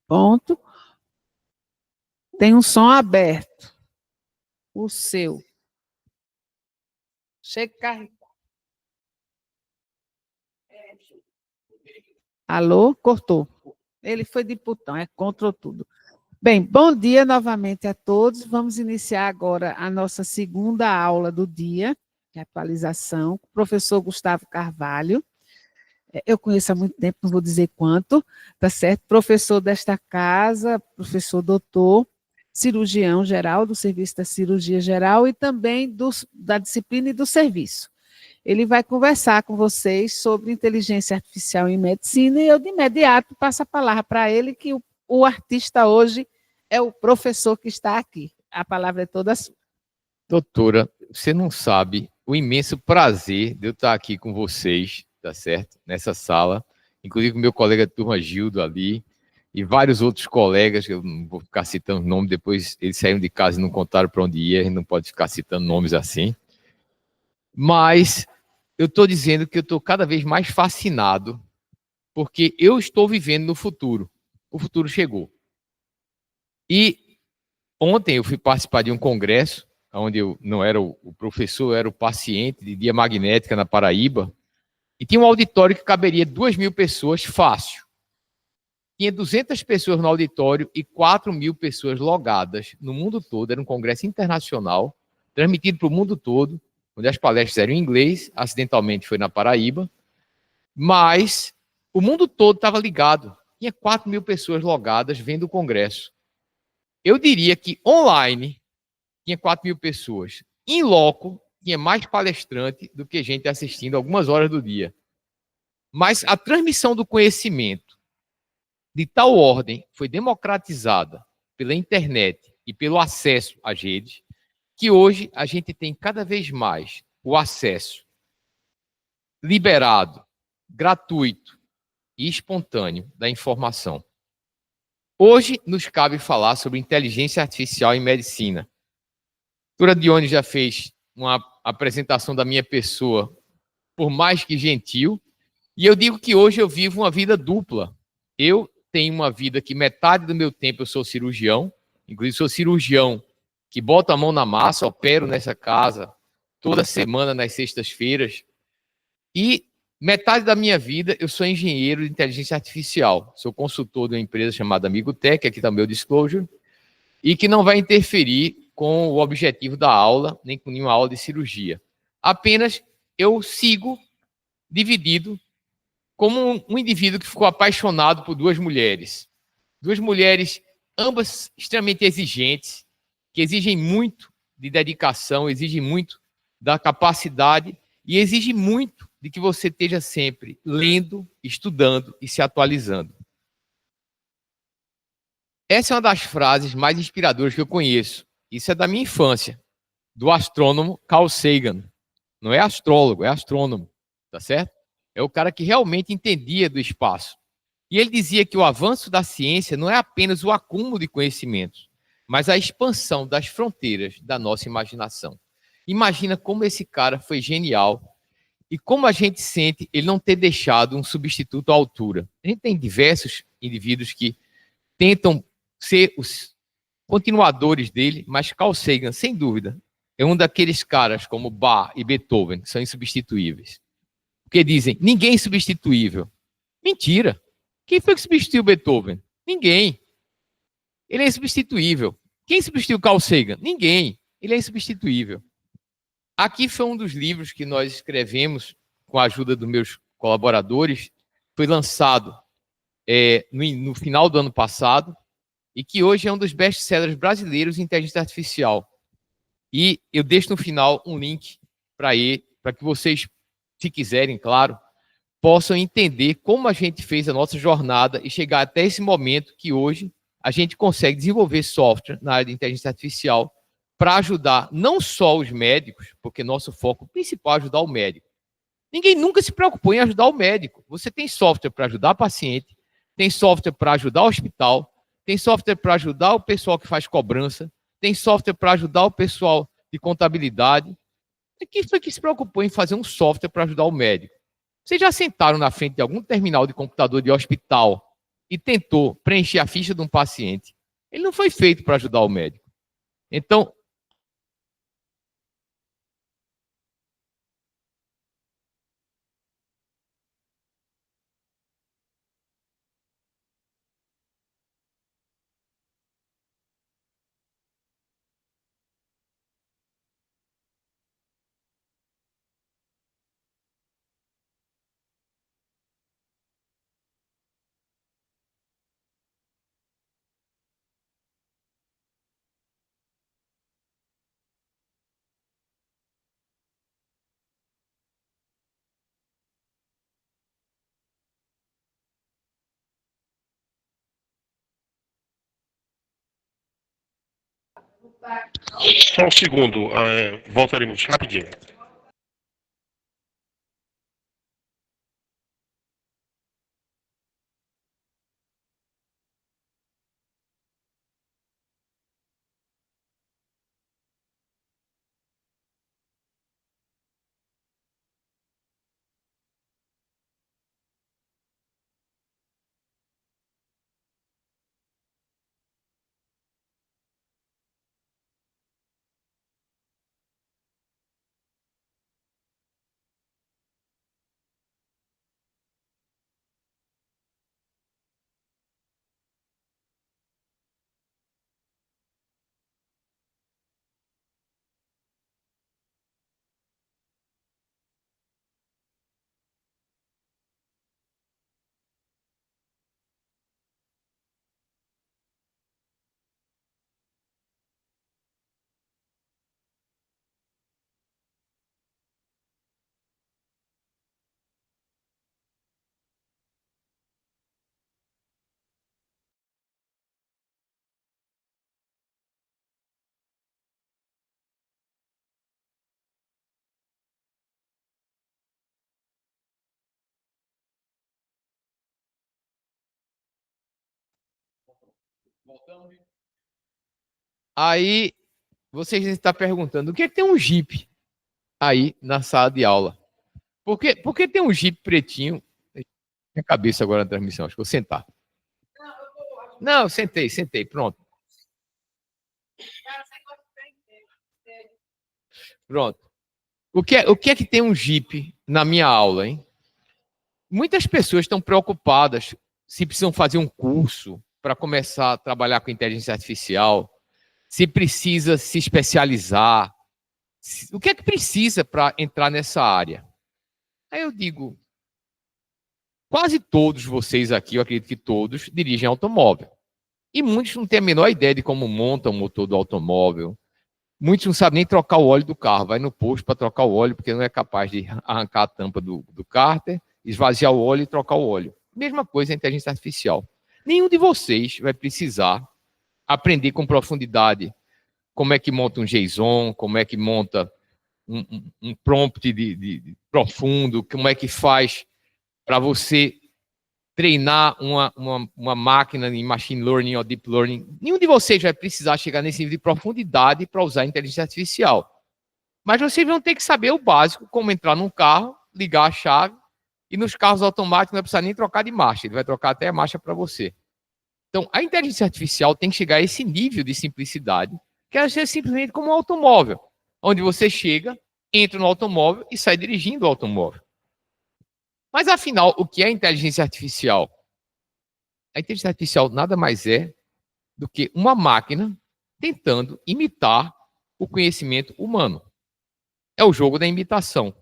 Ponto. Tem um som aberto. O seu. Chega a carregar. Alô? Cortou. Ele foi de putão, contra tudo. Bem, bom dia novamente a todos. Vamos iniciar agora a nossa segunda aula do dia, que é atualização, com o professor Gustavo Carvalho. Eu conheço há muito tempo, não vou dizer quanto, tá certo? Professor desta casa, professor doutor, cirurgião geral, do serviço da cirurgia geral e também da disciplina e do serviço. Ele vai conversar com vocês sobre inteligência artificial em medicina e eu, de imediato, passo a palavra para ele, que o artista hoje é o professor que está aqui. A palavra é toda sua. Doutora, você não sabe o imenso prazer de eu estar aqui com vocês, tá certo? Nessa sala, inclusive com meu colega de turma Gildo ali, e vários outros colegas, que eu não vou ficar citando nomes, depois eles saíram de casa e não contaram para onde ia, a gente não pode ficar citando nomes assim. Mas eu estou dizendo que eu estou cada vez mais fascinado, porque eu estou vivendo no futuro. O futuro chegou. E ontem eu fui participar de um congresso, onde eu não era o professor, eu era o paciente de diamagnética na Paraíba, e tinha um auditório que caberia 2.000 pessoas fácil. Tinha 200 pessoas no auditório e 4.000 pessoas logadas no mundo todo. Era um congresso internacional, transmitido para o mundo todo, onde as palestras eram em inglês, acidentalmente foi na Paraíba, mas o mundo todo estava ligado. Tinha 4.000 pessoas logadas vendo o congresso. Eu diria que online tinha 4.000 pessoas. Em loco, tinha mais palestrante do que gente assistindo algumas horas do dia. Mas a transmissão do conhecimento de tal ordem foi democratizada pela internet e pelo acesso às redes, que hoje a gente tem cada vez mais o acesso liberado, gratuito e espontâneo da informação. Hoje nos cabe falar sobre inteligência artificial em medicina. A doutora Dione já fez uma apresentação da minha pessoa, por mais que gentil, e eu digo que hoje eu vivo uma vida dupla. Eu tenho uma vida que metade do meu tempo eu sou cirurgião, inclusive sou cirurgião que bota a mão na massa, opero nessa casa toda semana nas sextas-feiras, e metade da minha vida eu sou engenheiro de inteligência artificial, sou consultor de uma empresa chamada AmigoTech, aqui está o meu disclosure, e que não vai interferir com o objetivo da aula, nem com nenhuma aula de cirurgia. Apenas eu sigo dividido como um indivíduo que ficou apaixonado por duas mulheres, ambas extremamente exigentes, que exigem muito de dedicação, exigem muito da capacidade e exigem muito de que você esteja sempre lendo, estudando e se atualizando. Essa é uma das frases mais inspiradoras que eu conheço. Isso é da minha infância, do astrônomo Carl Sagan. Não é astrólogo, é astrônomo, tá certo? É o cara que realmente entendia do espaço. E ele dizia que o avanço da ciência não é apenas o acúmulo de conhecimentos, mas a expansão das fronteiras da nossa imaginação. Imagina como esse cara foi genial e como a gente sente ele não ter deixado um substituto à altura. A gente tem diversos indivíduos que tentam ser os continuadores dele, mas Carl Sagan, sem dúvida, é um daqueles caras como Bach e Beethoven, que são insubstituíveis. Porque dizem, ninguém é insubstituível. Mentira. Quem foi que substituiu Beethoven? Ninguém. Ele é insubstituível. Quem substituiu Carl Sagan? Ninguém. Ele é insubstituível. Aqui foi um dos livros que nós escrevemos com a ajuda dos meus colaboradores. Foi lançado no final do ano passado e que hoje é um dos best-sellers brasileiros em inteligência artificial. E eu deixo no final um link para que vocês, se quiserem, claro, possam entender como a gente fez a nossa jornada e chegar até esse momento que hoje a gente consegue desenvolver software na área de inteligência artificial para ajudar não só os médicos, porque nosso foco principal é ajudar o médico. Ninguém nunca se preocupou em ajudar o médico. Você tem software para ajudar o paciente, tem software para ajudar o hospital, tem software para ajudar o pessoal que faz cobrança, tem software para ajudar o pessoal de contabilidade. E quem foi que se preocupou em fazer um software para ajudar o médico? Vocês já sentaram na frente de algum terminal de computador de hospital e tentou preencher a ficha de um paciente, ele não foi feito para ajudar o médico. Então, Só um segundo, voltaremos rapidinho. aí vocês estão perguntando, o que é que tem um Jeep aí na sala de aula? Por que tem um Jeep pretinho? Minha cabeça agora na transmissão, acho que vou sentar. Não, sentei, pronto. Pronto. O que é que tem um Jeep na minha aula, hein? Muitas pessoas estão preocupadas se precisam fazer um curso para começar a trabalhar com inteligência artificial, se precisa se especializar, o que é que precisa para entrar nessa área? Aí eu digo, quase todos vocês aqui, eu acredito que todos, dirigem automóvel. E muitos não têm a menor ideia de como monta o motor do automóvel. Muitos não sabem nem trocar o óleo do carro. Vai no posto para trocar o óleo, porque não é capaz de arrancar a tampa do cárter, esvaziar o óleo e trocar o óleo. Mesma coisa a inteligência artificial. Nenhum de vocês vai precisar aprender com profundidade como é que monta um JSON, como é que monta um prompt de profundo, como é que faz para você treinar uma máquina em machine learning ou deep learning. Nenhum de vocês vai precisar chegar nesse nível de profundidade para usar a inteligência artificial. Mas vocês vão ter que saber o básico, como entrar num carro, ligar a chave, e nos carros automáticos não vai precisar nem trocar de marcha, ele vai trocar até a marcha para você. Então, a inteligência artificial tem que chegar a esse nível de simplicidade, que ela seja simplesmente como um automóvel, onde você chega, entra no automóvel e sai dirigindo o automóvel. Mas, afinal, o que é inteligência artificial? A inteligência artificial nada mais é do que uma máquina tentando imitar o conhecimento humano. É o jogo da imitação.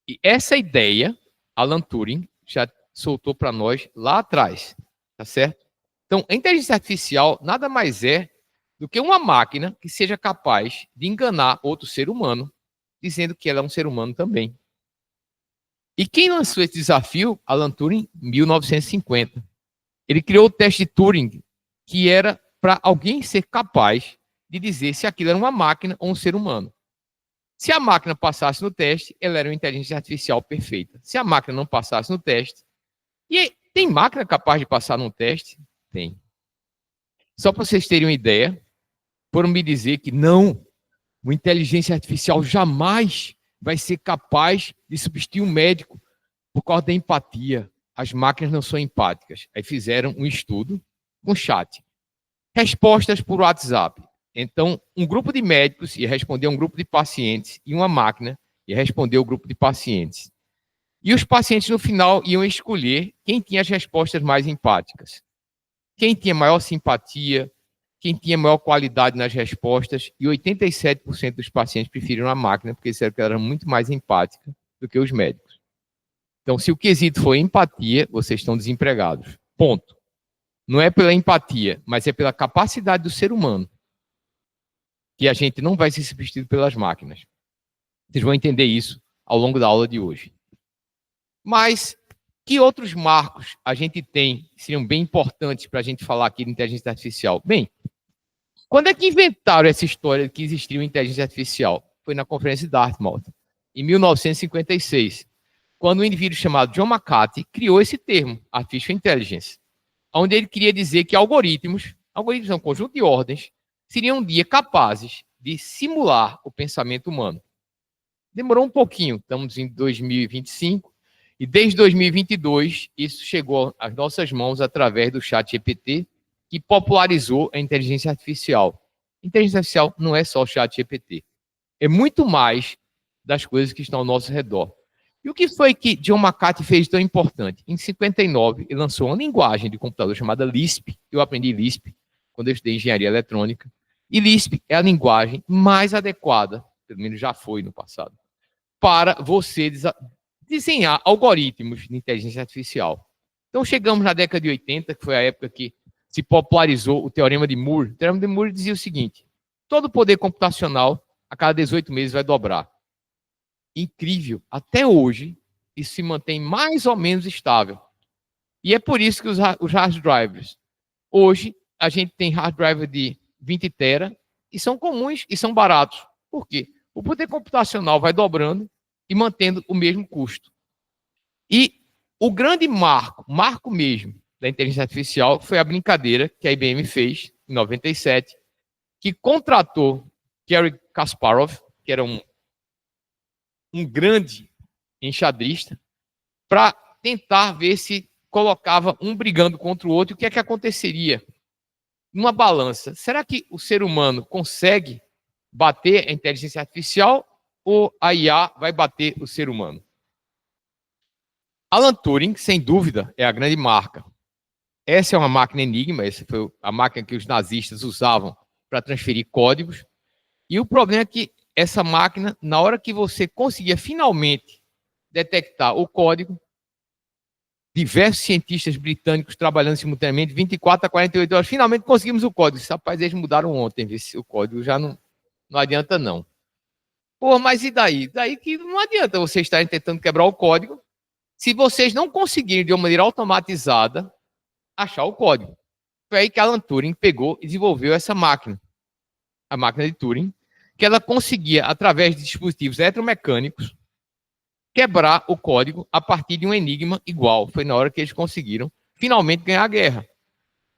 E essa ideia, Alan Turing já soltou para nós lá atrás, tá certo? Então, a inteligência artificial nada mais é do que uma máquina que seja capaz de enganar outro ser humano, dizendo que ela é um ser humano também. E quem lançou esse desafio? Alan Turing, em 1950. Ele criou o teste de Turing, que era para alguém ser capaz de dizer se aquilo era uma máquina ou um ser humano. Se a máquina passasse no teste, ela era uma inteligência artificial perfeita. Se a máquina não passasse no teste... E tem máquina capaz de passar num teste? Tem. Só para vocês terem uma ideia, foram me dizer que não, uma inteligência artificial jamais vai ser capaz de substituir um médico por causa da empatia. as máquinas não são empáticas. Aí fizeram um estudo com chat. Respostas por WhatsApp. Então, um grupo de médicos ia responder a um grupo de pacientes e uma máquina ia responder ao grupo de pacientes. E os pacientes, no final, iam escolher quem tinha as respostas mais empáticas. Quem tinha maior simpatia, quem tinha maior qualidade nas respostas, e 87% dos pacientes preferiram a máquina, porque disseram que ela era muito mais empática do que os médicos. Então, se o quesito for empatia, vocês estão desempregados. Ponto. Não é pela empatia, mas é pela capacidade do ser humano, que a gente não vai ser substituído pelas máquinas. Vocês vão entender isso ao longo da aula de hoje. Mas que outros marcos a gente tem que seriam bem importantes para a gente falar aqui de inteligência artificial? Bem, quando é que inventaram essa história de que existia uma inteligência artificial? Foi na Conferência de Dartmouth, em 1956, quando um indivíduo chamado John McCarthy criou esse termo, Artificial Intelligence, onde ele queria dizer que algoritmos são um conjunto de ordens, seriam um dia capazes de simular o pensamento humano. Demorou um pouquinho, estamos em 2025, e desde 2022 isso chegou às nossas mãos através do ChatGPT, que popularizou a inteligência artificial. Inteligência artificial não é só o ChatGPT, é muito mais das coisas que estão ao nosso redor. E o que foi que John McCarthy fez tão importante? Em 59, ele lançou uma linguagem de computador chamada Lisp. Eu aprendi Lisp quando eu estudei engenharia eletrônica. E Lisp é a linguagem mais adequada, pelo menos já foi no passado, para você desenhar algoritmos de inteligência artificial. Então, chegamos na década de 80, que foi a época que se popularizou o Teorema de Moore. O Teorema de Moore dizia o seguinte: todo poder computacional, a cada 18 meses, vai dobrar. Incrível. Até hoje, isso se mantém mais ou menos estável. E é por isso que os hard drivers, hoje, a gente tem hard driver de 20 tera, e são comuns e são baratos. Por quê? O poder computacional vai dobrando e mantendo o mesmo custo. E o grande marco mesmo da inteligência artificial foi a brincadeira que a IBM fez em 97, que contratou Garry Kasparov, que era um grande enxadrista, para tentar ver se colocava um brigando contra o outro, e o que é que aconteceria? Numa balança, será que o ser humano consegue bater a inteligência artificial ou a IA vai bater o ser humano? Alan Turing, sem dúvida, é a grande marca. Essa é uma máquina enigma, essa foi a máquina que os nazistas usavam para transferir códigos. E o problema é que essa máquina, na hora que você conseguia finalmente detectar o código, diversos cientistas britânicos trabalhando simultaneamente, 24 a 48 horas, finalmente conseguimos o código. Rapaz, eles mudaram ontem, o código já não adianta não. Pô, mas e daí? Daí que não adianta vocês estarem tentando quebrar o código se vocês não conseguirem, de uma maneira automatizada, achar o código. Foi aí que Alan Turing pegou e desenvolveu essa máquina, a máquina de Turing, que ela conseguia, através de dispositivos eletromecânicos, quebrar o código a partir de um enigma igual. Foi na hora que eles conseguiram finalmente ganhar a guerra.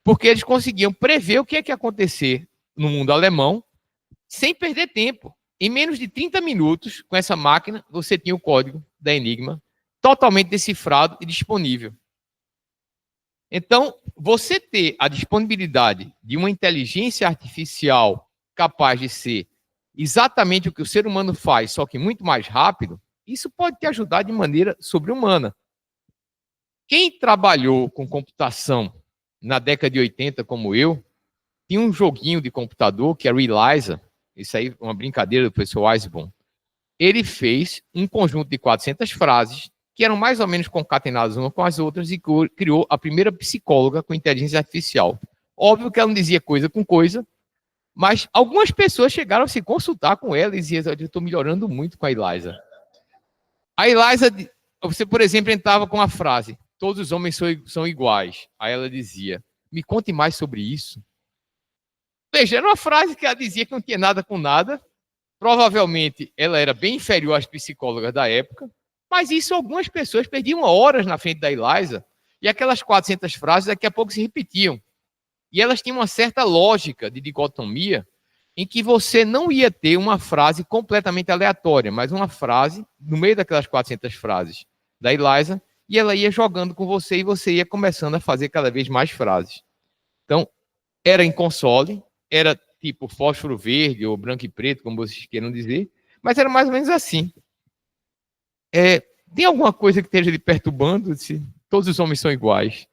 Porque eles conseguiam prever o que ia acontecer no mundo alemão sem perder tempo. Em menos de 30 minutos, com essa máquina, você tinha o código da enigma totalmente decifrado e disponível. Então, você ter a disponibilidade de uma inteligência artificial capaz de ser exatamente o que o ser humano faz, só que muito mais rápido, isso pode te ajudar de maneira sobre-humana. Quem trabalhou com computação na década de 80, como eu, tinha um joguinho de computador que era o ELIZA, isso aí é uma brincadeira do professor Weisbaum. Ele fez um conjunto de 400 frases que eram mais ou menos concatenadas umas com as outras e criou a primeira psicóloga com inteligência artificial. Óbvio que ela não dizia coisa com coisa, mas algumas pessoas chegaram a se consultar com ela e diziam: eu estou melhorando muito com a ELIZA. A ELIZA, você, por exemplo, entrava com a frase: todos os homens são iguais. Aí ela dizia: me conte mais sobre isso. Veja, era uma frase que ela dizia que não tinha nada com nada. Provavelmente ela era bem inferior às psicólogas da época, mas isso algumas pessoas perdiam horas na frente da ELIZA e aquelas 400 frases daqui a pouco se repetiam. E elas tinham uma certa lógica de dicotomia em que você não ia ter uma frase completamente aleatória, mas uma frase, no meio daquelas 400 frases da ELIZA, e ela ia jogando com você e você ia começando a fazer cada vez mais frases. Então, era em console, era tipo fósforo verde ou branco e preto, como vocês queiram dizer, mas era mais ou menos assim. Tem alguma coisa que esteja lhe perturbando? Se todos os homens são iguais.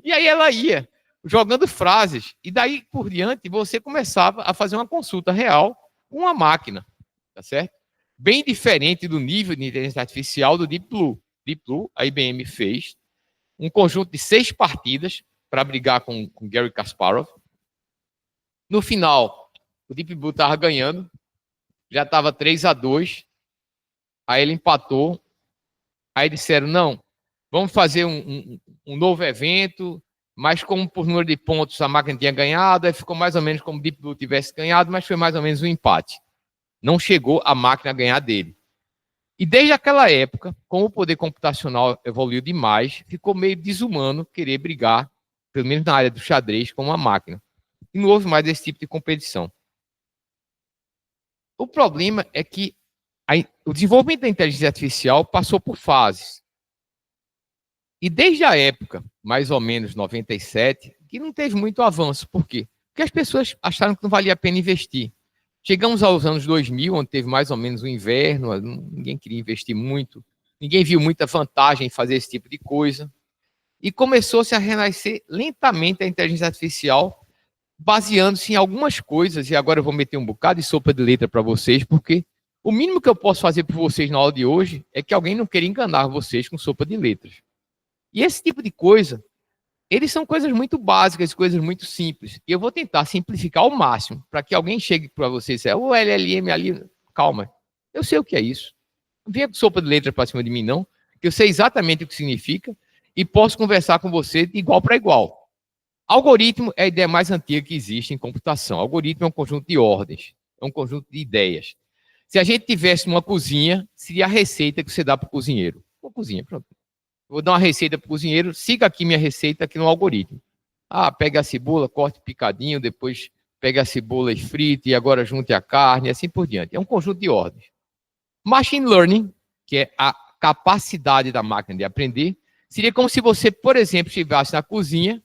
E aí ela ia jogando frases, e daí por diante você começava a fazer uma consulta real com a máquina, tá certo? Bem diferente do nível de inteligência artificial do Deep Blue. Deep Blue, a IBM fez um conjunto de 6 partidas para brigar com Gary Kasparov. No final, o Deep Blue estava ganhando, já estava 3-2, aí ele empatou, aí disseram, não, vamos fazer um novo evento, mas como por número de pontos a máquina tinha ganhado, aí ficou mais ou menos como o Deep Blue tivesse ganhado, mas foi mais ou menos um empate. Não chegou a máquina a ganhar dele. E desde aquela época, como o poder computacional evoluiu demais, ficou meio desumano querer brigar, pelo menos na área do xadrez, com uma máquina. E não houve mais esse tipo de competição. O problema é que o desenvolvimento da inteligência artificial passou por fases. E desde a época, mais ou menos 97, que não teve muito avanço. Por quê? Porque as pessoas acharam que não valia a pena investir. Chegamos aos anos 2000, onde teve mais ou menos o inverno, ninguém queria investir muito, ninguém viu muita vantagem em fazer esse tipo de coisa. E começou-se a renascer lentamente a inteligência artificial, baseando-se em algumas coisas, e agora eu vou meter um bocado de sopa de letra para vocês, porque o mínimo que eu posso fazer por vocês na aula de hoje é que alguém não queira enganar vocês com sopa de letras. E esse tipo de coisa, eles são coisas muito básicas, coisas muito simples. E eu vou tentar simplificar ao máximo, para que alguém chegue para você e diga, o LLM ali, calma, eu sei o que é isso. Não venha com sopa de letras para cima de mim, não, que eu sei exatamente o que significa e posso conversar com você de igual para igual. Algoritmo é a ideia mais antiga que existe em computação. Algoritmo é um conjunto de ordens, é um conjunto de ideias. Se a gente tivesse uma cozinha, seria a receita que você dá para o cozinheiro. Uma cozinha, pronto. Vou dar uma receita para o cozinheiro, siga aqui minha receita aqui no algoritmo. Pega a cebola, corte picadinho, depois pega a cebola e frita, e agora junte a carne, e assim por diante. É um conjunto de ordens. Machine Learning, que é a capacidade da máquina de aprender, seria como se você, por exemplo, estivesse na cozinha,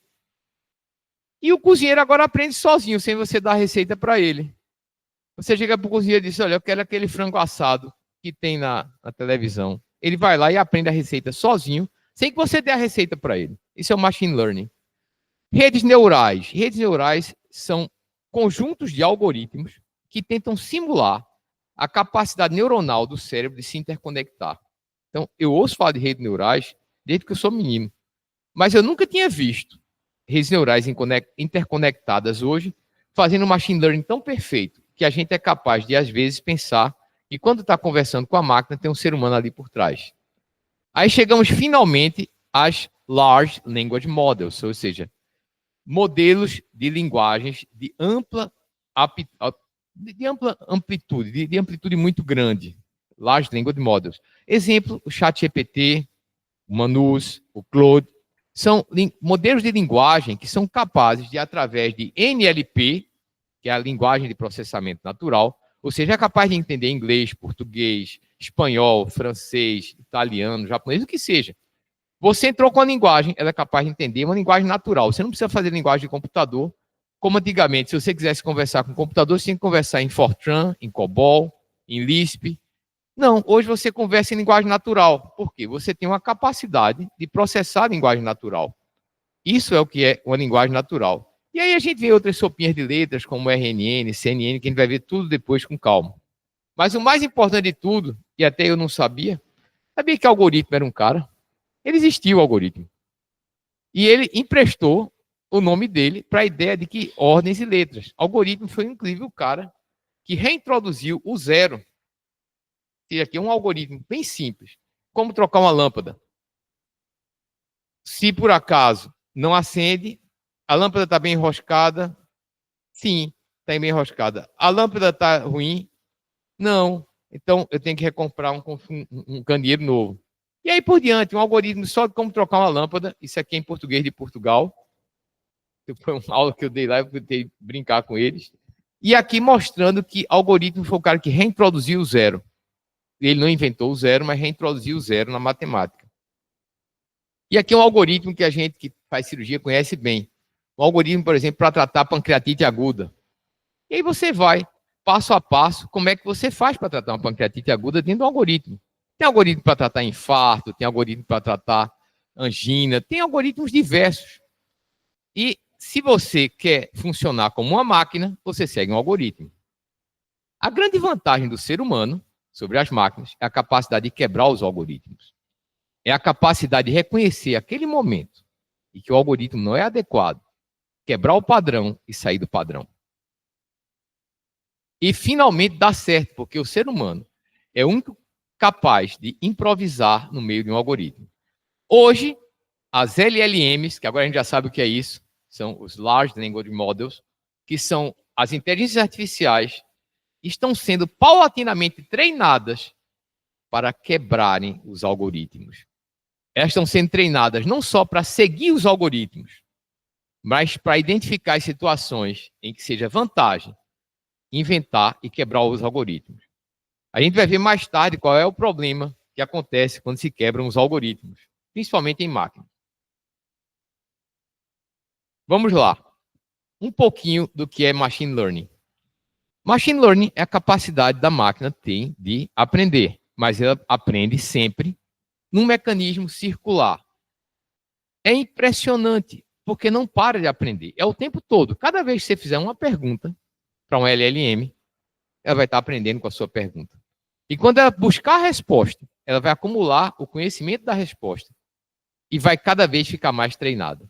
e o cozinheiro agora aprende sozinho, sem você dar a receita para ele. Você chega para o cozinheiro e diz, olha, eu quero aquele frango assado que tem na televisão. Ele vai lá e aprende a receita sozinho, sem que você dê a receita para ele. Isso é o machine learning. Redes neurais. Redes neurais são conjuntos de algoritmos que tentam simular a capacidade neuronal do cérebro de se interconectar. Então, eu ouço falar de redes neurais desde que eu sou menino, mas eu nunca tinha visto redes neurais interconectadas hoje fazendo um machine learning tão perfeito que a gente é capaz de, às vezes, pensar que quando está conversando com a máquina, tem um ser humano ali por trás. Aí chegamos finalmente às Large Language Models, ou seja, modelos de linguagens de ampla amplitude, de amplitude muito grande. Large Language Models. Exemplo, o ChatGPT, o Manus, o Claude, são modelos de linguagem que são capazes de, através de NLP, que é a linguagem de processamento natural, ou seja, é capaz de entender inglês, português, espanhol, francês, italiano, japonês, o que seja. Você entrou com a linguagem, ela é capaz de entender uma linguagem natural. Você não precisa fazer linguagem de computador, como antigamente, se você quisesse conversar com o computador, você tinha que conversar em Fortran, em COBOL, em Lisp. Não, hoje você conversa em linguagem natural. Por quê? Você tem uma capacidade de processar a linguagem natural. Isso é o que é uma linguagem natural. E aí a gente vê outras sopinhas de letras, como RNN, CNN, que a gente vai ver tudo depois com calma. Mas o mais importante de tudo, e até eu não sabia que algoritmo era um cara. Ele existia o algoritmo. E ele emprestou o nome dele para a ideia de que ordens e letras. Algoritmo foi, inclusive, o cara que reintroduziu o zero. E aqui é um algoritmo bem simples. Como trocar uma lâmpada. Se, por acaso, não acende, a lâmpada está bem enroscada? Sim, está bem enroscada. A lâmpada está ruim? Não. Então, eu tenho que recomprar um candeeiro novo. E aí, por diante, um algoritmo só de como trocar uma lâmpada. Isso aqui é em português de Portugal. Foi uma aula que eu dei lá, eu tentei brincar com eles. E aqui mostrando que algoritmo foi o cara que reintroduziu o zero. Ele não inventou o zero, mas reintroduziu o zero na matemática. E aqui é um algoritmo que a gente que faz cirurgia conhece bem. Um algoritmo, por exemplo, para tratar pancreatite aguda. E aí você vai, passo a passo, como é que você faz para tratar uma pancreatite aguda dentro do algoritmo. Tem algoritmo para tratar infarto, tem algoritmo para tratar angina, tem algoritmos diversos. E se você quer funcionar como uma máquina, você segue um algoritmo. A grande vantagem do ser humano sobre as máquinas é a capacidade de quebrar os algoritmos. É a capacidade de reconhecer aquele momento em que o algoritmo não é adequado, quebrar o padrão e sair do padrão. E finalmente dá certo, porque o ser humano é o único capaz de improvisar no meio de um algoritmo. Hoje, as LLMs, que agora a gente já sabe o que é isso, são os Large Language Models, que são as inteligências artificiais, estão sendo paulatinamente treinadas para quebrarem os algoritmos. Elas estão sendo treinadas não só para seguir os algoritmos, mas para identificar as situações em que seja vantagem inventar e quebrar os algoritmos. A gente vai ver mais tarde qual é o problema que acontece quando se quebram os algoritmos, principalmente em máquinas. Vamos lá. Um pouquinho do que é Machine Learning. Machine Learning é a capacidade da máquina ter de aprender, mas ela aprende sempre num mecanismo circular. É impressionante, porque não para de aprender. É o tempo todo. Cada vez que você fizer uma pergunta para um LLM, ela vai estar aprendendo com a sua pergunta. E quando ela buscar a resposta, ela vai acumular o conhecimento da resposta e vai cada vez ficar mais treinada.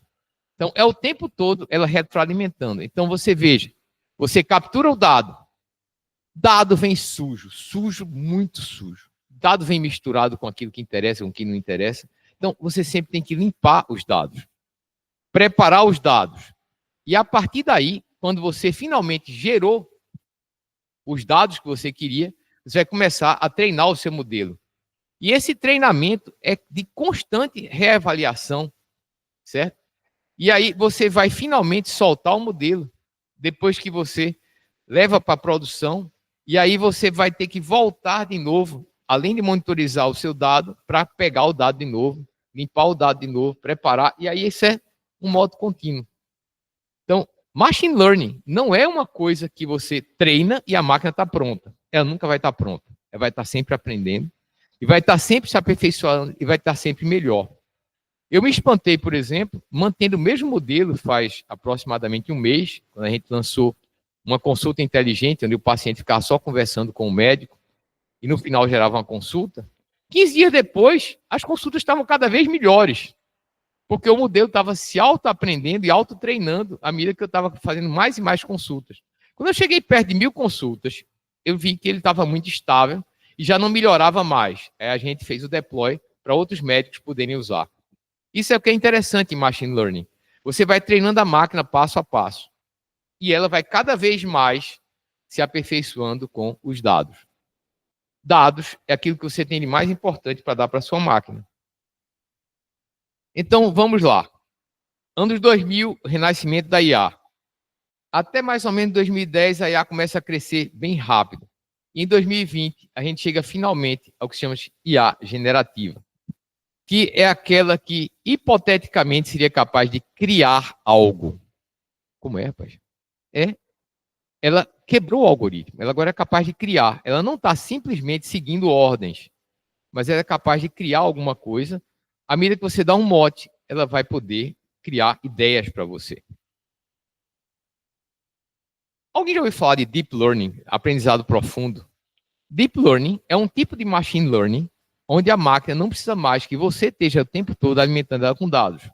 Então, é o tempo todo ela retroalimentando. Então, você veja, você captura o dado vem sujo, muito sujo. Dado vem misturado com aquilo que interessa, com o que não interessa. Então, você sempre tem que limpar os dados, preparar os dados. E a partir daí, quando você finalmente gerou os dados que você queria, você vai começar a treinar o seu modelo. E esse treinamento é de constante reavaliação, certo? E aí você vai finalmente soltar o modelo, depois que você leva para a produção, e aí você vai ter que voltar de novo, além de monitorizar o seu dado, para pegar o dado de novo, limpar o dado de novo, preparar, e aí isso é um modo contínuo. Então, Machine Learning não é uma coisa que você treina e a máquina está pronta. Ela nunca vai estar pronta. Ela vai estar sempre aprendendo, e vai estar sempre se aperfeiçoando, e vai estar sempre melhor. Eu me espantei, por exemplo, mantendo o mesmo modelo faz aproximadamente um mês, quando a gente lançou uma consulta inteligente, onde o paciente ficava só conversando com o médico, e no final gerava uma consulta. 15 dias depois, as consultas estavam cada vez melhores, porque o modelo estava se auto-aprendendo e auto-treinando à medida que eu estava fazendo mais e mais consultas. Quando eu cheguei perto de 1000 consultas, eu vi que ele estava muito estável e já não melhorava mais. Aí a gente fez o deploy para outros médicos poderem usar. Isso é o que é interessante em Machine Learning. Você vai treinando a máquina passo a passo. E ela vai cada vez mais se aperfeiçoando com os dados. Dados é aquilo que você tem de mais importante para dar para a sua máquina. Então, vamos lá. Anos 2000, renascimento da IA. Até mais ou menos 2010, a IA começa a crescer bem rápido. E em 2020, a gente chega finalmente ao que se chama de IA generativa, que é aquela que, hipoteticamente, seria capaz de criar algo. Como é, rapaz? Ela quebrou o algoritmo. Ela agora é capaz de criar. Ela não está simplesmente seguindo ordens, mas ela é capaz de criar alguma coisa. À medida que você dá um mote, ela vai poder criar ideias para você. Alguém já ouviu falar de Deep Learning, aprendizado profundo? Deep Learning é um tipo de Machine Learning onde a máquina não precisa mais que você esteja o tempo todo alimentando ela com dados.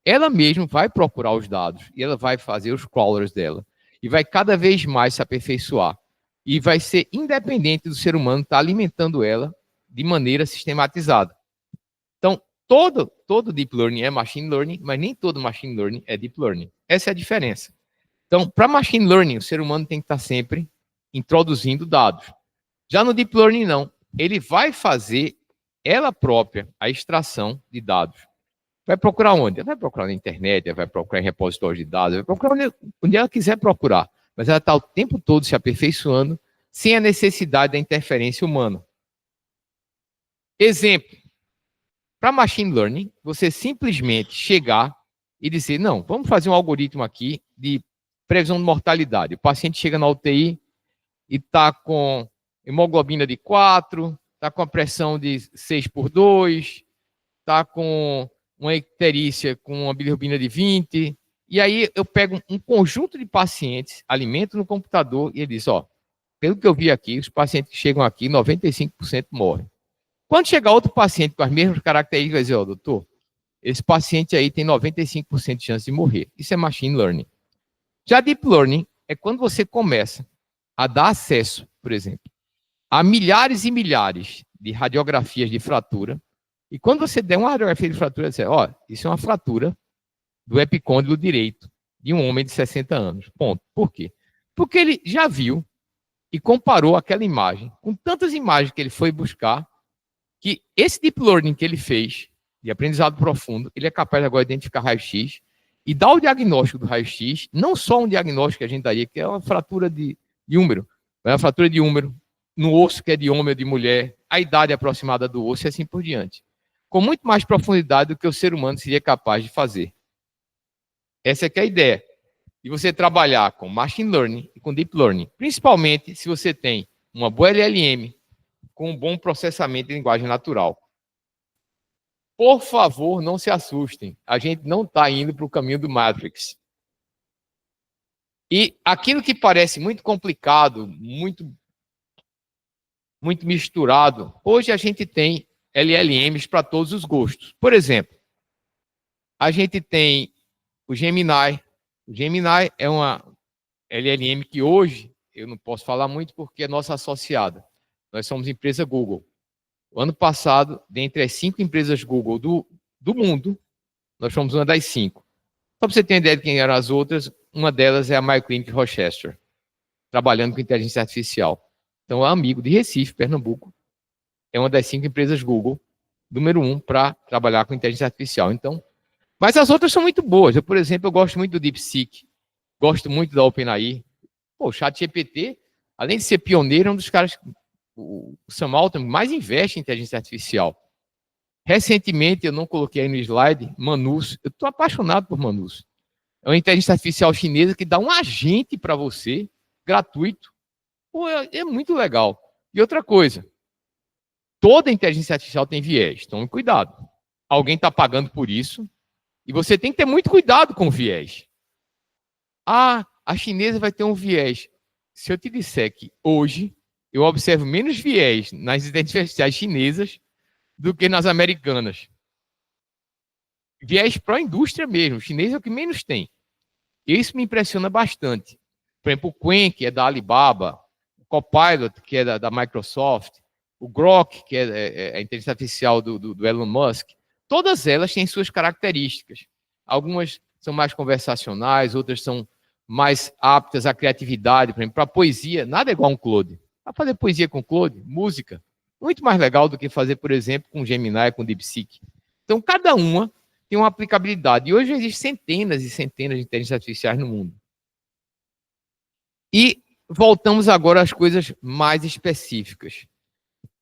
Ela mesma vai procurar os dados e ela vai fazer os crawlers dela. E vai cada vez mais se aperfeiçoar. E vai ser independente do ser humano estar alimentando ela de maneira sistematizada. Então, todo Deep Learning é Machine Learning, mas nem todo Machine Learning é Deep Learning. Essa é a diferença. Então, para Machine Learning, o ser humano tem que estar sempre introduzindo dados. Já no Deep Learning, não. Ele vai fazer ela própria a extração de dados. Vai procurar onde? Ela vai procurar na internet, ela vai procurar em repositórios de dados, vai procurar onde ela quiser procurar. Mas ela está o tempo todo se aperfeiçoando sem a necessidade da interferência humana. Exemplo. para machine learning, você simplesmente chegar e dizer, não, vamos fazer um algoritmo aqui de previsão de mortalidade. O paciente chega na UTI e está com hemoglobina de 4, está com a pressão de 6/2, está com uma icterícia com uma bilirrubina de 20, e aí eu pego um conjunto de pacientes, alimento no computador, e ele diz, ó, pelo que eu vi aqui, os pacientes que chegam aqui, 95% morrem. Quando chegar outro paciente com as mesmas características, vai dizer, ó, doutor, esse paciente aí tem 95% de chance de morrer. Isso é machine learning. Já deep learning é quando você começa a dar acesso, por exemplo, a milhares e milhares de radiografias de fratura, e quando você der uma radiografia de fratura, você diz, ó, isso é uma fratura do epicôndilo direito de um homem de 60 anos. Ponto. Por quê? Porque ele já viu e comparou aquela imagem com tantas imagens que ele foi buscar, que esse deep learning que ele fez, de aprendizado profundo, ele é capaz agora de identificar raio-x e dar o diagnóstico do raio-x, não só um diagnóstico que a gente daria, que é uma fratura de úmero, é uma fratura de úmero, no osso que é de homem ou de mulher, a idade aproximada do osso e assim por diante. Com muito mais profundidade do que o ser humano seria capaz de fazer. Essa é que é a ideia. E você trabalhar com machine learning e com deep learning, principalmente se você tem uma boa LLM com um bom processamento de linguagem natural. Por favor, não se assustem. A gente não está indo para o caminho do Matrix. E aquilo que parece muito complicado, muito misturado, hoje a gente tem LLMs para todos os gostos. Por exemplo, a gente tem o Gemini. O Gemini é uma LLM que hoje, eu não posso falar muito porque é nossa associada. Nós somos empresa Google. O ano passado, dentre as 5 empresas Google do mundo, nós fomos uma das 5. Só para você ter uma ideia de quem eram as outras, uma delas é a Mayo Clinic Rochester, trabalhando com inteligência artificial. Então, é amigo de Recife, Pernambuco, é uma das 5 empresas Google, número 1, para trabalhar com inteligência artificial. Então, mas as outras são muito boas. Eu, por exemplo, eu gosto muito do DeepSeek, gosto muito da OpenAI. Pô, o ChatGPT, além de ser pioneiro, é um dos caras, o Sam Altman, mais investe em inteligência artificial. Recentemente, eu não coloquei aí no slide, Manus. Eu estou apaixonado por Manus. É uma inteligência artificial chinesa que dá um agente para você, gratuito. Pô, é muito legal. E outra coisa, toda inteligência artificial tem viés. Tome cuidado. Alguém está pagando por isso. E você tem que ter muito cuidado com o viés. Ah, a chinesa vai ter um viés. Se eu te disser que hoje eu observo menos viés nas inteligências artificiais chinesas do que nas americanas. Viés para a indústria mesmo. O chinês é o que menos tem. E isso me impressiona bastante. Por exemplo, o Qwen, que é da Alibaba, o Copilot, que é da Microsoft, o Grok, que é a inteligência artificial do Elon Musk, todas elas têm suas características. Algumas são mais conversacionais, outras são mais aptas à criatividade. Por exemplo, para poesia, nada é igual a um Claude. Para fazer poesia com Claude, música, muito mais legal do que fazer, por exemplo, com Gemini, com DeepSeek. Então, cada uma tem uma aplicabilidade. E hoje existem centenas e centenas de inteligências artificiais no mundo. E voltamos agora às coisas mais específicas.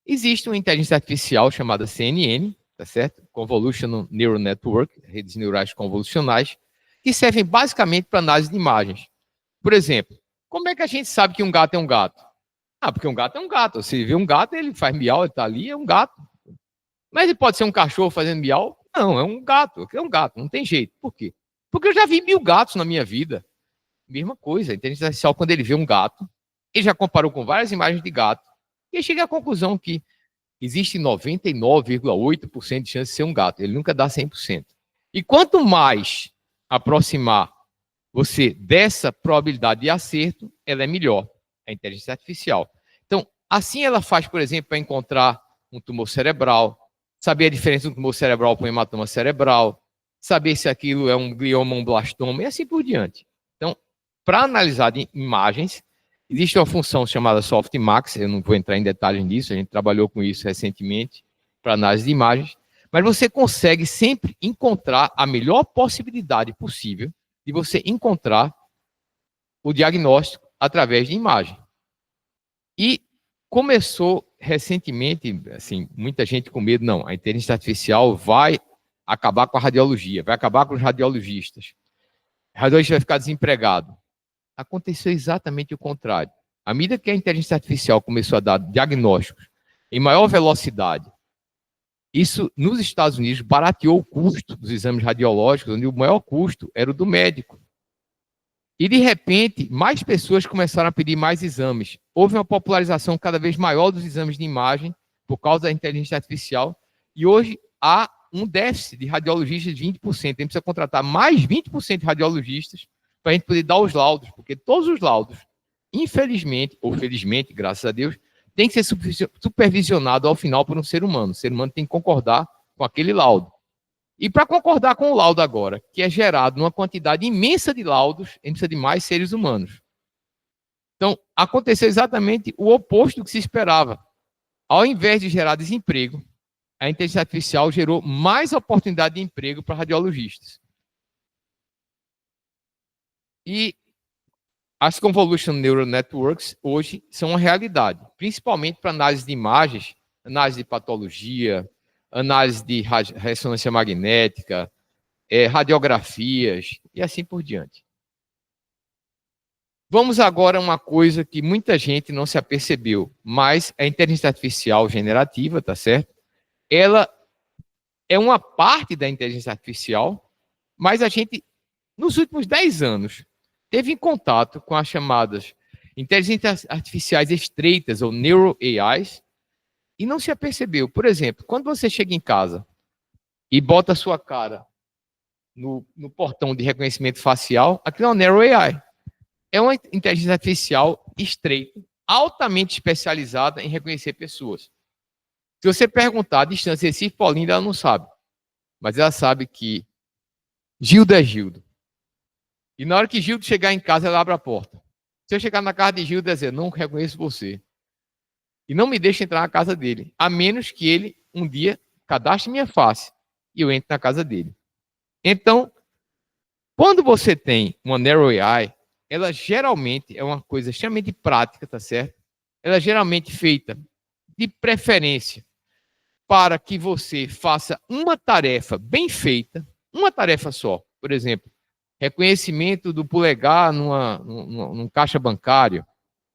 Existe uma inteligência artificial chamada CNN, tá certo? Convolutional Neural Network, redes neurais convolucionais, que servem basicamente para análise de imagens. Por exemplo, como é que a gente sabe que um gato é um gato? Ah, porque um gato é um gato. Você vê um gato, ele faz miau, ele está ali, é um gato. Mas ele pode ser um cachorro fazendo miau? Não, é um gato, não tem jeito. Por quê? Porque eu já vi 1000 gatos na minha vida. Mesma coisa, a inteligência artificial, quando ele vê um gato, ele já comparou com várias imagens de gato, e ele chega à conclusão que existe 99,8% de chance de ser um gato. Ele nunca dá 100%. E quanto mais aproximar você dessa probabilidade de acerto, ela é melhor, a inteligência artificial. Então, assim ela faz, por exemplo, para encontrar um tumor cerebral, saber a diferença de um tumor cerebral para um hematoma cerebral, saber se aquilo é um glioma ou um blastoma, e assim por diante. Então, para analisar imagens, existe uma função chamada Softmax, eu não vou entrar em detalhes nisso, a gente trabalhou com isso recentemente, para análise de imagens, mas você consegue sempre encontrar a melhor possibilidade possível de você encontrar o diagnóstico através de imagem. E começou recentemente, assim, muita gente com medo, não, a inteligência artificial vai acabar com a radiologia, vai acabar com os radiologistas. O radiologista vai ficar desempregado. Aconteceu exatamente o contrário. À medida que a inteligência artificial começou a dar diagnósticos em maior velocidade, isso, nos Estados Unidos, barateou o custo dos exames radiológicos, onde o maior custo era o do médico. E, de repente, mais pessoas começaram a pedir mais exames. Houve uma popularização cada vez maior dos exames de imagem por causa da inteligência artificial. E hoje há um déficit de radiologistas de 20%. A gente precisa contratar mais 20% de radiologistas para a gente poder dar os laudos, porque todos os laudos, infelizmente, ou felizmente, graças a Deus, tem que ser supervisionado ao final por um ser humano. O ser humano tem que concordar com aquele laudo. E para concordar com o laudo agora, que é gerado numa quantidade imensa de laudos, a gente precisa de mais seres humanos. Então, aconteceu exatamente o oposto do que se esperava. Ao invés de gerar desemprego, a inteligência artificial gerou mais oportunidade de emprego para radiologistas. E as Convolutional Neural Networks hoje são uma realidade, principalmente para análise de imagens, análise de patologia, análise de ressonância magnética, radiografias e assim por diante. Vamos agora a uma coisa que muita gente não se apercebeu, mas a inteligência artificial generativa, tá certo? Ela é uma parte da inteligência artificial, mas a gente, nos últimos 10 anos, teve em contato com as chamadas inteligências artificiais estreitas, ou Neural AIs, e não se apercebeu. Por exemplo, quando você chega em casa e bota a sua cara no portão de reconhecimento facial, aquilo é um Neural AI. É uma inteligência artificial estreita, altamente especializada em reconhecer pessoas. Se você perguntar a distância Recife Olinda, ela não sabe. Mas ela sabe que Gildo é Gildo. E na hora que Gildo chegar em casa, ela abre a porta. Se eu chegar na casa de Gildo e dizer, não reconheço você, e não me deixe entrar na casa dele, a menos que ele, um dia, cadastre minha face e eu entre na casa dele. Então, quando você tem uma Narrow AI, ela geralmente é uma coisa extremamente prática, tá certo? Ela é geralmente feita de preferência para que você faça uma tarefa bem feita, uma tarefa só. Por exemplo, reconhecimento do polegar num caixa bancário.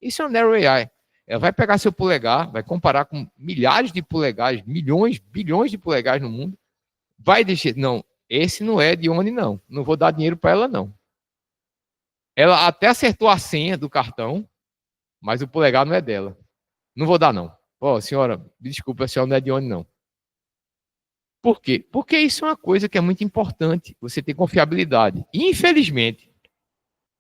Isso é um Narrow AI. Ela vai pegar seu polegar, vai comparar com milhares de polegares, milhões, bilhões de polegares no mundo, vai dizer, não, esse não é de onde não, não vou dar dinheiro para ela não. Ela até acertou a senha do cartão, mas o polegar não é dela. Não vou dar não. Senhora, desculpa, a senhora não é de onde não. Por quê? Porque isso é uma coisa que é muito importante, você ter confiabilidade. E, infelizmente,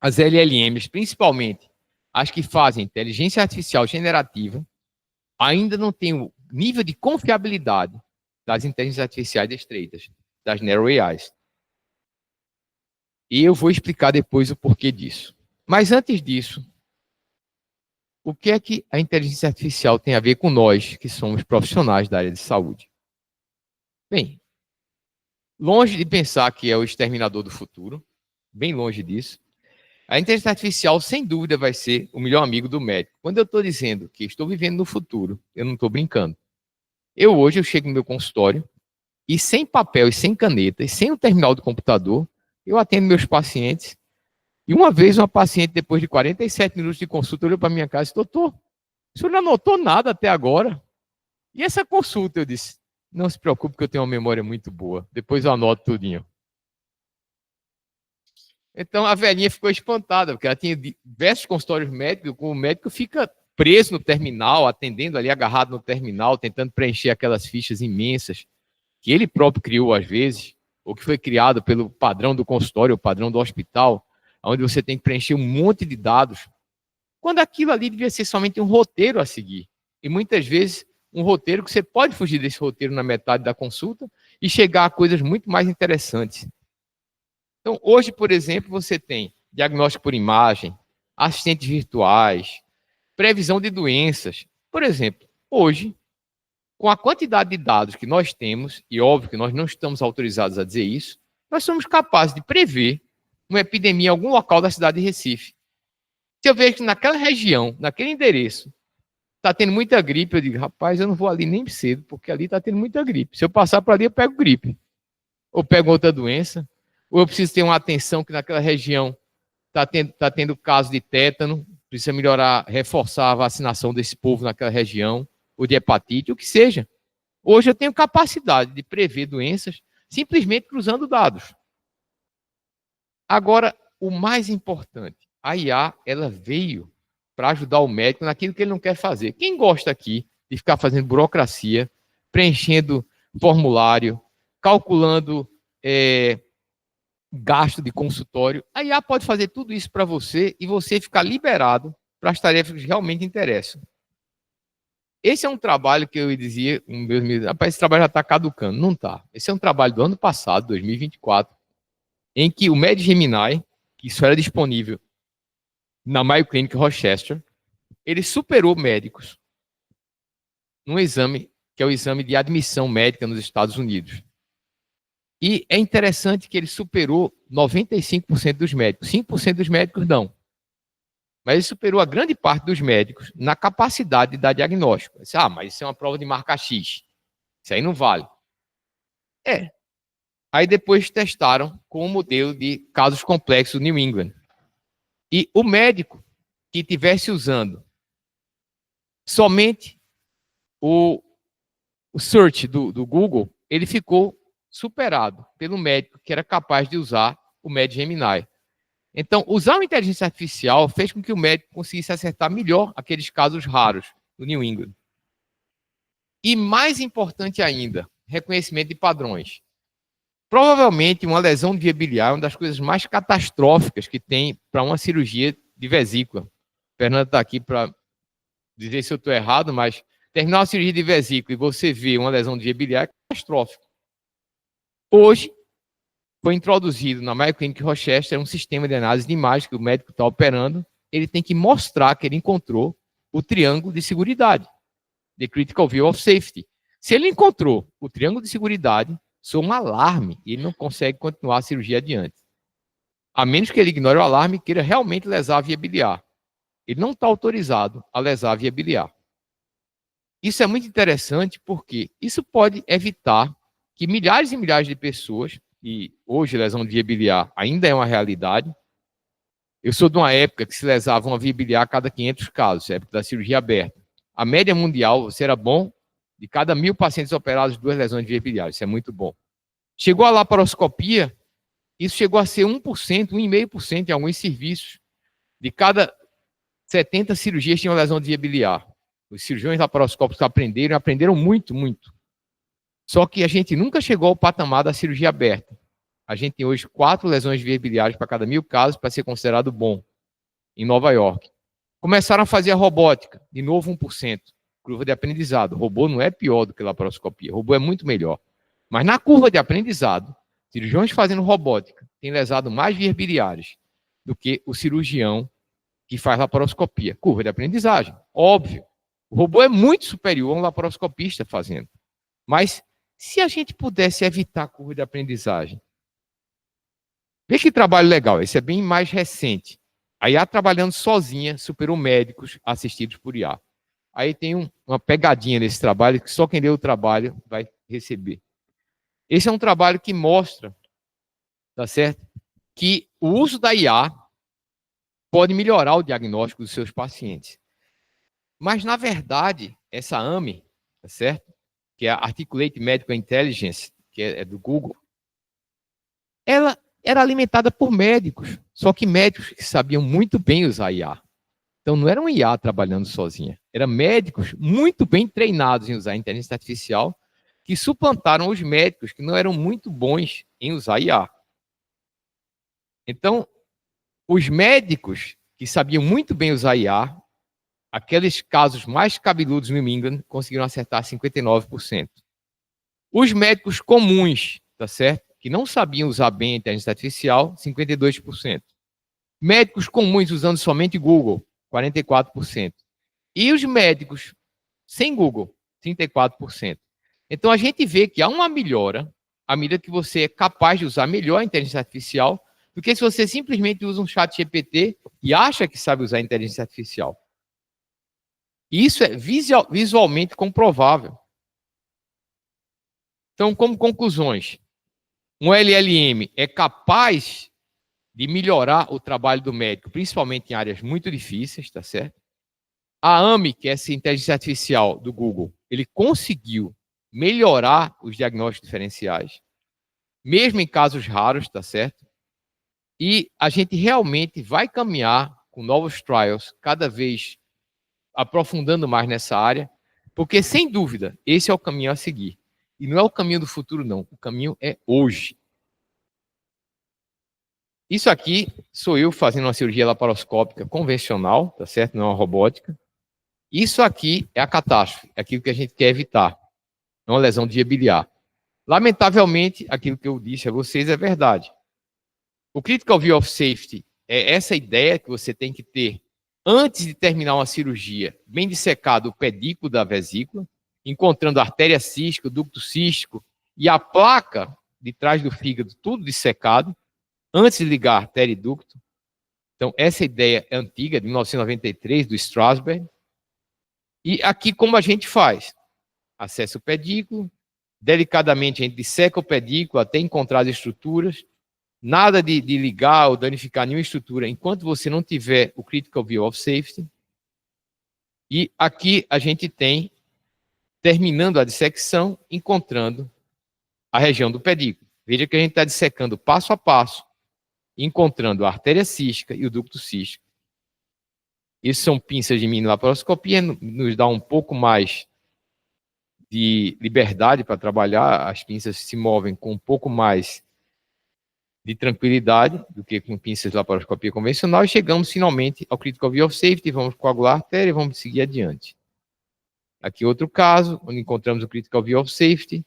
as LLMs, principalmente as que fazem inteligência artificial generativa, ainda não têm o nível de confiabilidade das inteligências artificiais estreitas, das Narrow AIs. E eu vou explicar depois o porquê disso. Mas antes disso, o que é que a inteligência artificial tem a ver com nós, que somos profissionais da área de saúde? Bem, longe de pensar que é o exterminador do futuro, bem longe disso, a inteligência artificial, sem dúvida, vai ser o melhor amigo do médico. Quando eu estou dizendo que estou vivendo no futuro, eu não estou brincando. Hoje eu chego no meu consultório e sem papel e sem caneta e sem o terminal do computador, eu atendo meus pacientes. E uma vez uma paciente, depois de 47 minutos de consulta, olhou para minha casa e disse, doutor, o senhor não anotou nada até agora? E essa consulta? Eu disse, não se preocupe que eu tenho uma memória muito boa. Depois eu anoto tudinho. Então a velhinha ficou espantada, porque ela tinha diversos consultórios médicos, com o médico fica preso no terminal, atendendo ali, agarrado no terminal, tentando preencher aquelas fichas imensas, que ele próprio criou às vezes, ou que foi criado pelo padrão do consultório, o padrão do hospital, onde você tem que preencher um monte de dados, quando aquilo ali devia ser somente um roteiro a seguir. E muitas vezes, um roteiro que você pode fugir desse roteiro na metade da consulta e chegar a coisas muito mais interessantes. Então, hoje, por exemplo, você tem diagnóstico por imagem, assistentes virtuais, previsão de doenças. Por exemplo, hoje, com a quantidade de dados que nós temos, e óbvio que nós não estamos autorizados a dizer isso, nós somos capazes de prever uma epidemia em algum local da cidade de Recife. Se eu vejo que naquela região, naquele endereço, tá tendo muita gripe. Eu digo, rapaz, eu não vou ali nem cedo, porque ali tá tendo muita gripe. Se eu passar por ali, eu pego gripe. Ou pego outra doença. Ou eu preciso ter uma atenção que naquela região tá tendo caso de tétano, precisa melhorar, reforçar a vacinação desse povo naquela região, ou de hepatite, o que seja. Hoje eu tenho capacidade de prever doenças simplesmente cruzando dados. Agora, o mais importante, a IA, ela veio para ajudar o médico naquilo que ele não quer fazer. Quem gosta aqui de ficar fazendo burocracia, preenchendo formulário, calculando gasto de consultório, a IA pode fazer tudo isso para você e você ficar liberado para as tarefas que realmente interessam. Esse é um trabalho que eu dizia, rapaz, esse trabalho já está caducando. Não está. Esse é um trabalho do ano passado, 2024, em que o MedGemini, que isso era disponível na Mayo Clinic Rochester, ele superou médicos num exame, que é o exame de admissão médica nos Estados Unidos. E é interessante que ele superou 95% dos médicos. 5% dos médicos não. Mas ele superou a grande parte dos médicos na capacidade de dar diagnóstico. Disse, mas isso é uma prova de marca X. Isso aí não vale. Aí depois testaram com o modelo de casos complexos do New England. E o médico que estivesse usando somente o search do Google, ele ficou superado pelo médico que era capaz de usar o MedGemini. Então, usar a inteligência artificial fez com que o médico conseguisse acertar melhor aqueles casos raros do New England. E mais importante ainda, reconhecimento de padrões. Provavelmente, uma lesão de via biliar é uma das coisas mais catastróficas que tem para uma cirurgia de vesícula. O Fernando está aqui para dizer se eu estou errado, mas terminar uma cirurgia de vesícula e você vê uma lesão de via biliar é catastrófico. Hoje, foi introduzido na Mayo Clinic Rochester um sistema de análise de imagem que o médico está operando. Ele tem que mostrar que ele encontrou o triângulo de seguridade, the critical view of safety. Se ele encontrou o triângulo de seguridade, soa um alarme e ele não consegue continuar a cirurgia adiante. A menos que ele ignore o alarme e queira realmente lesar a via biliar. Ele não está autorizado a lesar a via biliar. Isso é muito interessante porque isso pode evitar que milhares e milhares de pessoas, e hoje lesão de via biliar ainda é uma realidade. Eu sou de uma época que se lesava uma via biliar a cada 500 casos, época da cirurgia aberta. A média mundial, você era bom, de cada 1.000 pacientes operados, 2 lesões de via biliar, isso é muito bom. Chegou a laparoscopia, isso chegou a ser 1%, 1,5% em alguns serviços. De cada 70 cirurgias tinha uma lesão de via biliar. Os cirurgiões laparoscópicos aprenderam muito, muito. Só que a gente nunca chegou ao patamar da cirurgia aberta. A gente tem hoje 4 lesões de via biliares para cada 1.000 casos para ser considerado bom, em Nova York. Começaram a fazer a robótica, de novo 1%. Curva de aprendizado. O robô não é pior do que a laparoscopia, o robô é muito melhor. Mas na curva de aprendizado, cirurgiões fazendo robótica têm lesado mais vias biliares do que o cirurgião que faz laparoscopia. Curva de aprendizagem, óbvio. O robô é muito superior a um laparoscopista fazendo. Mas se a gente pudesse evitar a curva de aprendizagem, veja que trabalho legal, esse é bem mais recente. A IA trabalhando sozinha superou médicos assistidos por IA. Aí tem uma pegadinha nesse trabalho que só quem leu o trabalho vai receber. Esse é um trabalho que mostra, tá certo, que o uso da IA pode melhorar o diagnóstico dos seus pacientes. Mas, na verdade, essa AMI, tá certo, que é a Articulate Medical Intelligence, que é do Google, ela era alimentada por médicos, só que médicos que sabiam muito bem usar IA. Então, não era um IA trabalhando sozinha, eram médicos muito bem treinados em usar a inteligência artificial, que suplantaram os médicos que não eram muito bons em usar IA. Então, os médicos que sabiam muito bem usar IA, aqueles casos mais cabeludos no New England, conseguiram acertar 59%. Os médicos comuns, tá certo? Que não sabiam usar bem a inteligência artificial, 52%. Médicos comuns usando somente Google, 44%. E os médicos sem Google, 34%. Então, a gente vê que há uma melhora à medida que você é capaz de usar melhor a inteligência artificial do que se você simplesmente usa um chat GPT e acha que sabe usar a inteligência artificial. Isso é visualmente comprovável. Então, como conclusões, um LLM é capaz de melhorar o trabalho do médico, principalmente em áreas muito difíceis, tá certo? A AMI, que é essa inteligência artificial do Google, ele conseguiu melhorar os diagnósticos diferenciais, mesmo em casos raros, tá certo? E a gente realmente vai caminhar com novos trials, cada vez aprofundando mais nessa área, porque, sem dúvida, esse é o caminho a seguir. E não é o caminho do futuro, não. O caminho é hoje. Isso aqui sou eu fazendo uma cirurgia laparoscópica convencional, tá certo? Não é uma robótica. Isso aqui é a catástrofe, é aquilo que a gente quer evitar. É uma lesão de via biliar. Lamentavelmente, aquilo que eu disse a vocês é verdade. O Critical View of Safety é essa ideia que você tem que ter antes de terminar uma cirurgia, bem dissecado o pedículo da vesícula, encontrando a artéria cística, o ducto cístico e a placa de trás do fígado, tudo dissecado, antes de ligar a artéria e ducto. Então, essa ideia é antiga, de 1993, do Strasberg. E aqui, como a gente faz? Acessa o pedículo, delicadamente a gente disseca o pedículo até encontrar as estruturas, nada de ligar ou danificar nenhuma estrutura enquanto você não tiver o Critical View of Safety. E aqui a gente tem, terminando a dissecção, encontrando a região do pedículo. Veja que a gente está dissecando passo a passo, encontrando a artéria cística e o ducto cístico. Isso são pinças de mini laparoscopia, nos dá um pouco mais de liberdade para trabalhar, as pinças se movem com um pouco mais de tranquilidade do que com pinças de laparoscopia convencional, e chegamos finalmente ao Critical View of Safety, vamos coagular a artéria e vamos seguir adiante. Aqui outro caso, onde encontramos o Critical View of Safety,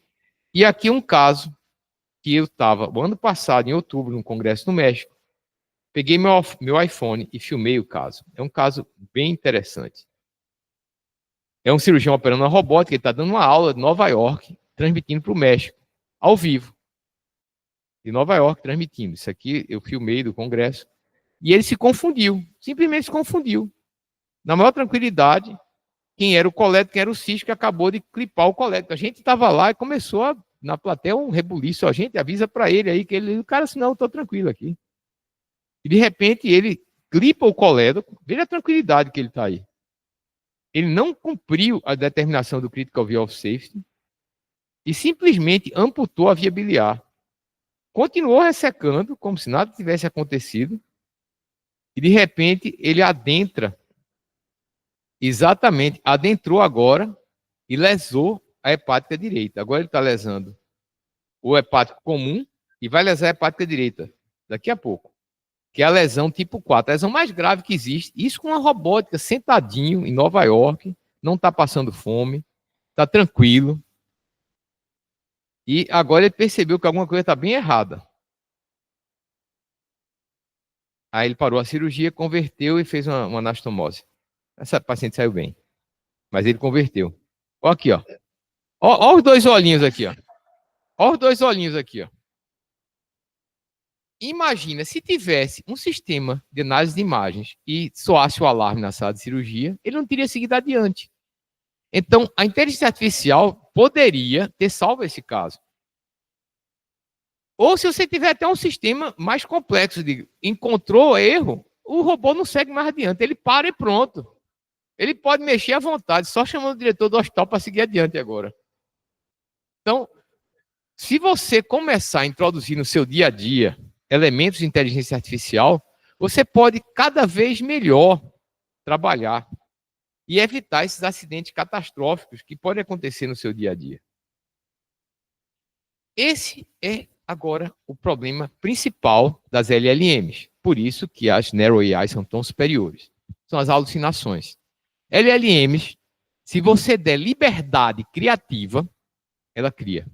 e aqui um caso que eu estava, o ano passado, em outubro, no Congresso no México, peguei meu iPhone e filmei o caso. É um caso bem interessante. É um cirurgião operando uma robótica, ele está dando uma aula de Nova York, transmitindo para o México, ao vivo. De Nova York, transmitindo. Isso aqui eu filmei do Congresso. E ele se confundiu, simplesmente se confundiu. Na maior tranquilidade, quem era o colético, quem era o cisto, que acabou de clipar o colético. A gente estava lá e começou, na plateia, um rebuliço. A gente avisa para ele aí, que ele, o cara, assim, não, estou tranquilo aqui. E de repente ele clipa o colédoco, veja a tranquilidade que ele está aí. Ele não cumpriu a determinação do Critical View of Safety e simplesmente amputou a via biliar. Continuou ressecando, como se nada tivesse acontecido, e de repente ele adentrou agora e lesou a hepática direita. Agora ele está lesando o hepático comum e vai lesar a hepática direita daqui a pouco, que é a lesão tipo 4, a lesão mais grave que existe. Isso com uma robótica, sentadinho em Nova York, não está passando fome, está tranquilo. E agora ele percebeu que alguma coisa está bem errada. Aí ele parou a cirurgia, converteu e fez uma anastomose. Essa paciente saiu bem, mas ele converteu. Olha aqui, ó. Ó os dois olhinhos aqui, ó. Ó os dois olhinhos aqui, ó. Imagina, se tivesse um sistema de análise de imagens e soasse o alarme na sala de cirurgia, ele não teria seguido adiante. Então, a inteligência artificial poderia ter salvo esse caso. Ou se você tiver até um sistema mais complexo, de encontrou erro, o robô não segue mais adiante, ele para e pronto. Ele pode mexer à vontade, só chamando o diretor do hospital para seguir adiante agora. Então, se você começar a introduzir no seu dia a dia elementos de inteligência artificial, você pode cada vez melhor trabalhar e evitar esses acidentes catastróficos que podem acontecer no seu dia a dia. Esse é agora o problema principal das LLMs. Por isso que as Narrow AI são tão superiores. São as alucinações. LLMs, se você der liberdade criativa, ela cria.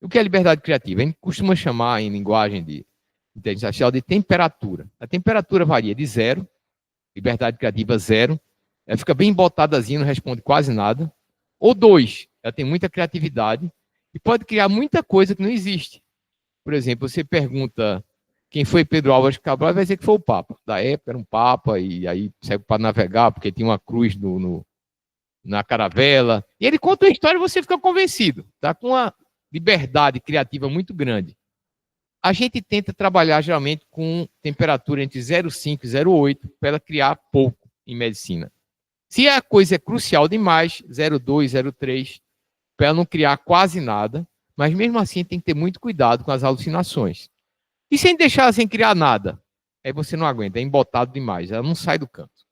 O que é liberdade criativa? A gente costuma chamar, em linguagem de inteligência artificial, de temperatura. A temperatura varia de 0, liberdade criativa 0, ela fica bem botadazinha, não responde quase nada. Ou 2, ela tem muita criatividade e pode criar muita coisa que não existe. Por exemplo, você pergunta quem foi Pedro Álvares Cabral, vai dizer que foi o Papa. Da época era um Papa, e aí serve para navegar, porque tinha uma cruz no na Caravela. E ele conta uma história e você fica convencido. Está com uma liberdade criativa muito grande. A gente tenta trabalhar geralmente com temperatura entre 0,5 e 0,8 para ela criar pouco em medicina. Se a coisa é crucial demais, 0,2, 0,3, para ela não criar quase nada, mas mesmo assim tem que ter muito cuidado com as alucinações. E sem deixar sem criar nada, aí você não aguenta, é embotado demais, ela não sai do canto.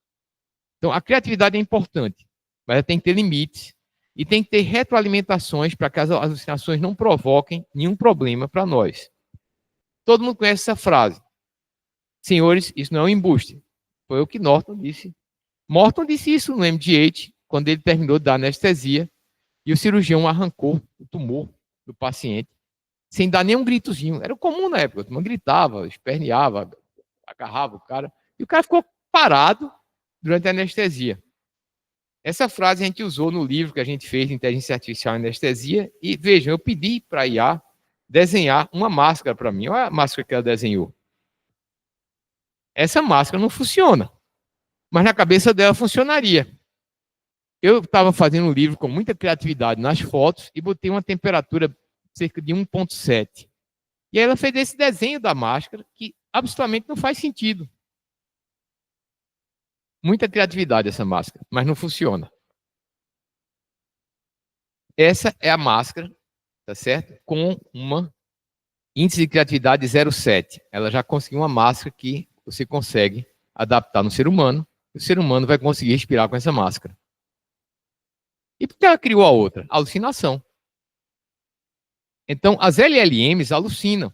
Então a criatividade é importante, mas ela tem que ter limites e tem que ter retroalimentações para que as alucinações não provoquem nenhum problema para nós. Todo mundo conhece essa frase. Senhores, isso não é um embuste. Foi o que Norton disse. Morton disse isso no MD-8, quando ele terminou de dar anestesia, e o cirurgião arrancou o tumor do paciente, sem dar nenhum gritozinho. Era comum na época, todo mundo gritava, esperneava, agarrava o cara, e o cara ficou parado durante a anestesia. Essa frase a gente usou no livro que a gente fez de Inteligência Artificial e Anestesia, e vejam, eu pedi para a IA desenhar uma máscara para mim. Olha a máscara que ela desenhou. Essa máscara não funciona, mas na cabeça dela funcionaria. Eu estava fazendo um livro com muita criatividade nas fotos e botei uma temperatura cerca de 1,7. E aí ela fez esse desenho da máscara que absolutamente não faz sentido. Muita criatividade essa máscara, mas não funciona. Essa é a máscara, tá certo? Com uma índice de criatividade de 0,7. Ela já conseguiu uma máscara que você consegue adaptar no ser humano. O ser humano vai conseguir respirar com essa máscara. E por que ela criou a outra? Alucinação. Então, as LLMs alucinam.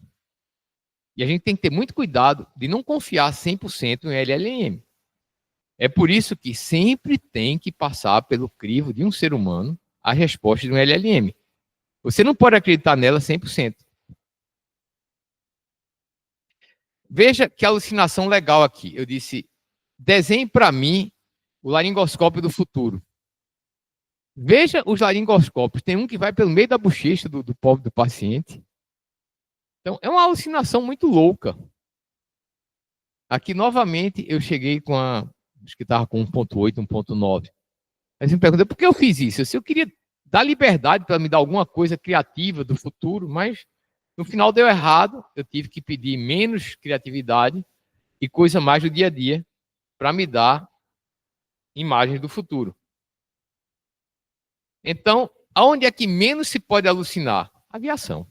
E a gente tem que ter muito cuidado de não confiar 100% em LLM. É por isso que sempre tem que passar pelo crivo de um ser humano a resposta de um LLM. Você não pode acreditar nela 100%. Veja que alucinação legal aqui. Eu disse, desenhe para mim o laringoscópio do futuro. Veja os laringoscópios. Tem um que vai pelo meio da bochecha do pobre do paciente. Então, é uma alucinação muito louca. Aqui, novamente, eu cheguei com acho que estava com 1,8, 1,9. Aí você me pergunta, por que eu fiz isso? Eu queria dar liberdade para me dar alguma coisa criativa do futuro, mas no final deu errado. Eu tive que pedir menos criatividade e coisa mais do dia a dia para me dar imagens do futuro. Então, aonde é que menos se pode alucinar? Aviação.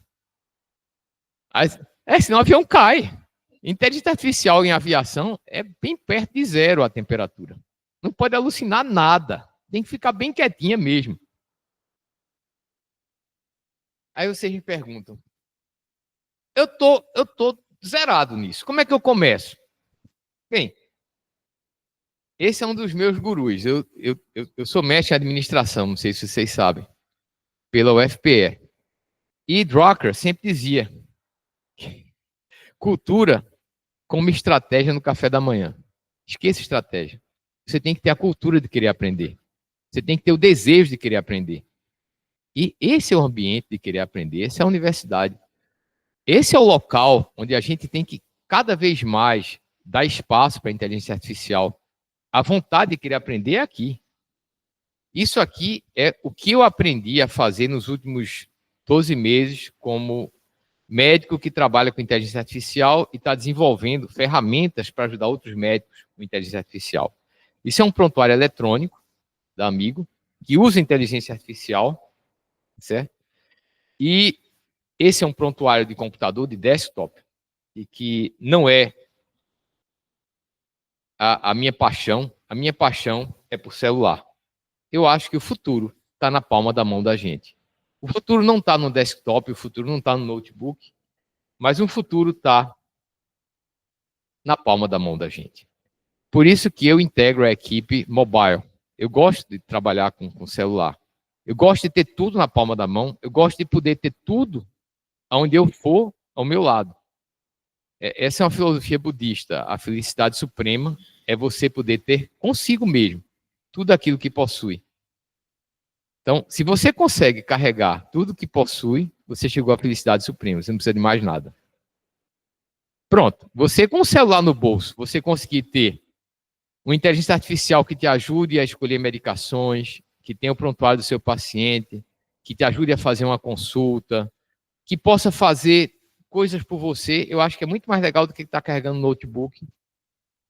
Senão o avião cai. Inteligência artificial em aviação é bem perto de zero a temperatura. Não pode alucinar nada. Tem que ficar bem quietinha mesmo. Aí vocês me perguntam, eu tô zerado nisso. Como é que eu começo? Bem, esse é um dos meus gurus. Eu sou mestre em administração, não sei se vocês sabem, pela UFPE. E Drucker sempre dizia, cultura como estratégia no café da manhã. Esqueça estratégia. Você tem que ter a cultura de querer aprender. Você tem que ter o desejo de querer aprender. E esse é o ambiente de querer aprender, essa é a universidade. Esse é o local onde a gente tem que, cada vez mais, dar espaço para a inteligência artificial. A vontade de querer aprender é aqui. Isso aqui é o que eu aprendi a fazer nos últimos 12 meses como médico que trabalha com inteligência artificial e está desenvolvendo ferramentas para ajudar outros médicos com inteligência artificial. Isso é um prontuário eletrônico da Amigo, que usa inteligência artificial, certo? E esse é um prontuário de computador, de desktop, e que não é a minha paixão. A minha paixão é por celular. Eu acho que o futuro está na palma da mão da gente. O futuro não está no desktop, o futuro não está no notebook, mas o futuro está na palma da mão da gente. Por isso que eu integro a equipe mobile. Eu gosto de trabalhar com celular. Eu gosto de ter tudo na palma da mão. Eu gosto de poder ter tudo onde eu for ao meu lado. Essa é uma filosofia budista. A felicidade suprema é você poder ter consigo mesmo tudo aquilo que possui. Então, se você consegue carregar tudo que possui, você chegou à felicidade suprema. Você não precisa de mais nada. Pronto. Você com o celular no bolso, você conseguir ter uma inteligência artificial que te ajude a escolher medicações, que tenha o prontuário do seu paciente, que te ajude a fazer uma consulta, que possa fazer coisas por você, eu acho que é muito mais legal do que estar carregando um notebook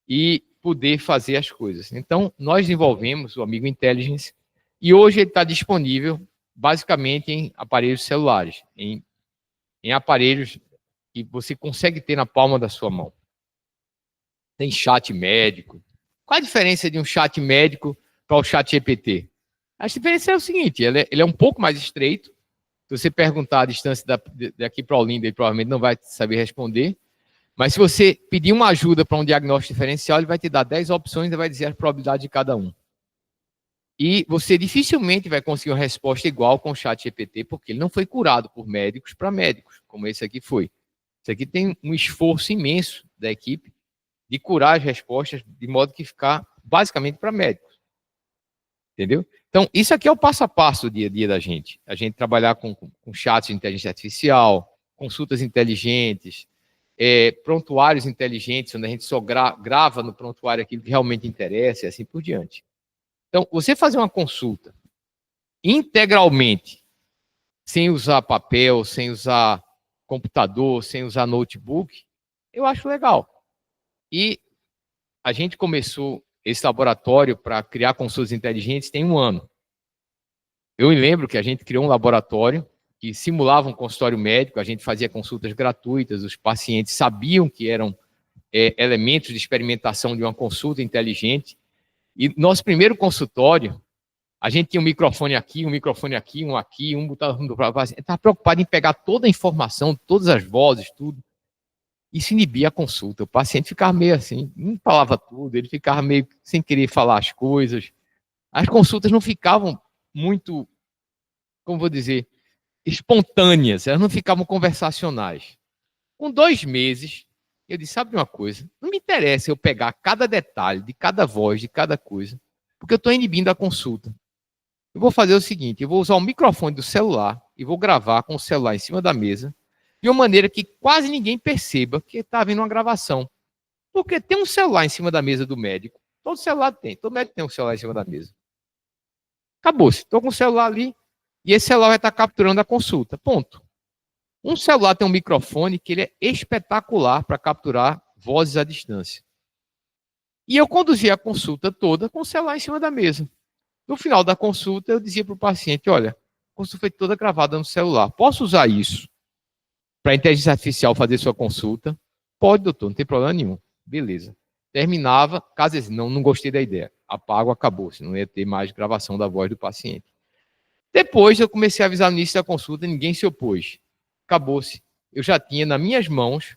e poder fazer as coisas. Então, nós desenvolvemos o Amigo Intelligence e hoje ele está disponível basicamente em aparelhos celulares, em aparelhos que você consegue ter na palma da sua mão. Tem chat médico. Qual a diferença de um chat médico para o chat GPT? A diferença é o seguinte, ele é um pouco mais estreito. Se você perguntar a distância daqui para Olinda, ele provavelmente não vai saber responder. Mas se você pedir uma ajuda para um diagnóstico diferencial, ele vai te dar 10 opções e vai dizer a probabilidade de cada um. E você dificilmente vai conseguir uma resposta igual com o chat GPT, porque ele não foi curado por médicos para médicos, como esse aqui foi. Esse aqui tem um esforço imenso da equipe de curar as respostas de modo que ficar basicamente para médicos. Entendeu? Então, isso aqui é o passo a passo do dia a dia da gente. A gente trabalhar com chats de inteligência artificial, consultas inteligentes, prontuários inteligentes, onde a gente só grava no prontuário aquilo que realmente interessa e assim por diante. Então, você fazer uma consulta integralmente, sem usar papel, sem usar computador, sem usar notebook, eu acho legal. E a gente começou esse laboratório para criar consultas inteligentes tem 1 ano. Eu me lembro que a gente criou um laboratório que simulava um consultório médico, a gente fazia consultas gratuitas, os pacientes sabiam que eram elementos de experimentação de uma consulta inteligente. E nosso primeiro consultório, a gente tinha um microfone aqui, um botando para o paciente. Estava preocupado em pegar toda a informação, todas as vozes, tudo. Isso inibia a consulta. O paciente ficava meio assim, não falava tudo, ele ficava meio sem querer falar as coisas. As consultas não ficavam muito, como vou dizer, espontâneas, elas não ficavam conversacionais. Com 2 meses, eu disse, sabe uma coisa? Não me interessa eu pegar cada detalhe de cada voz, de cada coisa, porque eu estou inibindo a consulta. Eu vou fazer o seguinte, eu vou usar o microfone do celular e vou gravar com o celular em cima da mesa, de uma maneira que quase ninguém perceba que está havendo uma gravação. Porque tem um celular em cima da mesa do médico. Todo celular tem. Todo médico tem um celular em cima da mesa. Acabou-se. Estou com o celular ali e esse celular vai estar capturando a consulta. Ponto. Um celular tem um microfone que ele é espetacular para capturar vozes à distância. E eu conduzia a consulta toda com o celular em cima da mesa. No final da consulta, eu dizia para o paciente, olha, a consulta foi toda gravada no celular. Posso usar isso para a inteligência artificial fazer sua consulta? Pode, doutor, não tem problema nenhum. Beleza. Terminava, caso ele não gostei da ideia. Apago, acabou, se não ia ter mais gravação da voz do paciente. Depois eu comecei a avisar no início da consulta, ninguém se opôs. Acabou-se. Eu já tinha nas minhas mãos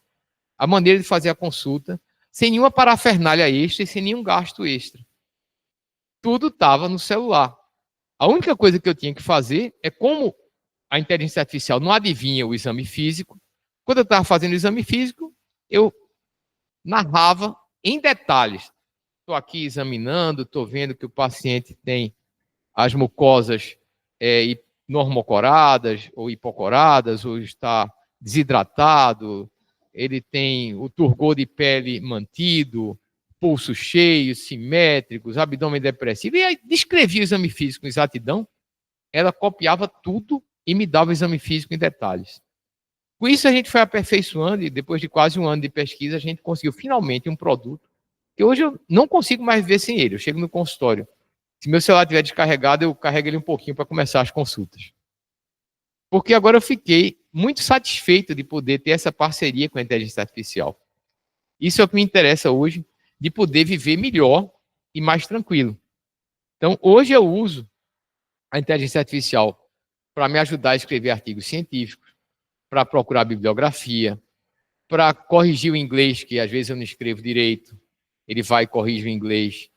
a maneira de fazer a consulta, sem nenhuma parafernália extra e sem nenhum gasto extra. Tudo estava no celular. A única coisa que eu tinha que fazer é como a inteligência artificial não adivinha o exame físico. Quando eu estava fazendo o exame físico, eu narrava em detalhes. Estou aqui examinando, estou vendo que o paciente tem as mucosas normocoradas ou hipocoradas, ou está desidratado, ele tem o turgor de pele mantido, pulsos cheios, simétricos, abdômen depressivo, e aí descrevia o exame físico com exatidão, ela copiava tudo e me dava o exame físico em detalhes. Com isso, a gente foi aperfeiçoando e depois de quase 1 ano de pesquisa, a gente conseguiu finalmente um produto que hoje eu não consigo mais viver sem ele. Eu chego no consultório, se meu celular estiver descarregado, eu carrego ele um pouquinho para começar as consultas. Porque agora eu fiquei muito satisfeito de poder ter essa parceria com a inteligência artificial. Isso é o que me interessa hoje, de poder viver melhor e mais tranquilo. Então, hoje eu uso a inteligência artificial para me ajudar a escrever artigos científicos, para procurar bibliografia, para corrigir o inglês, que às vezes eu não escrevo direito, ele vai e corrige o inglês,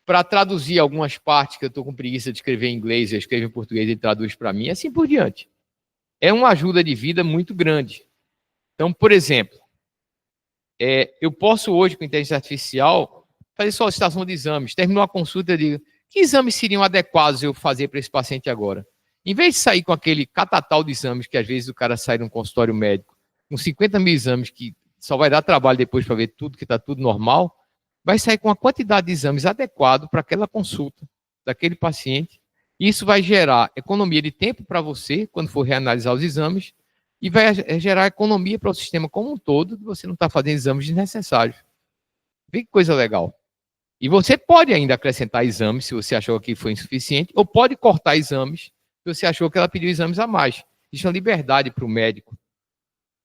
para traduzir algumas partes que eu estou com preguiça de escrever em inglês, eu escrevo em português e ele traduz para mim, assim por diante. É uma ajuda de vida muito grande. Então, por exemplo, eu posso hoje, com inteligência artificial, fazer solicitação de exames. Terminou a consulta, eu digo, que exames seriam adequados eu fazer para esse paciente agora? Em vez de sair com aquele catatal de exames, que às vezes o cara sai de um consultório médico, com 50 mil exames, que só vai dar trabalho depois para ver tudo, que está tudo normal, vai sair com uma quantidade de exames adequado para aquela consulta daquele paciente, Isso vai gerar economia de tempo para você, quando for reanalisar os exames, e vai gerar economia para o sistema como um todo, de você não estar fazendo exames desnecessários. Vê que coisa legal. E você pode ainda acrescentar exames, se você achou que foi insuficiente, ou pode cortar exames, se você achou que ela pediu exames a mais. Isso é uma liberdade para o médico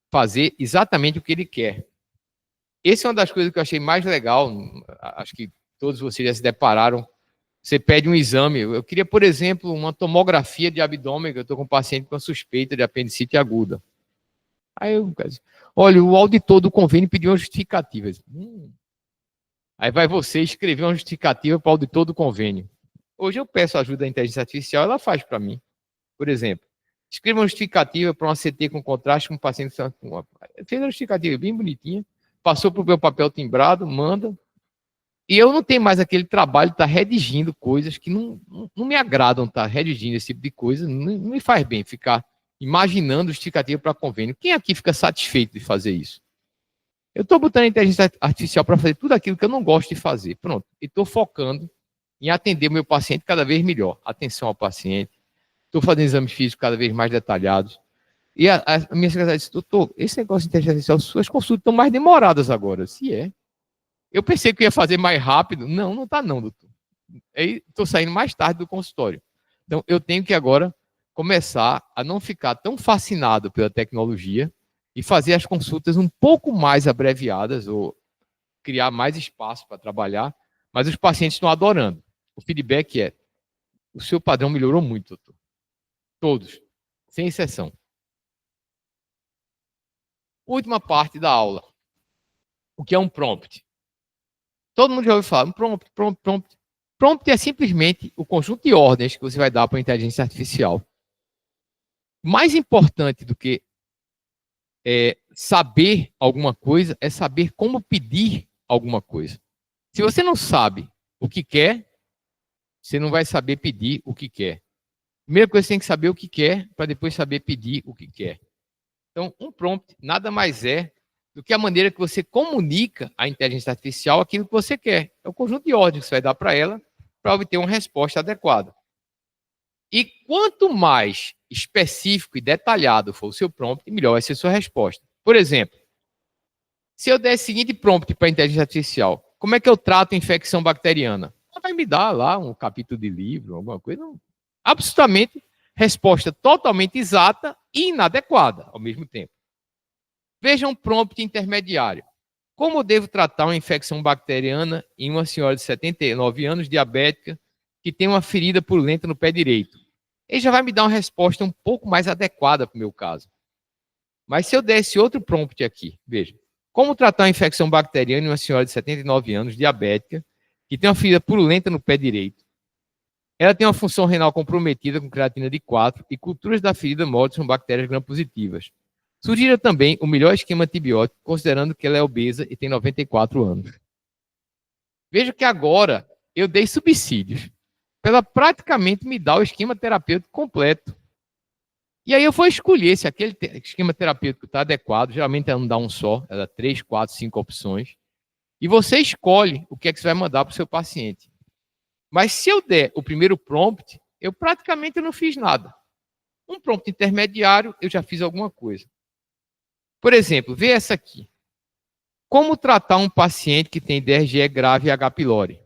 fazer exatamente o que ele quer. Essa é uma das coisas que eu achei mais legal, acho que todos vocês já se depararam. Você pede um exame, eu queria, por exemplo, uma tomografia de abdômen, que eu estou com um paciente com suspeita de apendicite aguda. Aí eu, olha, o auditor do convênio pediu uma justificativa. Aí vai você escrever uma justificativa para o auditor do convênio. Hoje eu peço ajuda da inteligência artificial, ela faz para mim. Por exemplo, escreva uma justificativa para uma CT com contraste com um paciente. Fez a justificativa bem bonitinha, passou para o meu papel timbrado, manda. E eu não tenho mais aquele trabalho de estar redigindo coisas que não me agradam, estar redigindo esse tipo de coisa. Não me faz bem ficar imaginando justificativa para convênio. Quem aqui fica satisfeito de fazer isso? Eu estou botando a inteligência artificial para fazer tudo aquilo que eu não gosto de fazer. Pronto. E estou focando em atender o meu paciente cada vez melhor. Atenção ao paciente. Estou fazendo exames físicos cada vez mais detalhados. E a minha secretária disse, doutor, esse negócio de inteligência artificial, suas consultas estão mais demoradas agora. Se é. Eu pensei que ia fazer mais rápido. Não, não está não, doutor. Estou saindo mais tarde do consultório. Então, eu tenho que agora começar a não ficar tão fascinado pela tecnologia e fazer as consultas um pouco mais abreviadas ou criar mais espaço para trabalhar, mas os pacientes estão adorando. O feedback é, o seu padrão melhorou muito, doutor. Todos, sem exceção. Última parte da aula. O que é um prompt? Todo mundo já ouviu falar, prompt. Prompt é simplesmente o conjunto de ordens que você vai dar para a inteligência artificial. Mais importante do que saber alguma coisa é saber como pedir alguma coisa. Se você não sabe o que quer, você não vai saber pedir o que quer. Primeira coisa, você tem que saber o que quer para depois saber pedir o que quer. Então, um prompt nada mais é do que a maneira que você comunica à inteligência artificial aquilo que você quer. É o conjunto de ordens que você vai dar para ela para obter uma resposta adequada. E quanto mais específico e detalhado for o seu prompt, melhor vai ser a sua resposta. Por exemplo, se eu der o seguinte prompt para a inteligência artificial, como é que eu trato a infecção bacteriana? Ela vai me dar lá um capítulo de livro, alguma coisa. Absolutamente, resposta totalmente exata e inadequada ao mesmo tempo. Veja um prompt intermediário. Como devo tratar uma infecção bacteriana em uma senhora de 79 anos, diabética, que tem uma ferida purulenta no pé direito? Ele já vai me dar uma resposta um pouco mais adequada para o meu caso. Mas se eu desse outro prompt aqui, veja. Como tratar uma infecção bacteriana em uma senhora de 79 anos, diabética, que tem uma ferida purulenta no pé direito? Ela tem uma função renal comprometida com creatina de 4 e culturas da ferida mortas com bactérias gram-positivas. Sugira também o melhor esquema antibiótico, considerando que ela é obesa e tem 94 anos. Veja que agora eu dei subsídios. Ela praticamente me dá o esquema terapêutico completo. E aí eu vou escolher se aquele esquema terapêutico está adequado. Geralmente ela não dá um só, ela dá 3, 4, 5 opções. E você escolhe o que é que você vai mandar para o seu paciente. Mas se eu der o primeiro prompt, eu praticamente não fiz nada. Um prompt intermediário, eu já fiz alguma coisa. Por exemplo, vê essa aqui. Como tratar um paciente que tem DRGE grave e H. pylori?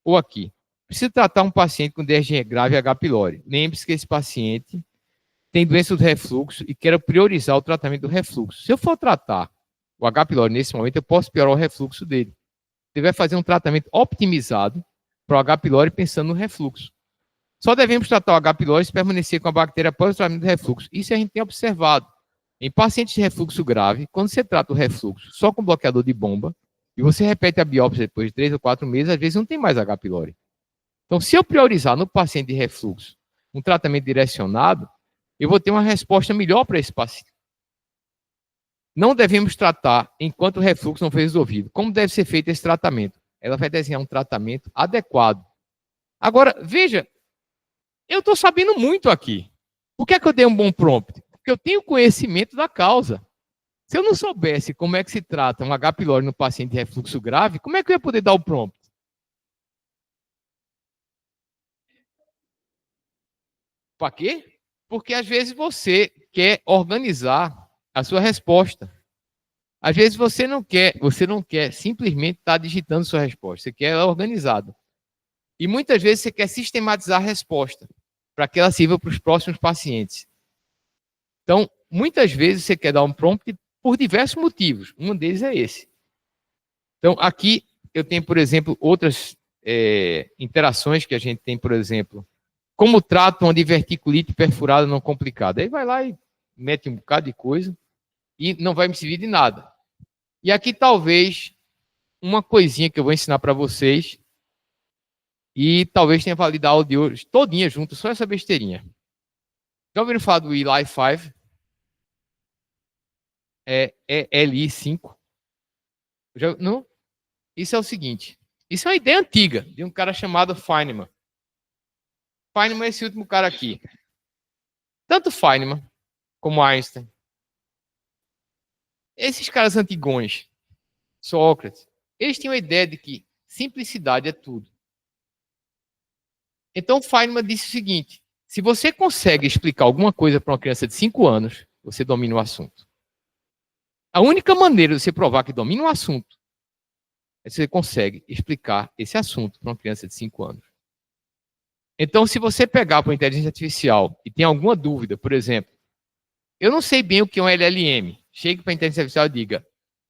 Ou aqui. Preciso tratar um paciente com DRGE grave e H. pylori. Lembre-se que esse paciente tem doença do refluxo e quero priorizar o tratamento do refluxo. Se eu for tratar o H. pylori nesse momento, eu posso piorar o refluxo dele. Você vai fazer um tratamento optimizado para o H. pylori pensando no refluxo. Só devemos tratar o H. pylori se permanecer com a bactéria após o tratamento do refluxo. Isso a gente tem observado. Em pacientes de refluxo grave, quando você trata o refluxo só com bloqueador de bomba, e você repete a biópsia depois de 3 ou 4 meses, às vezes não tem mais H. pylori. Então, se eu priorizar no paciente de refluxo um tratamento direcionado, eu vou ter uma resposta melhor para esse paciente. Não devemos tratar enquanto o refluxo não foi resolvido. Como deve ser feito esse tratamento? Ela vai desenhar um tratamento adequado. Agora, veja, eu estou sabendo muito aqui. Por que é que eu dei um bom prompt? Porque eu tenho conhecimento da causa. Se eu não soubesse como é que se trata um H. pylori no paciente de refluxo grave, como é que eu ia poder dar o prompt? Para quê? Porque às vezes você quer organizar a sua resposta. Às vezes você não quer simplesmente estar digitando sua resposta, você quer ela organizada. E muitas vezes você quer sistematizar a resposta para que ela sirva para os próximos pacientes. Então, muitas vezes você quer dar um prompt por diversos motivos. Um deles é esse. Então, aqui eu tenho, por exemplo, outras interações que a gente tem, por exemplo, como trata uma diverticulite perfurada não complicada. Aí vai lá e mete um bocado de coisa e não vai me servir de nada. E aqui talvez uma coisinha que eu vou ensinar para vocês e talvez tenha valido a aula de hoje todinha junto, só essa besteirinha. Já ouviram falar do ELI5? É LI5. Não? Isso é o seguinte. Isso é uma ideia antiga de um cara chamado Feynman. Feynman é esse último cara aqui. Tanto Feynman como Einstein. Esses caras antigões, Sócrates, eles tinham a ideia de que simplicidade é tudo. Então Feynman disse o seguinte: se você consegue explicar alguma coisa para uma criança de 5 anos, você domina o assunto. A única maneira de você provar que domina o assunto é se você consegue explicar esse assunto para uma criança de 5 anos. Então, se você pegar para a inteligência artificial e tem alguma dúvida, por exemplo, eu não sei bem o que é um LLM. Chegue para a inteligência artificial e diga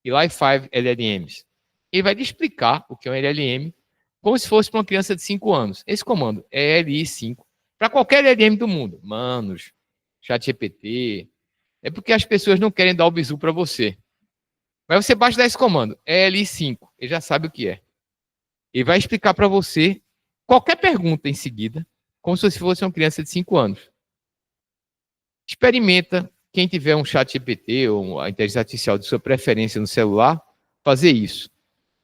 ELI5 LLMs. Ele vai te explicar o que é um LLM como se fosse para uma criança de 5 anos. Esse comando é LI5 para qualquer LLM do mundo. Manos, ChatGPT. É porque as pessoas não querem dar o bizu para você. Mas você basta dar esse comando, LI5. Ele já sabe o que é. Ele vai explicar para você qualquer pergunta em seguida, como se você fosse uma criança de 5 anos. Experimenta, quem tiver um ChatGPT ou a inteligência artificial de sua preferência no celular, fazer isso.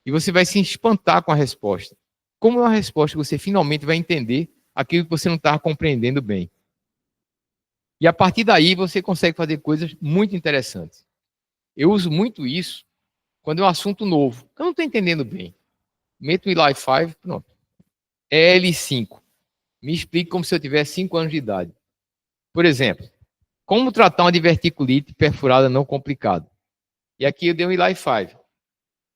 E você vai se espantar com a resposta. Como é uma resposta que você finalmente vai entender aquilo que você não estava compreendendo bem. E a partir daí você consegue fazer coisas muito interessantes. Eu uso muito isso quando é um assunto novo. Eu não estou entendendo bem. Meto o ELI5, pronto. L5. Me explique como se eu tivesse 5 anos de idade. Por exemplo, como tratar uma diverticulite perfurada não complicada. E aqui eu dei um ELI5.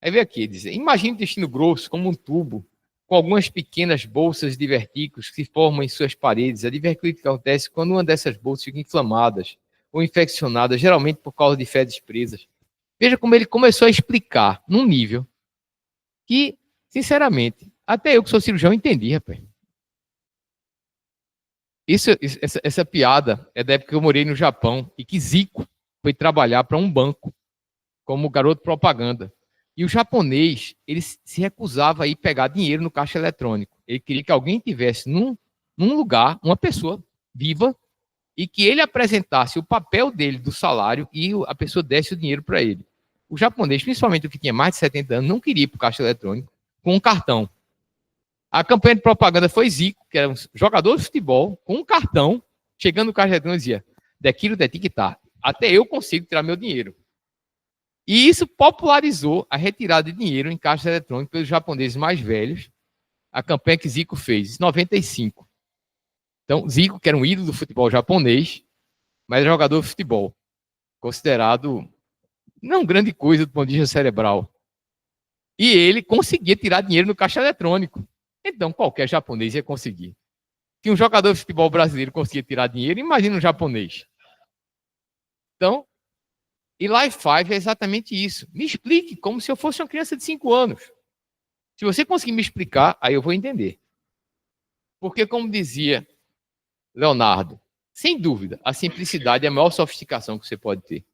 Aí vem aqui, diz, imagine o intestino grosso como um tubo com algumas pequenas bolsas de divertículos que se formam em suas paredes. A diverticulite acontece quando uma dessas bolsas fica inflamadas ou infeccionada, geralmente por causa de fezes presas. Veja como ele começou a explicar num nível que, sinceramente, até eu que sou cirurgião entendi, rapaz. Essa piada é da época que eu morei no Japão e que Zico foi trabalhar para um banco como garoto propaganda. E o japonês, ele se recusava a ir pegar dinheiro no caixa eletrônico. Ele queria que alguém tivesse num lugar, uma pessoa viva, e que ele apresentasse o papel dele do salário e a pessoa desse o dinheiro para ele. O japonês, principalmente o que tinha mais de 70 anos, não queria ir para o caixa eletrônico com um cartão. A campanha de propaganda foi Zico, que era um jogador de futebol, com um cartão, chegando no caixa eletrônico e dizia, daquilo tem que estar. Até eu consigo tirar meu dinheiro. E isso popularizou a retirada de dinheiro em caixa eletrônico pelos japoneses mais velhos, a campanha que Zico fez, em 95. Então, Zico, que era um ídolo do futebol japonês, mas era jogador de futebol, considerado não grande coisa do ponto de vista cerebral. E ele conseguia tirar dinheiro no caixa eletrônico. Então, qualquer japonês ia conseguir. Se um jogador de futebol brasileiro conseguia tirar dinheiro, imagina um japonês. Então, ELI5 é exatamente isso. Me explique como se eu fosse uma criança de 5 anos. Se você conseguir me explicar, aí eu vou entender. Porque, como dizia Leonardo, sem dúvida, a simplicidade é a maior sofisticação que você pode ter.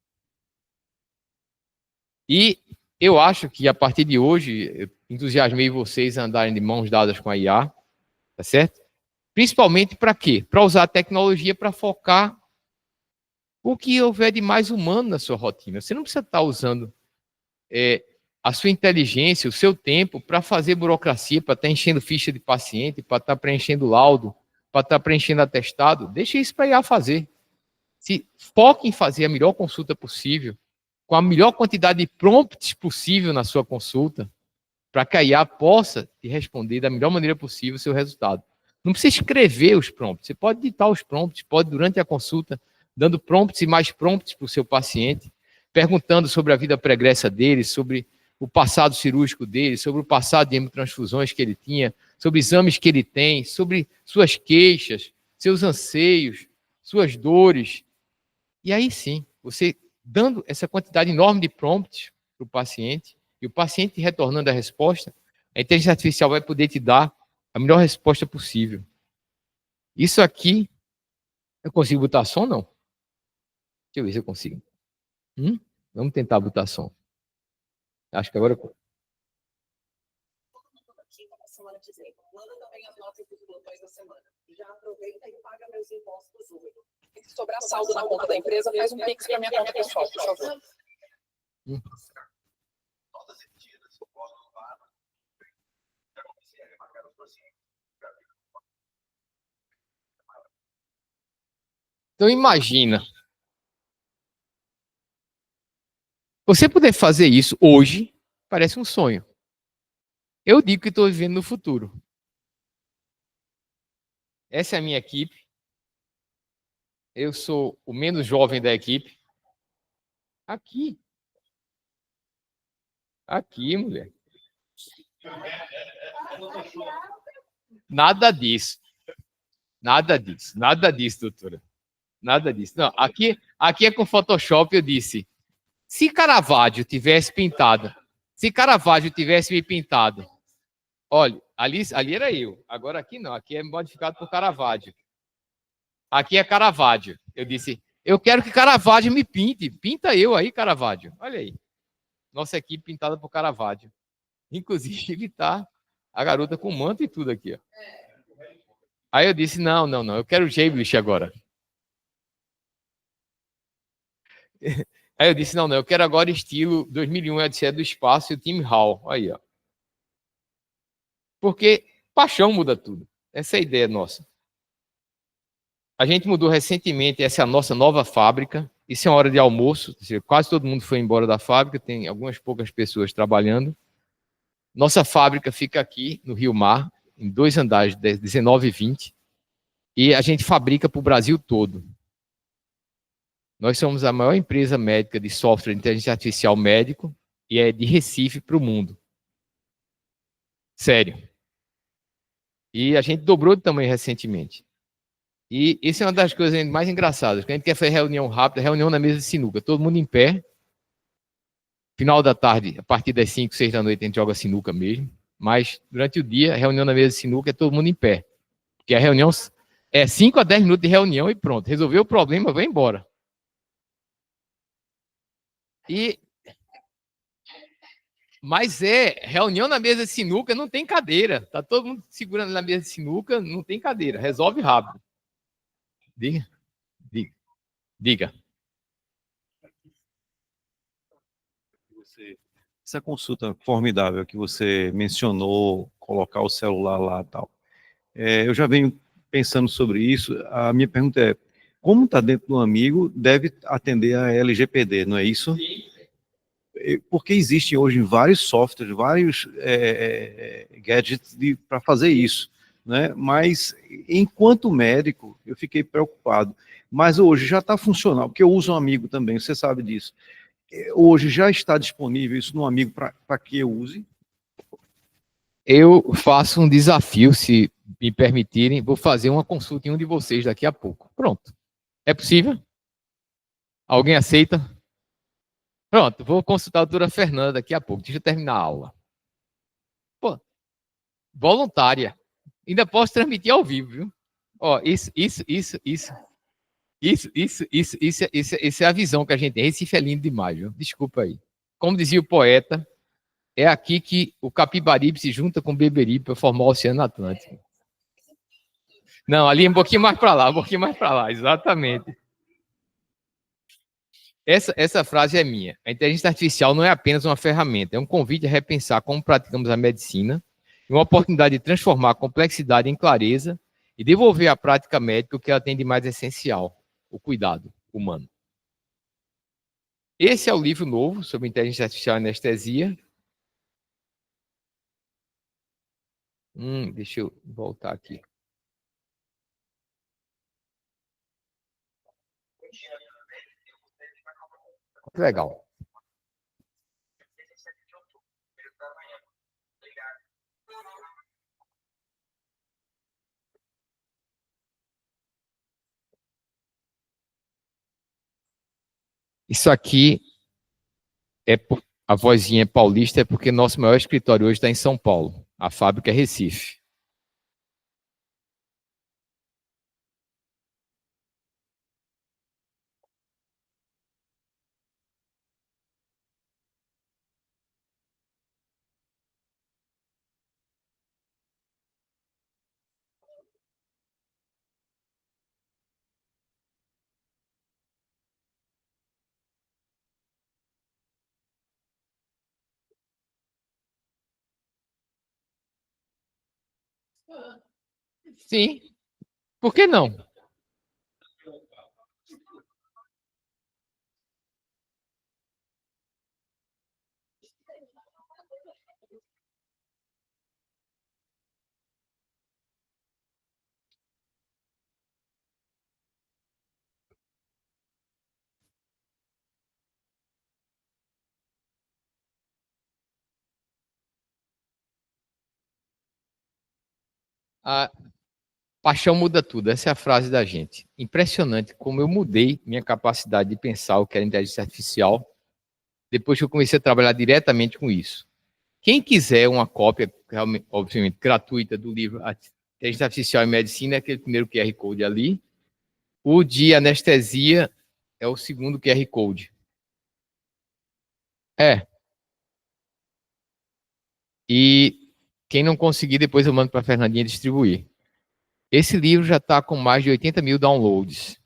E eu acho que, a partir de hoje, eu entusiasmei vocês a andarem de mãos dadas com a IA, tá certo? Principalmente para quê? Para usar a tecnologia para focar o que houver de mais humano na sua rotina. Você não precisa estar usando a sua inteligência, o seu tempo para fazer burocracia, para estar enchendo ficha de paciente, para estar preenchendo laudo, para estar preenchendo atestado. Deixa isso para a IA fazer. Se foque em fazer a melhor consulta possível, com a melhor quantidade de prompts possível na sua consulta, para que a IA possa te responder da melhor maneira possível o seu resultado. Não precisa escrever os prompts. Você pode ditar os prompts, pode, durante a consulta, dando prompts e mais prompts para o seu paciente, perguntando sobre a vida pregressa dele, sobre o passado cirúrgico dele, sobre o passado de hemotransfusões que ele tinha, sobre exames que ele tem, sobre suas queixas, seus anseios, suas dores. E aí sim, você dando essa quantidade enorme de prompts para o paciente, e o paciente retornando a resposta, a inteligência artificial vai poder te dar a melhor resposta possível. Isso aqui, eu consigo botar som, não? Deixa eu ver se eu consigo. Vamos tentar botar som. Acho que agora... Já aproveita e paga meus impostos hoje. E se sobrar saldo na conta da empresa, faz um pix para minha conta pessoal, por favor. Então imagina. Você poder fazer isso hoje parece um sonho. Eu digo que estou vivendo no futuro. Essa é a minha equipe. Eu sou o menos jovem da equipe. Aqui. Aqui, mulher. Nada disso. Nada disso. Nada disso, doutora. Nada disso. Não, aqui é com Photoshop, eu disse. Se Caravaggio tivesse pintado, se Caravaggio tivesse me pintado, olha, ali era eu. Agora aqui não, aqui é modificado por Caravaggio. Aqui é Caravaggio. Eu disse, eu quero que Caravaggio me pinte. Pinta eu aí, Caravaggio. Olha aí. Nossa equipe pintada por Caravaggio. Inclusive está a garota com manto e tudo aqui. Ó. Aí eu disse, não. Eu quero o Jablish agora. Aí eu disse, não, eu quero agora estilo 2001, Odisseia do Espaço e o Tim Hall. Aí, ó. Porque paixão muda tudo. Essa é a ideia nossa. A gente mudou recentemente, essa é a nossa nova fábrica. Isso é uma hora de almoço. Quase todo mundo foi embora da fábrica, tem algumas poucas pessoas trabalhando. Nossa fábrica fica aqui, no Rio Mar, em 2 andares, 19 e 20. E a gente fabrica para o Brasil todo. Nós somos a maior empresa médica de software de inteligência artificial médico e é de Recife para o mundo. Sério. E a gente dobrou de tamanho recentemente. E isso é uma das coisas mais engraçadas. Quando a gente quer fazer reunião rápida, reunião na mesa de sinuca. Todo mundo em pé. Final da tarde, a partir das 5, 6 da noite, a gente joga sinuca mesmo. Mas durante o dia, a reunião na mesa de sinuca é todo mundo em pé. Porque a reunião é 5 a 10 minutos de reunião e pronto. Resolveu o problema, vai embora. Mas reunião na mesa de sinuca não tem cadeira. Tá todo mundo segurando na mesa de sinuca, não tem cadeira. Resolve rápido. Diga. Essa consulta formidável que você mencionou, colocar o celular lá e tal. Eu já venho pensando sobre isso. A minha pergunta é, como está dentro do amigo, deve atender a LGPD, não é isso? Sim. Porque existem hoje vários softwares, vários gadgets para fazer isso, né? Mas, enquanto médico, eu fiquei preocupado. Mas hoje já está funcional, porque eu uso um amigo também, você sabe disso. Hoje já está disponível isso no amigo para que eu use? Eu faço um desafio, se me permitirem, vou fazer uma consulta em um de vocês daqui a pouco. Pronto. É possível? Alguém aceita? Pronto, vou consultar a doutora Fernanda daqui a pouco. Deixa eu terminar a aula. Pô, voluntária. Ainda posso transmitir ao vivo, viu? Ó, isso é a visão que a gente tem. Recife é lindo demais, viu? Desculpa aí. Como dizia o poeta, é aqui que o Capibaribe se junta com o Beberibe para formar o Oceano Atlântico. Não, ali um pouquinho mais para lá, exatamente. Essa frase é minha. A inteligência artificial não é apenas uma ferramenta, é um convite a repensar como praticamos a medicina e uma oportunidade de transformar a complexidade em clareza e devolver à prática médica o que ela tem de mais essencial, o cuidado humano. Esse é o livro novo sobre inteligência artificial e anestesia. Deixa eu voltar aqui. que legal. Isso aqui a vozinha paulista é porque nosso maior escritório hoje está em São Paulo. A fábrica é Recife. Sim, por que não? A paixão muda tudo. Essa é a frase da gente. Impressionante como eu mudei minha capacidade de pensar o que era inteligência artificial depois que eu comecei a trabalhar diretamente com isso. Quem quiser uma cópia, realmente, obviamente, gratuita do livro Inteligência Artificial em Medicina, é aquele primeiro QR Code ali. O de anestesia é o segundo QR Code. E quem não conseguir, depois eu mando para a Fernandinha distribuir. Esse livro já está com mais de 80 mil downloads.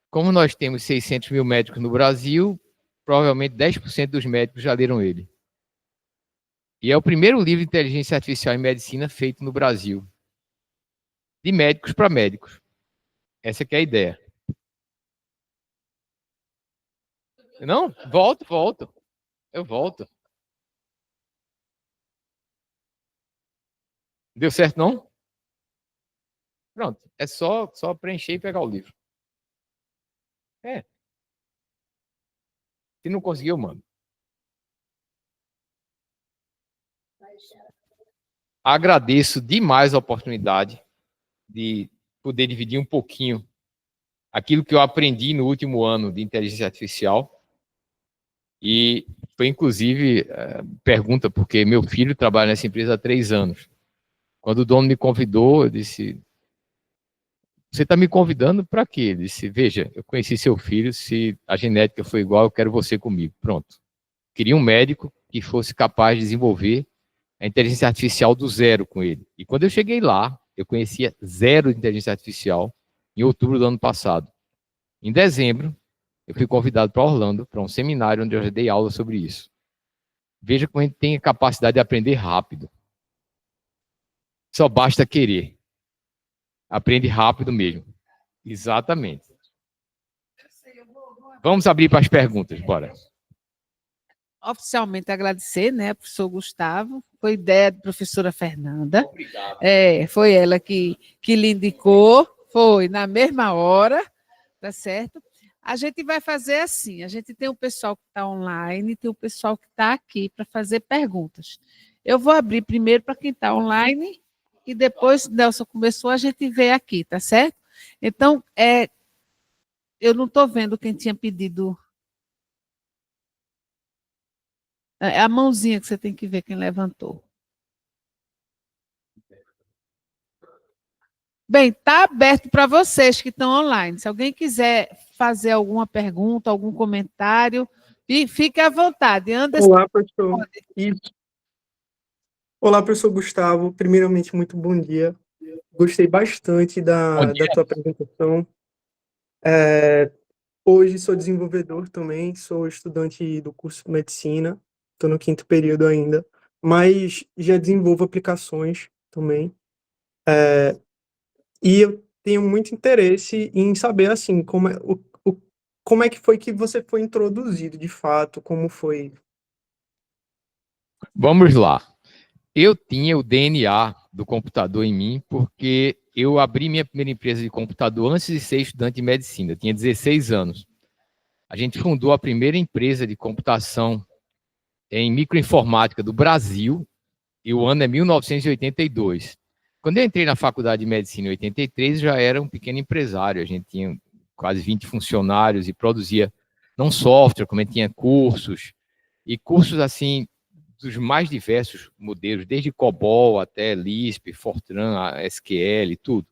Como nós temos 600 mil médicos no Brasil, provavelmente 10% dos médicos já leram ele. E é o primeiro livro de inteligência artificial em medicina feito no Brasil. De médicos para médicos. Essa que é a ideia. Não? Volto. Eu volto. Deu certo, não? Pronto. É só preencher e pegar o livro. Se não conseguir, eu mando. Agradeço demais a oportunidade de poder dividir um pouquinho aquilo que eu aprendi no último ano de inteligência artificial. E foi, inclusive, pergunta, porque meu filho trabalha nessa empresa há 3 anos. Quando o dono me convidou, eu disse, você está me convidando para quê? Ele disse, veja, eu conheci seu filho, se a genética foi igual, eu quero você comigo. Pronto. Queria um médico que fosse capaz de desenvolver a inteligência artificial do zero com ele. E quando eu cheguei lá, eu conhecia zero de inteligência artificial em outubro do ano passado. Em dezembro, eu fui convidado para Orlando, para um seminário onde eu já dei aula sobre isso. Veja como a gente tem a capacidade de aprender rápido. Só basta querer. Aprende rápido mesmo. Exatamente. Vamos abrir para as perguntas, bora. Oficialmente agradecer, né, professor Gustavo. Foi ideia da professora Fernanda. Obrigado. Foi ela que lhe indicou, foi na mesma hora, tá certo? A gente vai fazer assim, a gente tem o pessoal que está online, tem o pessoal que está aqui para fazer perguntas. Eu vou abrir primeiro para quem está online e depois, Nelson começou, a gente vê aqui, tá certo? Então, eu não estou vendo quem tinha pedido. É a mãozinha que você tem que ver quem levantou. Bem, está aberto para vocês que estão online. Se alguém quiser fazer alguma pergunta, algum comentário, fique à vontade. Anderson, Olá, professor. Isso. Olá, professor Gustavo. Primeiramente, muito bom dia. Gostei bastante da tua apresentação. Hoje sou desenvolvedor também, sou estudante do curso de medicina, estou no 5º período ainda, mas já desenvolvo aplicações também. E eu tenho muito interesse em saber, assim, como é que foi que você foi introduzido, de fato, como foi? Vamos lá. Eu tinha o DNA do computador em mim porque eu abri minha primeira empresa de computador antes de ser estudante de medicina. Eu tinha 16 anos. a gente fundou a primeira empresa de computação em microinformática do Brasil, e o ano é 1982. Quando eu entrei na faculdade de medicina em 83, já era um pequeno empresário, a gente tinha quase 20 funcionários e produzia não software, como a gente tinha cursos, e cursos assim, dos mais diversos modelos, desde COBOL até Lisp, Fortran, SQL, tudo.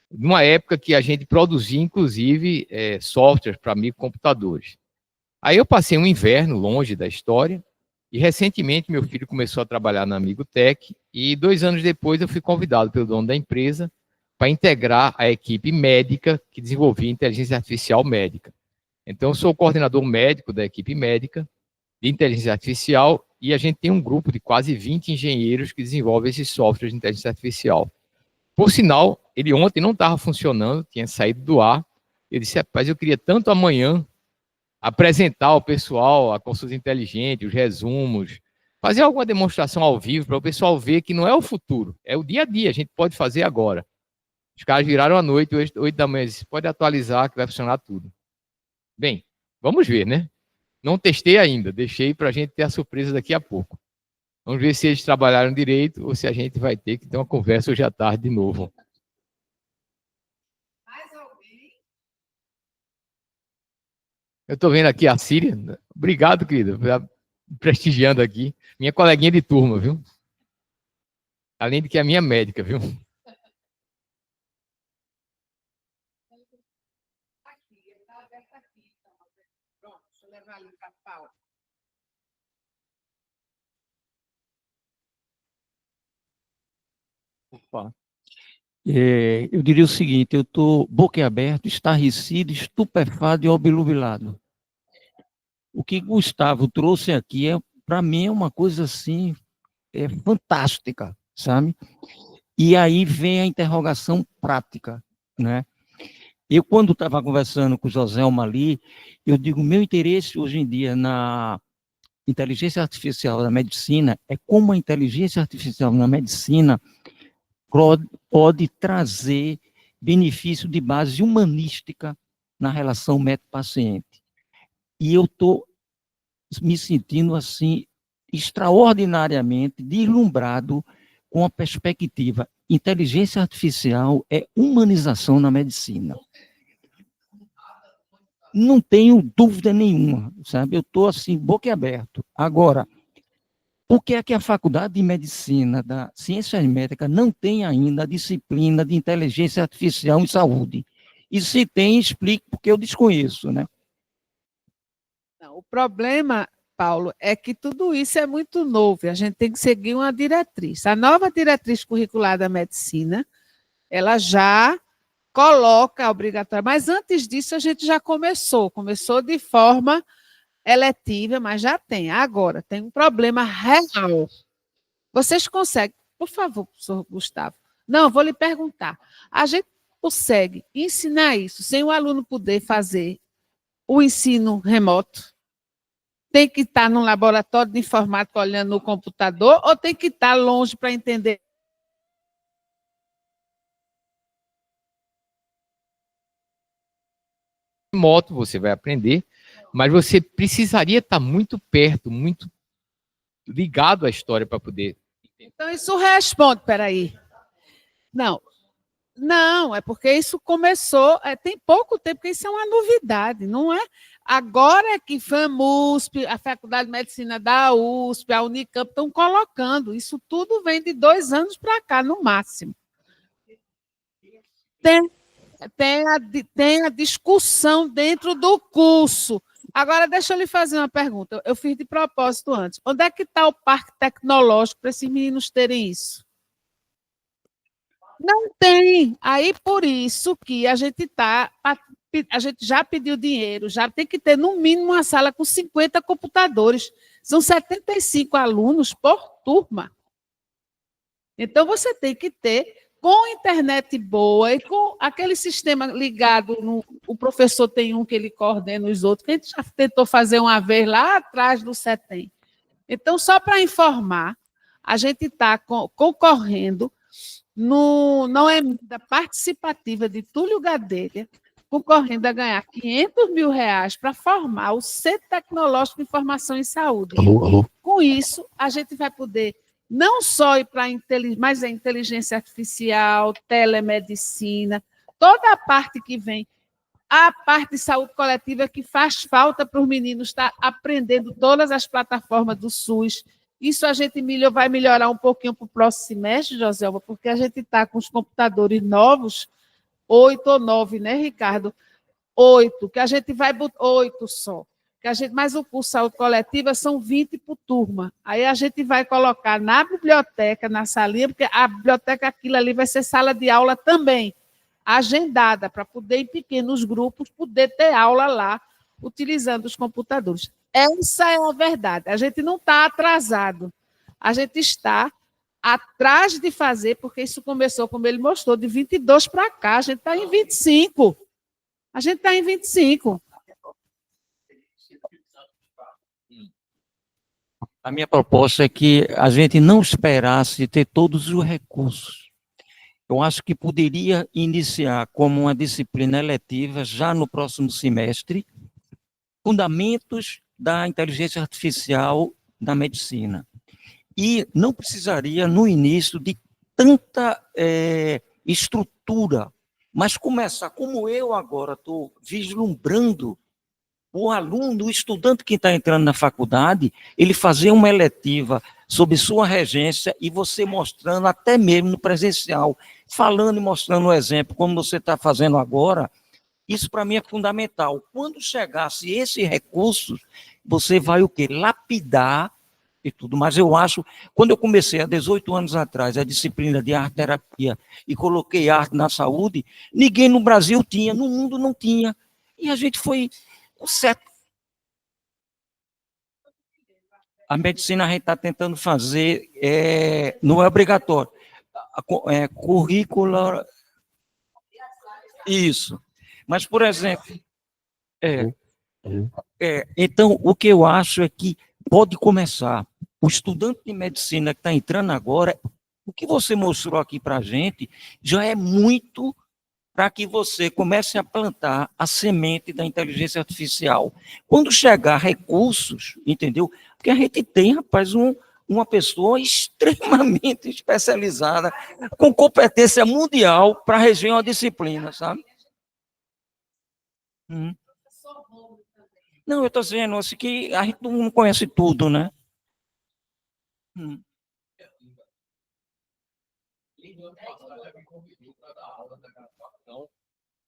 Numa época que a gente produzia, inclusive, softwares para microcomputadores. Aí eu passei um inverno longe da história, e recentemente meu filho começou a trabalhar na Amigotech, e 2 anos depois eu fui convidado pelo dono da empresa para integrar a equipe médica que desenvolvia inteligência artificial médica. Então, eu sou o coordenador médico da equipe médica de inteligência artificial, e a gente tem um grupo de quase 20 engenheiros que desenvolvem esses softwares de inteligência artificial. Por sinal, ele ontem não estava funcionando, tinha saído do ar. Eu disse, rapaz, eu queria tanto amanhã apresentar ao pessoal a consulta inteligente, os resumos, fazer alguma demonstração ao vivo para o pessoal ver que não é o futuro, é o dia a dia, a gente pode fazer agora. Os caras viraram à noite, 8 da manhã, disse, pode atualizar que vai funcionar tudo. Bem, vamos ver, né? Não testei ainda, deixei para a gente ter a surpresa daqui a pouco. Vamos ver se eles trabalharam direito ou se a gente vai ter que ter uma conversa hoje à tarde de novo. Mais alguém? Eu estou vendo aqui a Síria. Obrigado, querida, prestigiando aqui. Minha coleguinha de turma, viu? Além de que é minha médica, viu? Aqui, está aberto aqui. Então. Pronto, deixa eu levar ali para a Paula. Opa. Eu diria o seguinte, eu estou boquiaberto, estarrecido, estupefado e obnubilado. O que Gustavo trouxe aqui, para mim, é uma coisa assim, fantástica, sabe? E aí vem a interrogação prática, né? Eu, quando estava conversando com o José ali, eu digo, meu interesse hoje em dia na inteligência artificial da medicina é como a inteligência artificial na medicina pode trazer benefício de base humanística na relação médico-paciente. E eu estou me sentindo, assim, extraordinariamente deslumbrado com a perspectiva. Inteligência artificial é humanização na medicina. Não tenho dúvida nenhuma, sabe? Eu estou, assim, boquiaberto. Agora, por que é que a Faculdade de Medicina da Ciências Médicas não tem ainda a disciplina de inteligência artificial em saúde? E se tem, explique, porque eu desconheço, né? Não, o problema, Paulo, é que tudo isso é muito novo e a gente tem que seguir uma diretriz. A nova diretriz curricular da medicina, ela já coloca obrigatório, mas antes disso a gente já começou de forma eletiva, mas já tem. Agora, tem um problema real. Vocês conseguem, por favor, professor Gustavo, não, vou lhe perguntar, a gente consegue ensinar isso sem o aluno poder fazer o ensino remoto? Tem que estar num laboratório de informática olhando no computador ou tem que estar longe para entender? Remoto, você vai aprender, mas você precisaria estar muito perto, muito ligado à história para poder. Então, isso responde, peraí. Não, é porque isso começou, tem pouco tempo, porque isso é uma novidade, não é? Agora é que FAMUSP, a Faculdade de Medicina da USP, a Unicamp estão colocando. Isso tudo vem de 2 anos para cá, no máximo. Tem a discussão dentro do curso. Agora, deixa eu lhe fazer uma pergunta. Eu fiz de propósito antes. Onde é que está o parque tecnológico para esses meninos terem isso? Não tem. Aí, por isso que a gente já pediu dinheiro, já tem que ter, no mínimo, uma sala com 50 computadores. São 75 alunos por turma. Então, você tem que ter, com internet boa e com aquele sistema ligado, o professor tem um que ele coordena os outros, que a gente já tentou fazer uma vez lá atrás do CETEM. Então, só para informar, a gente está concorrendo na emenda participativa de Túlio Gadelha concorrendo a ganhar R$ 500 mil para formar o Centro Tecnológico de Informação em Saúde. Com isso, a gente vai poder não só ir para mais a inteligência artificial, telemedicina, toda a parte que vem, a parte de saúde coletiva que faz falta para os meninos estar aprendendo todas as plataformas do SUS. Isso a gente vai melhorar um pouquinho para o próximo semestre, Joselma, porque a gente está com os computadores novos, 8 ou 9, né, Ricardo? 8, que a gente vai botar 8 só. Mas o curso de saúde coletiva são 20 por turma. Aí a gente vai colocar na biblioteca, na salinha, porque a biblioteca, aquilo ali vai ser sala de aula também, agendada, para poder, em pequenos grupos, poder ter aula lá, utilizando os computadores. Essa é a verdade. A gente não está atrasado. A gente está atrás de fazer, porque isso começou, como ele mostrou, de 22 para cá. A gente está em 25. A gente está em 25. A minha proposta é que a gente não esperasse ter todos os recursos. Eu acho que poderia iniciar como uma disciplina eletiva já no próximo semestre, fundamentos da inteligência artificial na medicina. E não precisaria, no início, de tanta estrutura, mas começar, como eu agora estou vislumbrando o aluno, o estudante que está entrando na faculdade, ele fazer uma eletiva sob sua regência e você mostrando até mesmo no presencial, falando e mostrando o exemplo, como você está fazendo agora, isso para mim é fundamental. Quando chegasse esses recursos, você vai o quê? Lapidar e tudo. Mas eu acho, quando eu comecei há 18 anos atrás a disciplina de arte-terapia e coloquei arte na saúde, ninguém no Brasil tinha, no mundo não tinha. E a gente foi certo. A medicina a gente está tentando fazer, não é obrigatório, curricular, isso. Mas, por exemplo, então, o que eu acho é que pode começar. O estudante de medicina que está entrando agora, o que você mostrou aqui para a gente, já é muito para que você comece a plantar a semente da inteligência artificial. Quando chegar recursos, entendeu? Porque a gente tem, rapaz, uma pessoa extremamente especializada, com competência mundial para reger uma disciplina, sabe? Não, eu estou dizendo assim, que a gente não conhece tudo, né?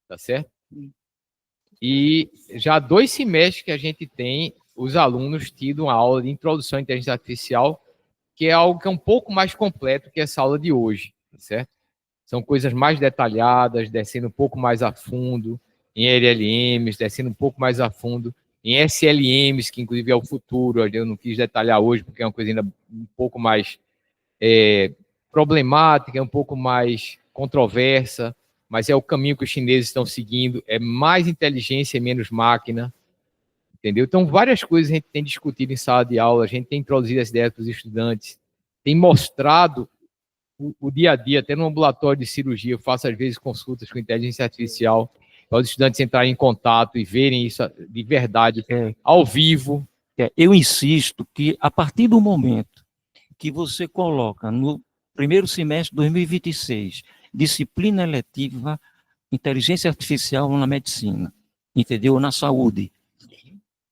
Tá certo? E já há 2 semestres que a gente tem os alunos tido uma aula de introdução à inteligência artificial, que é algo que é um pouco mais completo que essa aula de hoje, tá certo? São coisas mais detalhadas, descendo um pouco mais a fundo em LLMs, descendo um pouco mais a fundo em SLMs, que inclusive é o futuro. Eu não quis detalhar hoje, porque é uma coisa ainda um pouco mais problemática, é um pouco mais controversa, mas é o caminho que os chineses estão seguindo, é mais inteligência e menos máquina, entendeu? Então, várias coisas a gente tem discutido em sala de aula, a gente tem introduzido as ideias para os estudantes, tem mostrado o dia a dia, até no ambulatório de cirurgia, eu faço às vezes consultas com inteligência artificial, para os estudantes entrarem em contato e verem isso de verdade, ao vivo. Eu insisto que, a partir do momento que você coloca no primeiro semestre de 2026, disciplina eletiva, inteligência artificial na medicina, entendeu? Na saúde.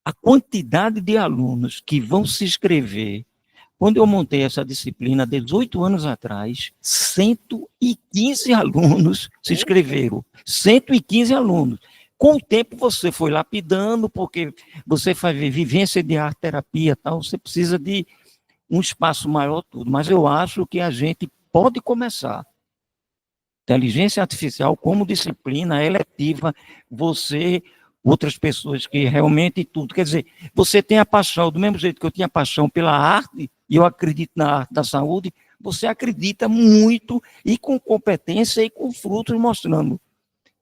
A quantidade de alunos que vão se inscrever, quando eu montei essa disciplina, 18 anos atrás, 115 alunos se inscreveram. 115 alunos. Com o tempo você foi lapidando, porque você faz vivência de arte terapia, tal, você precisa de um espaço maior, tudo. Mas eu acho que a gente pode começar. Inteligência artificial como disciplina eletiva, você, outras pessoas que realmente tudo. Quer dizer, você tem a paixão, do mesmo jeito que eu tinha paixão pela arte, e eu acredito na arte da saúde, você acredita muito e com competência e com frutos mostrando.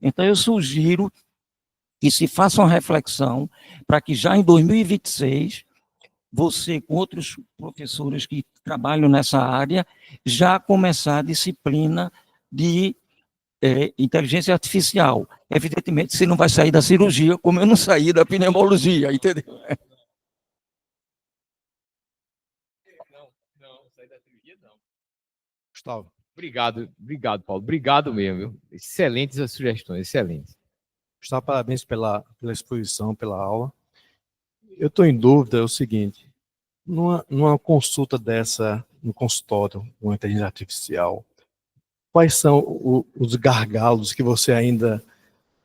Então, eu sugiro que se faça uma reflexão para que já em 2026, você, com outros professores que trabalham nessa área, já começar a disciplina de inteligência artificial. Evidentemente, você não vai sair da cirurgia como eu não saí da pneumologia, entendeu? Não, sair da cirurgia não. Gustavo. Obrigado, Paulo. Obrigado mesmo, viu? Excelentes as sugestões, excelentes. Gustavo, parabéns pela exposição, pela aula. Eu estou em dúvida, é o seguinte, numa consulta dessa, no consultório, com inteligência artificial, quais são os gargalos que você ainda,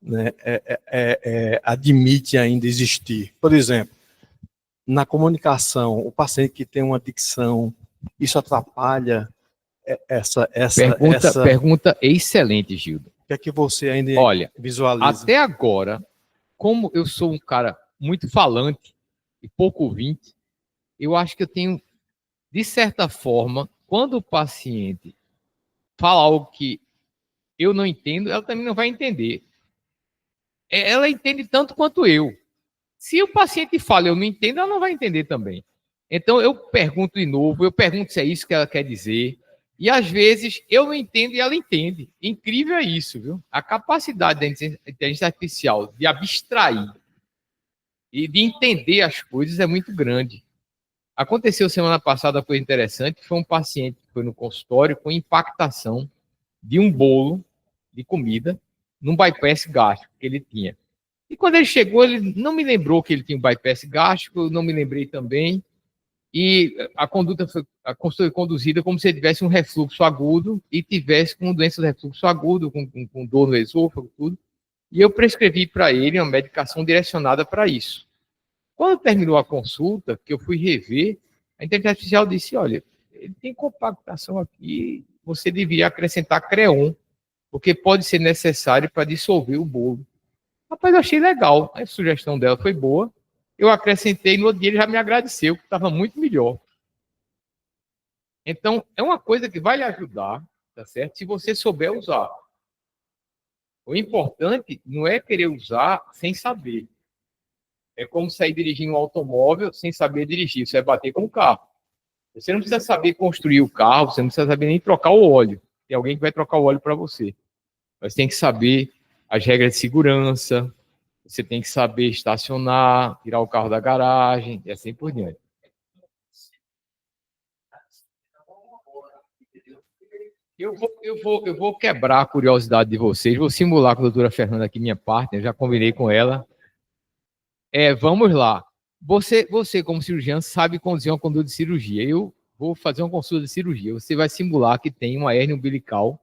né, admite ainda existir? Por exemplo, na comunicação, o paciente que tem uma dicção, isso atrapalha Pergunta excelente, Gildo. O que é que você ainda visualiza? Até agora, como eu sou um cara muito falante e pouco ouvinte, eu acho que eu tenho, de certa forma, quando o paciente fala algo que eu não entendo, ela também não vai entender. Ela entende tanto quanto eu. Se o paciente fala eu não entendo, ela não vai entender também. Então, eu pergunto de novo, eu pergunto se é isso que ela quer dizer, e às vezes eu não entendo e ela entende. Incrível é isso, viu? A capacidade da inteligência artificial de abstrair e de entender as coisas é muito grande. Aconteceu semana passada, foi interessante, foi um paciente que foi no consultório com impactação de um bolo de comida num bypass gástrico que ele tinha. E quando ele chegou, ele não me lembrou que ele tinha um bypass gástrico, eu não me lembrei também. E a consulta foi conduzida como se ele tivesse um refluxo agudo e tivesse com doença do refluxo agudo, com dor no esôfago, tudo. E eu prescrevi para ele uma medicação direcionada para isso. Quando terminou a consulta, que eu fui rever, a inteligência artificial disse, olha, ele tem compactação aqui, você deveria acrescentar Creon, porque pode ser necessário para dissolver o bolo. Rapaz, eu achei legal, a sugestão dela foi boa, eu acrescentei, no outro dia ele já me agradeceu, que estava muito melhor. Então, é uma coisa que vai lhe ajudar, tá certo? Se você souber usar. O importante não é querer usar sem saber. É como sair dirigindo um automóvel sem saber dirigir, você vai bater com o carro. Você não precisa saber construir o carro, você não precisa saber nem trocar o óleo. Tem alguém que vai trocar o óleo para você. Mas tem que saber as regras de segurança, você tem que saber estacionar, tirar o carro da garagem e assim por diante. Eu vou quebrar a curiosidade de vocês, vou simular com a doutora Fernanda aqui, minha partner, já combinei com ela. Vamos lá. Você, como cirurgião, sabe conduzir uma conduta de cirurgia. Eu vou fazer uma consulta de cirurgia. Você vai simular que tem uma hérnia umbilical,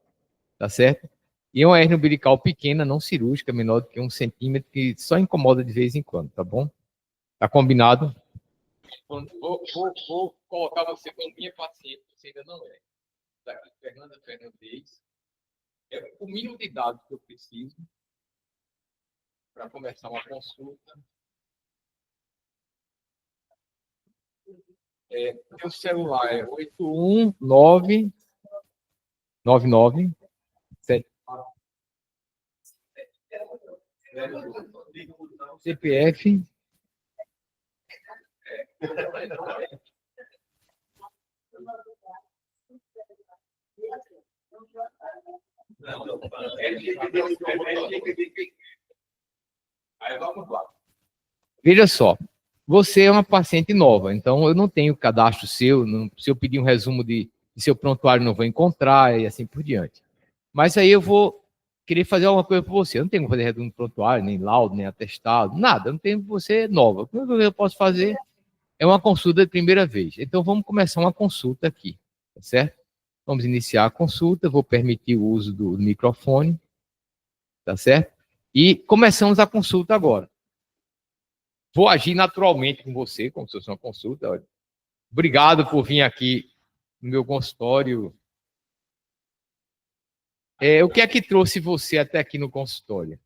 tá certo? E uma hérnia umbilical pequena, não cirúrgica, menor do que 1 centímetro, que só incomoda de vez em quando, tá bom? Tá combinado? Vou colocar você como minha paciente, você ainda não é. Daqui, Fernanda Fernandes. É o mínimo de dados que eu preciso para começar uma consulta. Meu celular é 819 99 CPF. Aí vamos lá. Veja só, você é uma paciente nova, então eu não tenho cadastro seu, se eu pedir um resumo de seu prontuário não vou encontrar e assim por diante. Mas aí eu vou querer fazer alguma coisa para você. Eu não tenho como fazer resumo de prontuário, nem laudo, nem atestado, nada. Eu não tenho, você é nova. O que eu posso fazer é uma consulta de primeira vez. Então vamos começar uma consulta aqui, tá certo? Vamos iniciar a consulta, vou permitir o uso do microfone, tá certo? E começamos a consulta agora. Vou agir naturalmente com você, como se fosse uma consulta. Olha. Obrigado por vir aqui no meu consultório. O que é que trouxe você até aqui no consultório?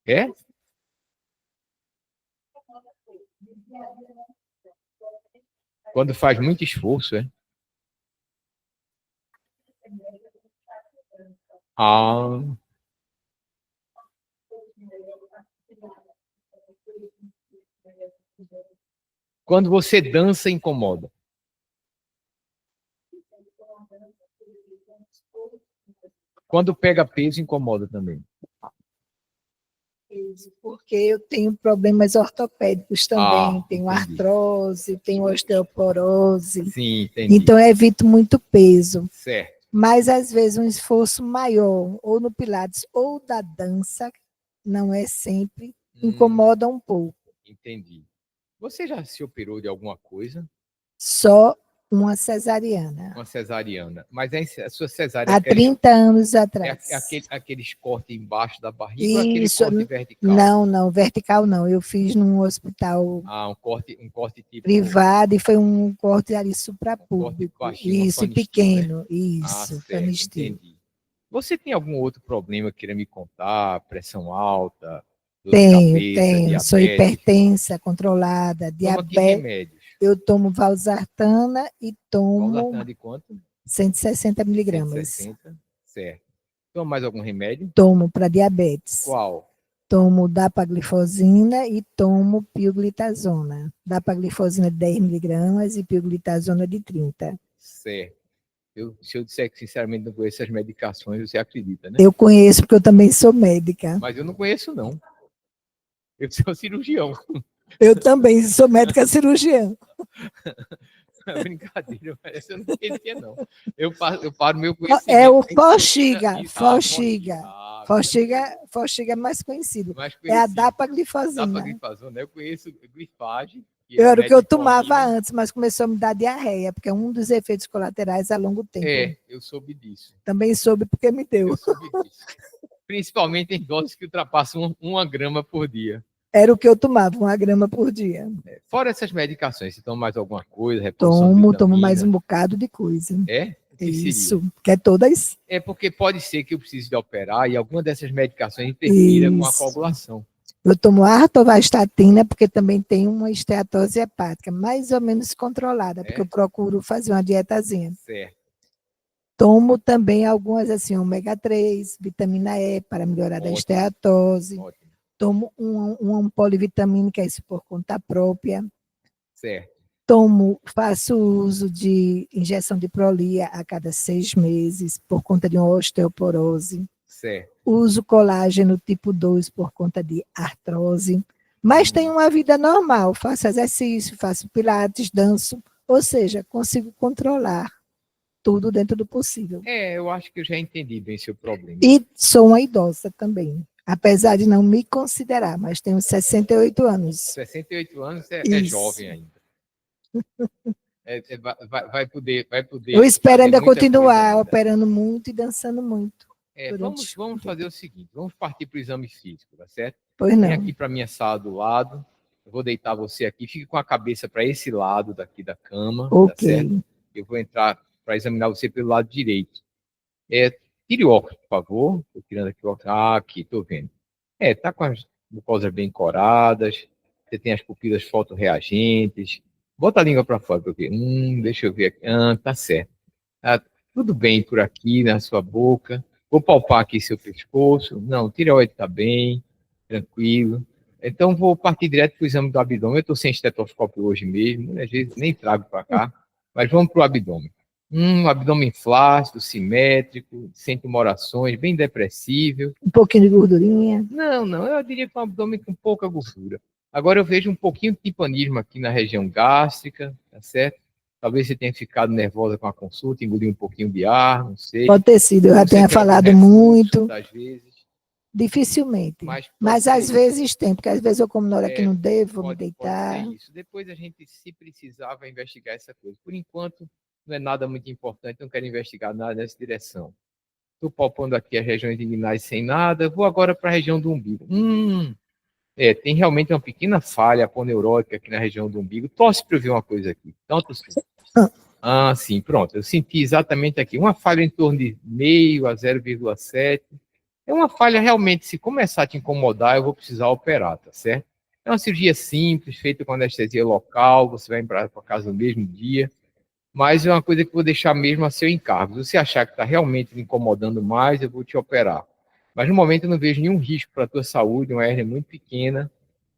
É? Quando faz muito esforço, é? Ah. Quando você dança, incomoda. Quando pega peso, incomoda também. Porque eu tenho problemas ortopédicos também, tenho entendi. artrose, tenho osteoporose, Sim, entendi. então eu evito muito peso. Certo. Mas, às vezes, um esforço maior, ou no Pilates, ou da dança, não é sempre, incomoda um pouco. Entendi. Você já se operou de alguma coisa? Só uma cesariana, Uma cesariana. Mas a sua cesárea é há 30 anos atrás. aqueles cortes embaixo da barriga ou aquele Isso, corte vertical? não, vertical não. Eu fiz num hospital Um corte tipo... privado e foi um corte ali corte suprapúblico. baixinho, uma Isso, e fanistia, pequeno. né? Isso, Certo, fanistia. entendi. Você tem algum outro problema que queira me contar? Pressão alta, dor de Tenho. cabeça, Sou diabetes? hipertensa, controlada, Toma que diabetes. remédios? Eu tomo valsartana e tomo Valsartana de quanto? 160 miligramas. 160, certo. Toma mais algum remédio? Tomo para diabetes. Qual? Tomo dapaglifosina e tomo pioglitazona. Dapaglifosina de 10 miligramas e pioglitazona de 30. Certo. Se eu disser que sinceramente não conheço essas medicações, você acredita, né? Eu conheço porque eu também sou médica. Mas eu não conheço, não. Eu sou cirurgião. Eu também sou médica cirurgiã. É brincadeira, mas essa eu não conhecia, não. Eu paro meu conhecimento. É o em Forxiga. isso. Forxiga. Forxiga. Forxiga é mais conhecido. Mais É a conhecido. dapaglifosina. Dapaglifosina. Eu conheço glifage. Era o que eu tomava antes, mas começou a me dar diarreia, porque é um dos efeitos colaterais a longo tempo. Eu soube disso. Também soube porque me deu. Eu soube disso. Principalmente em doses que ultrapassam 1 grama por dia. Era o que eu tomava, 1 grama por dia. Fora essas medicações, você toma mais alguma coisa? Reposição de Tomo vitamina? mais um bocado de coisa. É? O que seria? Isso, que é todas. É porque pode ser que eu precise de operar e alguma dessas medicações interfira com a Isso. coagulação. Eu tomo artovastatina porque também tem uma esteatose hepática, mais ou menos controlada, porque eu procuro fazer uma dietazinha. Certo. Tomo também algumas, assim, ômega 3, vitamina E, para melhorar da esteatose. Ótimo. Tomo uma polivitamínica, isso por conta própria. Certo. Faço uso de injeção de Prolia a cada 6 meses, por conta de uma osteoporose. Certo. Uso colágeno tipo 2 por conta de artrose. Mas tenho uma vida normal, faço exercício, faço pilates, danço, ou seja, consigo controlar tudo dentro do possível. Eu acho que eu já entendi bem seu problema. E sou uma idosa também, apesar de não me considerar, mas tenho 68 anos. 68 anos é Isso. jovem ainda. Vai poder. Eu espero fazer ainda muita coisa continuar ainda. operando muito e dançando muito. Vamos fazer o seguinte, vamos partir para o exame físico, tá certo? Pois Vem não. aqui para a minha sala do lado, eu vou deitar você aqui, fique com a cabeça para esse lado daqui da cama, tá Ok. certo? Eu vou entrar para examinar você pelo lado direito. Tire o óculos, por favor. Estou tirando aqui o óculos. Aqui, estou vendo. Tá com as mucosas bem coradas, você tem as pupilas fotorreagentes. Bota a língua para fora para eu ver. Deixa eu ver aqui. Tá certo. Tudo bem por aqui na sua boca. Vou palpar aqui seu pescoço. Não, tireoide está bem, tranquilo. Então, vou partir direto para o exame do abdômen. Eu estou sem estetoscópio hoje mesmo, às vezes nem trago para cá, mas vamos para o abdômen. Abdômen flácido, simétrico, sem tumorações, bem depressível. Um pouquinho de gordurinha. Não, eu diria que é um abdômen com pouca gordura. Agora eu vejo um pouquinho de timpanismo aqui na região gástrica, tá certo? Talvez você tenha ficado nervosa com a consulta, engoliu um pouquinho de ar, não sei. Pode ter sido, eu já tenha falado muito. Às vezes. Dificilmente. Mas às vezes tem, porque às vezes eu como na hora que não devo, vou me deitar. Pode ser isso. Depois a gente, se precisar, vai investigar essa coisa. Por enquanto, não é nada muito importante, não quero investigar nada nessa direção. Estou palpando aqui as regiões inguinais sem nada, vou agora para a região do umbigo. Tem realmente uma pequena falha aponeurótica aqui na região do umbigo. Torce para eu ver uma coisa aqui. Tanto assim. Sim, pronto. Eu senti exatamente aqui. Uma falha em torno de 0,5 a 0,7. É uma falha realmente, se começar a te incomodar, eu vou precisar operar, tá certo? É uma cirurgia simples, feita com anestesia local, você vai para casa no mesmo dia, mas é uma coisa que eu vou deixar mesmo a seu encargo. Se você achar que está realmente me incomodando mais, eu vou te operar. Mas no momento eu não vejo nenhum risco para a tua saúde, uma hérnia muito pequena,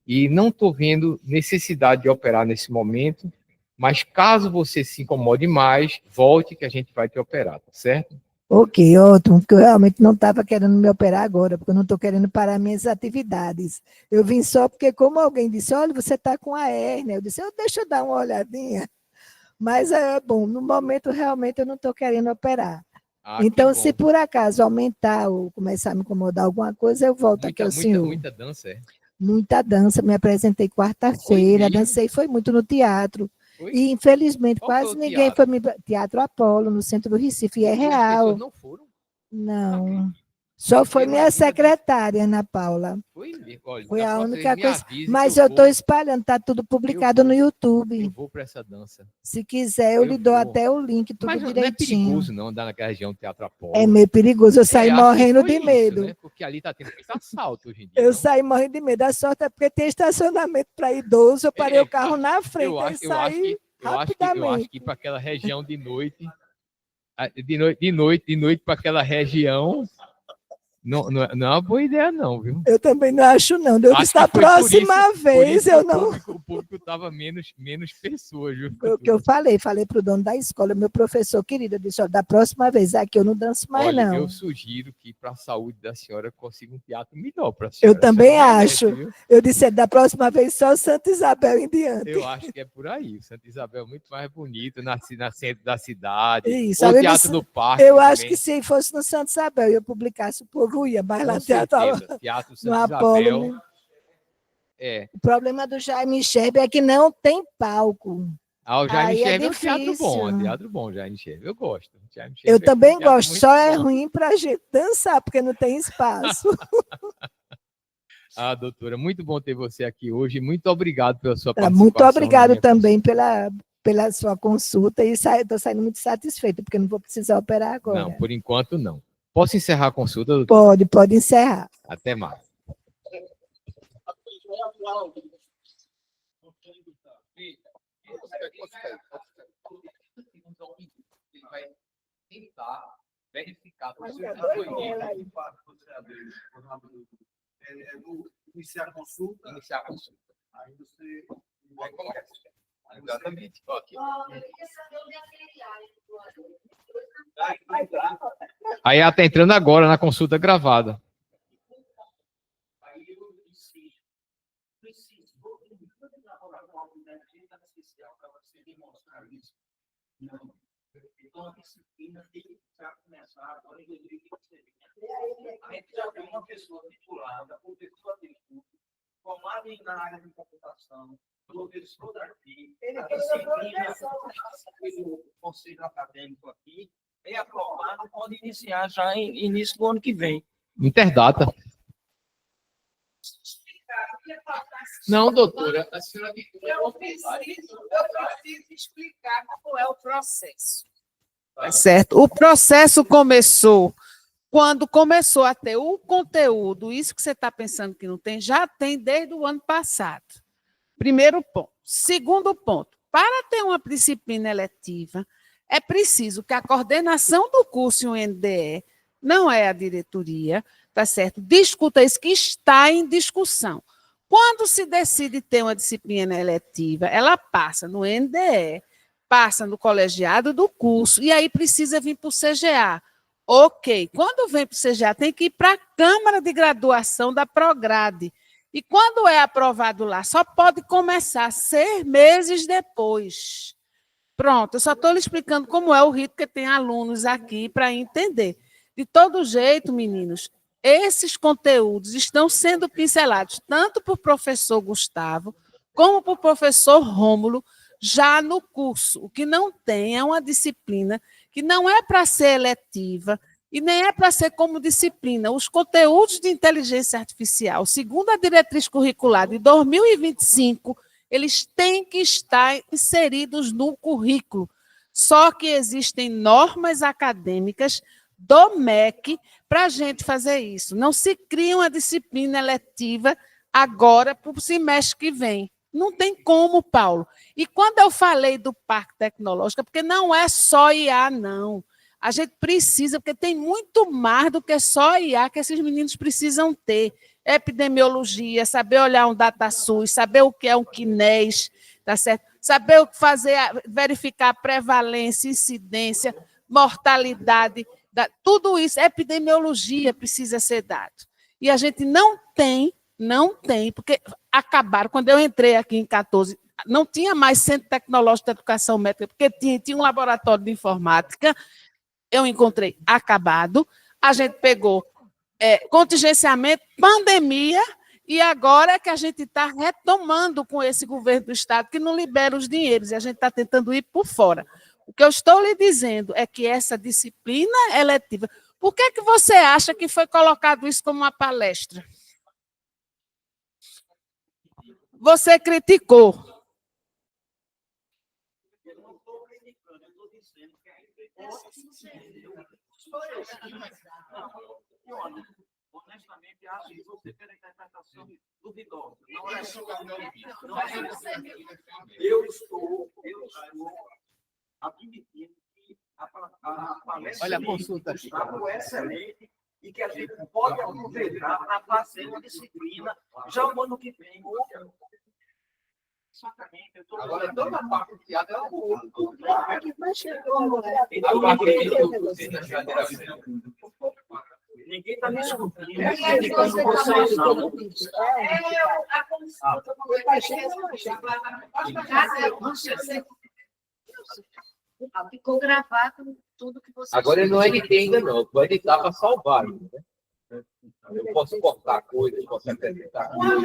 e não estou vendo necessidade de operar nesse momento, mas caso você se incomode mais, volte que a gente vai te operar, tá certo? Ok, ótimo, porque eu realmente não estava querendo me operar agora, porque eu não estou querendo parar minhas atividades. Eu vim só porque, como alguém disse, olha, você está com a hérnia, eu disse, deixa eu dar uma olhadinha. Mas é bom, no momento realmente eu não estou querendo operar. Ah, que Então, bom. se por acaso aumentar ou começar a me incomodar alguma coisa, eu volto aqui ao senhor. Muita dança, é? Muita dança, me apresentei quarta-feira, mesmo? dancei, foi muito no teatro. Foi? E, infelizmente, Qual foi quase o ninguém foi me. Teatro Apolo, no centro do Recife, e é E as real. pessoas não foram? Não. Só foi Porque minha imagina, secretária, Ana Paula. Foi? Olha, Foi da a próxima única vez me coisa. avise Mas que eu estou vou. espalhando, está tudo publicado no Eu YouTube. vou para essa dança. Se quiser, eu Eu lhe dou vou. até o link, tudo Mas não é direitinho. perigoso, não, andar naquela região do Teatro Apolo. É meio perigoso, eu saí acho que morrendo foi de isso, medo. né? Porque ali está tendo muito assalto hoje em dia. Eu não? saí morrendo de medo. A sorte é porque tem estacionamento para idoso, eu parei o carro na frente e saí eu acho rapidamente. que para aquela região de noite, para aquela região, não é uma boa ideia, não, viu? Eu também não acho, não. Eu disse, da próxima vez eu não. O público estava menos pessoas, viu? Foi o que eu falei para o dono da escola, meu professor querido, eu disse, ó, da próxima vez aqui eu não danço mais, Olha, não. eu sugiro que para a saúde da senhora consiga um teatro melhor para a senhora. Eu também A senhora merece, acho. viu? Eu disse, da próxima vez só Santa Isabel em diante. Eu acho que é por aí. Santa Isabel é muito mais bonito, na centro da cidade. Isso, O eu Teatro disse, do Parque eu acho também. que se fosse no Santa Isabel e eu publicasse, o povo ia, mas lá Com no Teatro, certeza. Teatro no Santa Apolo. Isabel. Né? É. O problema do Jaime Scherbe é que não tem palco. O Jaime Aí Scherbe é é um teatro bom, difícil. teatro bom, Jaime Scherbe. Eu gosto. Jaime Scherbe Eu é um também teatro gosto, muito só é bom. ruim para a gente dançar, porque não tem espaço. Doutora, muito bom ter você aqui hoje. Muito obrigado pela sua Muito participação. obrigado também pela sua consulta e estou saindo muito satisfeita, porque não vou precisar operar agora. Não, por enquanto não. Posso encerrar a consulta, doutora? Pode encerrar. Até mais. Ele vai tentar verificar Iniciar a consulta. Aí você vai começar. Exatamente. Aqui. Aí ela está entrando agora na consulta gravada. Então, a disciplina tem que começar agora em 2023. A gente já tem uma pessoa titulada, professor de estudo, formada na área de computação, professor daqui, a disciplina do conselho acadêmico aqui, é aprovado, pode iniciar já em início do ano que vem. Interdata. Não, doutora, a senhora eu preciso explicar qual é o processo. Tá certo? O processo começou quando começou a ter o conteúdo, isso que você está pensando que não tem, já tem desde o ano passado. Primeiro ponto. Segundo ponto, para ter uma disciplina eletiva, é preciso que a coordenação do curso e o NDE, não é a diretoria, tá certo? Discuta isso que está em discussão. Quando se decide ter uma disciplina eletiva, ela passa no NDE, passa no colegiado do curso, e aí precisa vir para o CGA. Ok, quando vem para o CGA, tem que ir para a Câmara de Graduação da Prograde. E quando é aprovado lá, só pode começar 6 meses depois. Pronto, eu só estou lhe explicando como é o rito, que tem alunos aqui para entender. De todo jeito, meninos, esses conteúdos estão sendo pincelados tanto por professor Gustavo, como por professor Rômulo, já no curso. O que não tem é uma disciplina que não é para ser eletiva e nem é para ser como disciplina. Os conteúdos de inteligência artificial, segundo a diretriz curricular de 2025, eles têm que estar inseridos no currículo. Só que existem normas acadêmicas do MEC para a gente fazer isso. Não se cria uma disciplina eletiva agora para o semestre que vem. Não tem como, Paulo. E quando eu falei do Parque Tecnológico, é porque não é só IA, não. A gente precisa, porque tem muito mais do que só IA que esses meninos precisam ter. Epidemiologia, saber olhar um DataSUS, saber o que é um KINES, tá certo? Saber o que fazer, verificar prevalência, incidência, mortalidade Tudo isso, epidemiologia precisa ser dado. E a gente não tem, porque acabaram, quando eu entrei aqui em 14, não tinha mais Centro Tecnológico de Educação Médica, porque tinha um laboratório de informática, eu encontrei acabado, a gente pegou contingenciamento, pandemia, e agora é que a gente está retomando com esse governo do Estado, que não libera os dinheiros, e a gente está tentando ir por fora. O que eu estou lhe dizendo é que essa disciplina eletiva, por que você acha que foi colocado isso como uma palestra? Você criticou. Eu não estou criticando, eu estou dizendo que a empresa sucedeu. Honestamente, acho que você tem a interpretação duvidosa. Eu estou admitindo que a palestra Olha a consulta aqui. é excelente e que a gente pode aproveitar para fazer uma disciplina já o ano que vem. Exatamente. Agora, toda a parte do teatro é o Ninguém está me escutando. Ficou gravado tudo que você. Agora eu não editei ainda não, vou editar para salvar. Né? Eu posso cortar coisas, posso acrescentar coisas.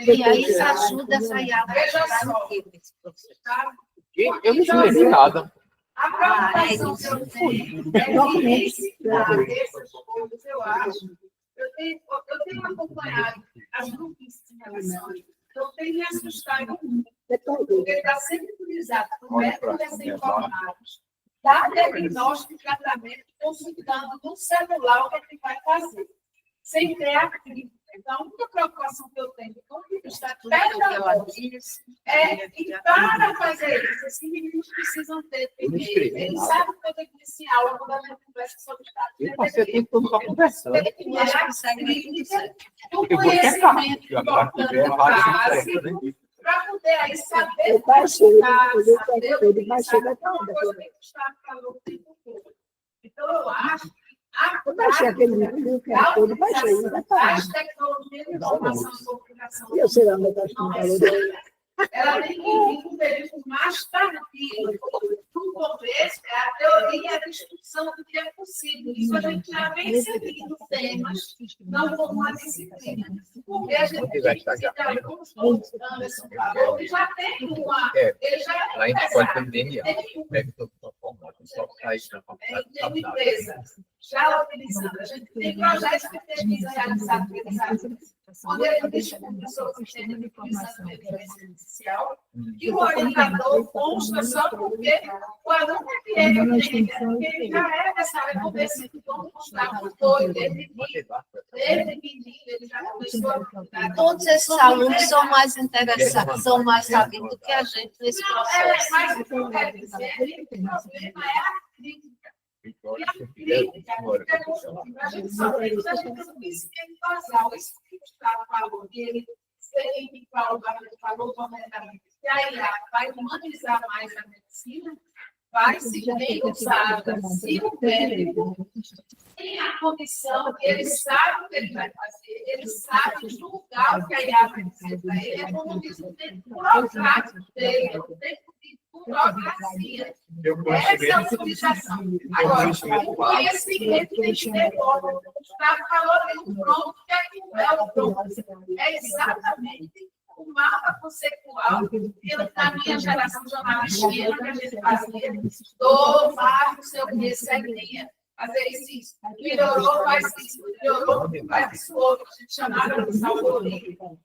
E aí isso ajuda a sair a Eu não escrevi nada. A preocupação que eu tenho é ensinar essas coisas, eu acho. Eu tenho acompanhado as grupos de relação, então tem me assustado muito, porque está sempre utilizado por médicos recém-formados, dá diagnóstico e tratamento, consultando no celular o que ele vai fazer, sem ter a clínica. Então, a única preocupação que eu tenho do ponto de vista pedagógico é que, para fazer isso, esses meninos precisam ter primeiro. Eles sabem que eu tenho que iniciar aula quando a gente conversa sobre Estado. Eu passei o tempo todo só conversando. Tem que ter a clínica, o Eu vou tentar. conhecimento importante do caso, para poder aí saber o que saber o que Estado falou o tempo todo. Então, eu acho que eu baixei aquele livro, que era todo, baixei. As tecnologias de informação e comunicação. Eu sei lá, mas acho que não falou dele. Ela tem que vir um período mais tardio. No começo, é a teoria e a discussão do que é possível. Isso a gente já vem seguindo temas, não como uma disciplina. Porque a gente fica, como o Anderson falou, ele já tem uma. Ele já é Lá a gente pode ter DNA. Pega todo o formato, só sair da empresa. Já utilizando. A gente tem projetos de pesquisa realizados onde a gente descobre sobre o sistema de informação inicial, e o orientador consta só porque o aluno é que ele já é dessa área conversível, vamos mostrar o doido, desde menino, ele já começou a. Todos esses alunos são mais interessados, são mais sabidos do que a gente nesse processo. Mas o que eu quero dizer é que o problema é a crítica. E a crítica, a gente só tem que conhecimento basal, isso que o Gustavo falou, dele, ele falou corretamente, que a IA vai humanizar mais a medicina, vai ser bem usada, se o médico tem a condição, ele sabe o que ele vai fazer, ele sabe julgar o que a IA vai dizer para ele, é como diz o tempo burocrático dele, o tempo de burocracia. Essa é a utilização. Agora, o conhecimento que a gente devolve, o Gustavo falou ali, o pronto, o que é que é o pronto? É exatamente o mapa conceitual que na minha geração jornalística que a gente fazia, do mar, não sei o que, segrinha, fazer isso, melhorou, faz isso, melhorou, faz isso outro, a gente chamava de algoritmo.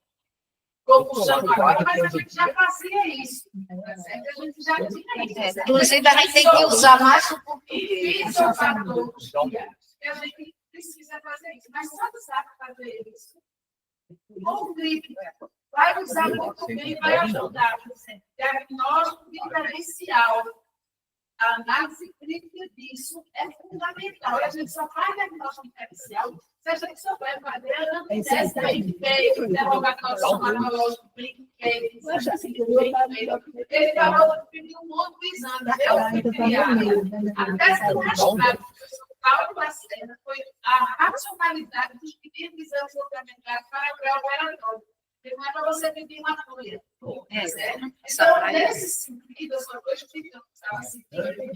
Como chama agora, mas a gente já fazia isso. A gente já tinha isso. Inclusive, a gente tem que usar mais o português. Isso é a gente precisa fazer isso, mas só sabe fazer isso. O GRIP vai usar muito bem, vai ajudar. Diagnóstico diferencial. A análise crítica disso é fundamental. A gente só faz diagnóstico diferencial se a gente souber fazer a anamnese bem interrogatório somatológico bem feito. Ele falou que pediu um monte de exame. Eu fui criado. Até se mostrar, principal da cena foi a racionalidade dos pedidos de exames complementares para grau operatório. Não é para você pedir uma folha. Então, nesse sentido, eu só estou explicando.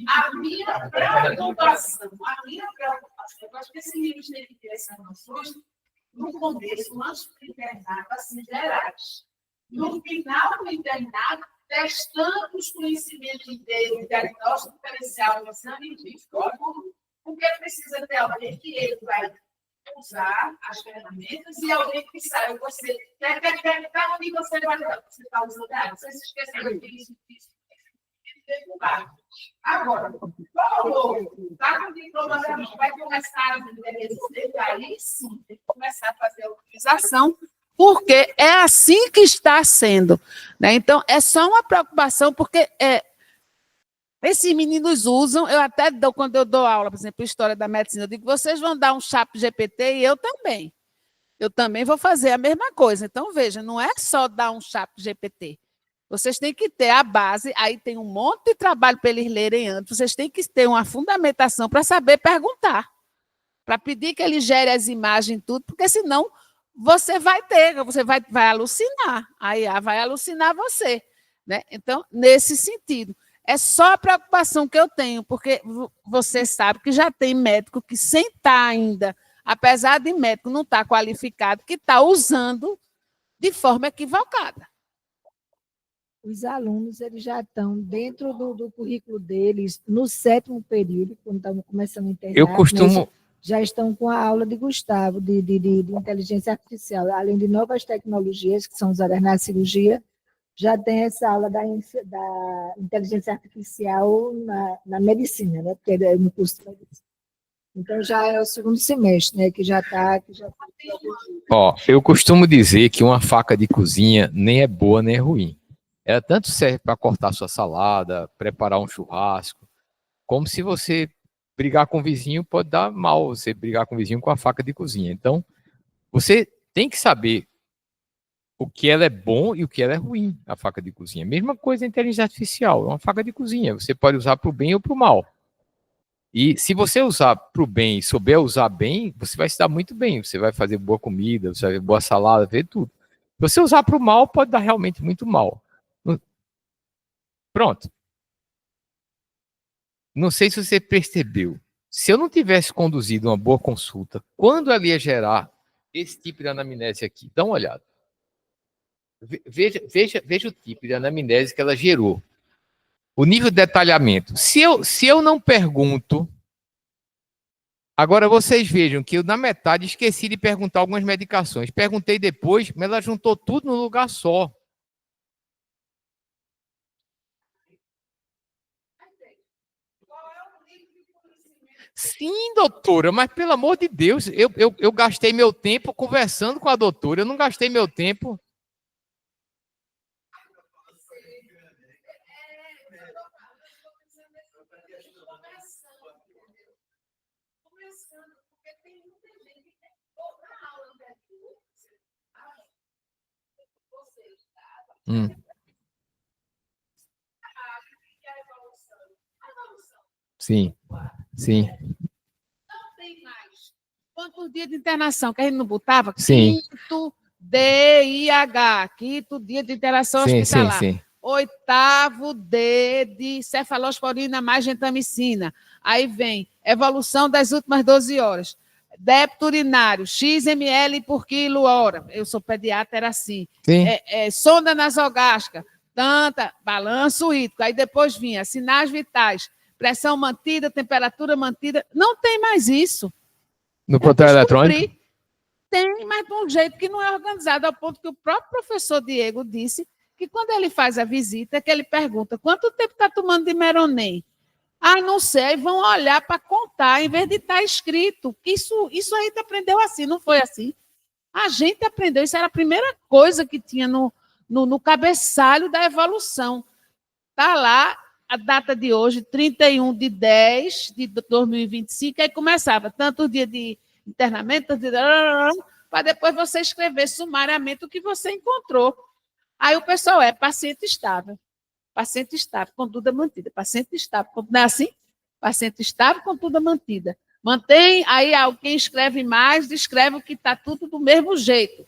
A minha preocupação, eu acho que esse livro tem que ter essas noções no começo, antes do internato, assim, gerais. No final do internato, testando os conhecimentos dele, diagnóstico diferencial no exame físico, porque precisa ter alguém que ele vai usar as ferramentas e alguém que saiba, você para onde você vai usar. Você está usando, você se esqueceu disso. Agora, está com o diploma, vai começar a desenvolver, aí sim, tem que começar a fazer a utilização, porque é assim que está sendo. Né? Então, é só uma preocupação, porque esses meninos usam, eu até dou, quando eu dou aula, por exemplo, História da Medicina, eu digo, vocês vão dar um chat GPT e eu também. Eu também vou fazer a mesma coisa. Então, veja, não é só dar um chat GPT. Vocês têm que ter a base, aí tem um monte de trabalho para eles lerem antes, vocês têm que ter uma fundamentação para saber perguntar, para pedir que ele gere as imagens e tudo, porque senão você vai alucinar, a IA vai alucinar você. Né? Então, nesse sentido, é só a preocupação que eu tenho, porque você sabe que já tem médico que sem estar ainda, apesar de médico não estar qualificado, que está usando de forma equivocada. Os alunos eles já estão dentro do currículo deles, no 7º período, quando estão começando a internar. Eu costumo... Já estão com a aula de Gustavo, de inteligência artificial, além de novas tecnologias, que são usadas na cirurgia, já tem essa aula da inteligência artificial na medicina, né? Porque é no curso de medicina. Então, já é o 2º semestre, né? Que já está... Ó, eu costumo dizer que uma faca de cozinha nem é boa, nem é ruim. Ela tanto serve para cortar sua salada, preparar um churrasco, como se você brigar com o vizinho, pode dar mal você brigar com o vizinho com a faca de cozinha. Então, você tem que saber o que ela é bom e o que ela é ruim, a faca de cozinha. Mesma coisa a inteligência artificial, é uma faca de cozinha. Você pode usar para o bem ou para o mal. E se você usar para o bem e souber usar bem, você vai se dar muito bem. Você vai fazer boa comida, você vai fazer boa salada, ver tudo. Se você usar para o mal, pode dar realmente muito mal. Pronto. Não sei se você percebeu. Se eu não tivesse conduzido uma boa consulta, quando ela ia gerar esse tipo de anamnese aqui? Dá uma olhada. Veja o tipo de anamnese que ela gerou. O nível de detalhamento. Se eu não pergunto... Agora vocês vejam que eu, na metade, esqueci de perguntar algumas medicações. Perguntei depois, mas ela juntou tudo num lugar só. Sim, doutora, mas pelo amor de Deus, eu gastei meu tempo conversando com a doutora, eu não gastei meu tempo. Sim, sim. Não tem mais. Quantos dias de internação que a gente não botava? Sim. Quinto DIH, quinto dia de internação hospitalar. Sim. 8º D de cefalosporina mais gentamicina. Aí vem evolução das últimas 12 horas. Débito urinário, XML por quilo hora. Eu sou pediatra, era assim. Sonda nasogástrica, tanta, balanço hídrico. Aí depois vinha sinais vitais, pressão mantida, temperatura mantida. Não tem mais isso. No plantão eletrônico? Tem, mas de um jeito que não é organizado, ao ponto que o próprio professor Diego disse que quando ele faz a visita, que ele pergunta quanto tempo está tomando de Meronem? Ah, não sei, vão olhar para contar, em vez de estar escrito. Isso a gente aprendeu assim, não foi assim? A gente aprendeu, isso era a primeira coisa que tinha no cabeçalho da evolução. Está lá a data de hoje, 31 de 10 de 2025, aí começava tanto dia de internamento, para depois você escrever sumariamente o que você encontrou. Aí o pessoal paciente estável, conduta mantida, paciente estável, não é assim? Paciente estável, conduta mantida. Mantém, aí quem escreve mais, descreve o que está tudo do mesmo jeito,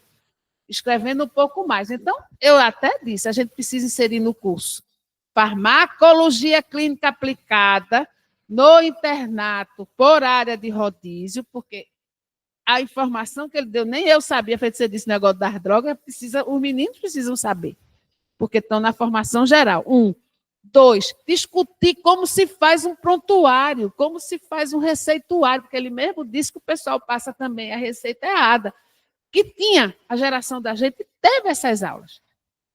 escrevendo um pouco mais. Então, eu até disse, a gente precisa inserir no curso farmacologia clínica aplicada no internato por área de rodízio, porque a informação que ele deu, nem eu sabia, feito você disse, negócio das drogas, os meninos precisam saber, porque estão na formação geral. 1. 2, discutir como se faz um prontuário, como se faz um receituário, porque ele mesmo disse que o pessoal passa também a receita errada, que tinha, a geração da gente teve essas aulas.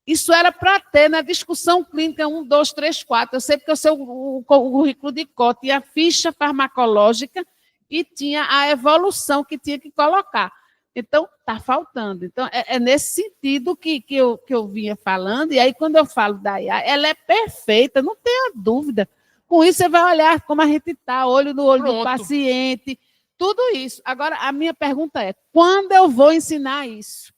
Isso era para ter na discussão clínica 1, 2, 3, 4. Eu sei porque eu sei o currículo de COT, tinha a ficha farmacológica e tinha a evolução que tinha que colocar. Então, está faltando. Então, é nesse sentido que eu vinha falando, e aí, quando eu falo da IA, ela é perfeita, não tenha dúvida. Com isso, você vai olhar como a gente está, olho no olho do paciente, tudo isso. Agora, a minha pergunta é, quando eu vou ensinar isso?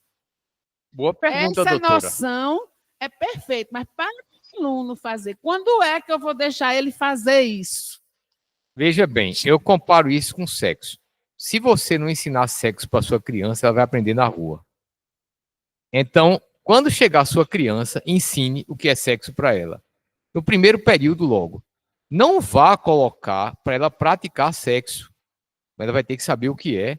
Boa pergunta, Essa doutora. noção é perfeita, mas para o aluno fazer, quando é que eu vou deixar ele fazer isso? Veja bem, eu comparo isso com sexo. Se você não ensinar sexo para sua criança, ela vai aprender na rua. Então, quando chegar a sua criança, ensine o que é sexo para ela. No primeiro período, logo. Não vá colocar para ela praticar sexo. Mas ela vai ter que saber o que é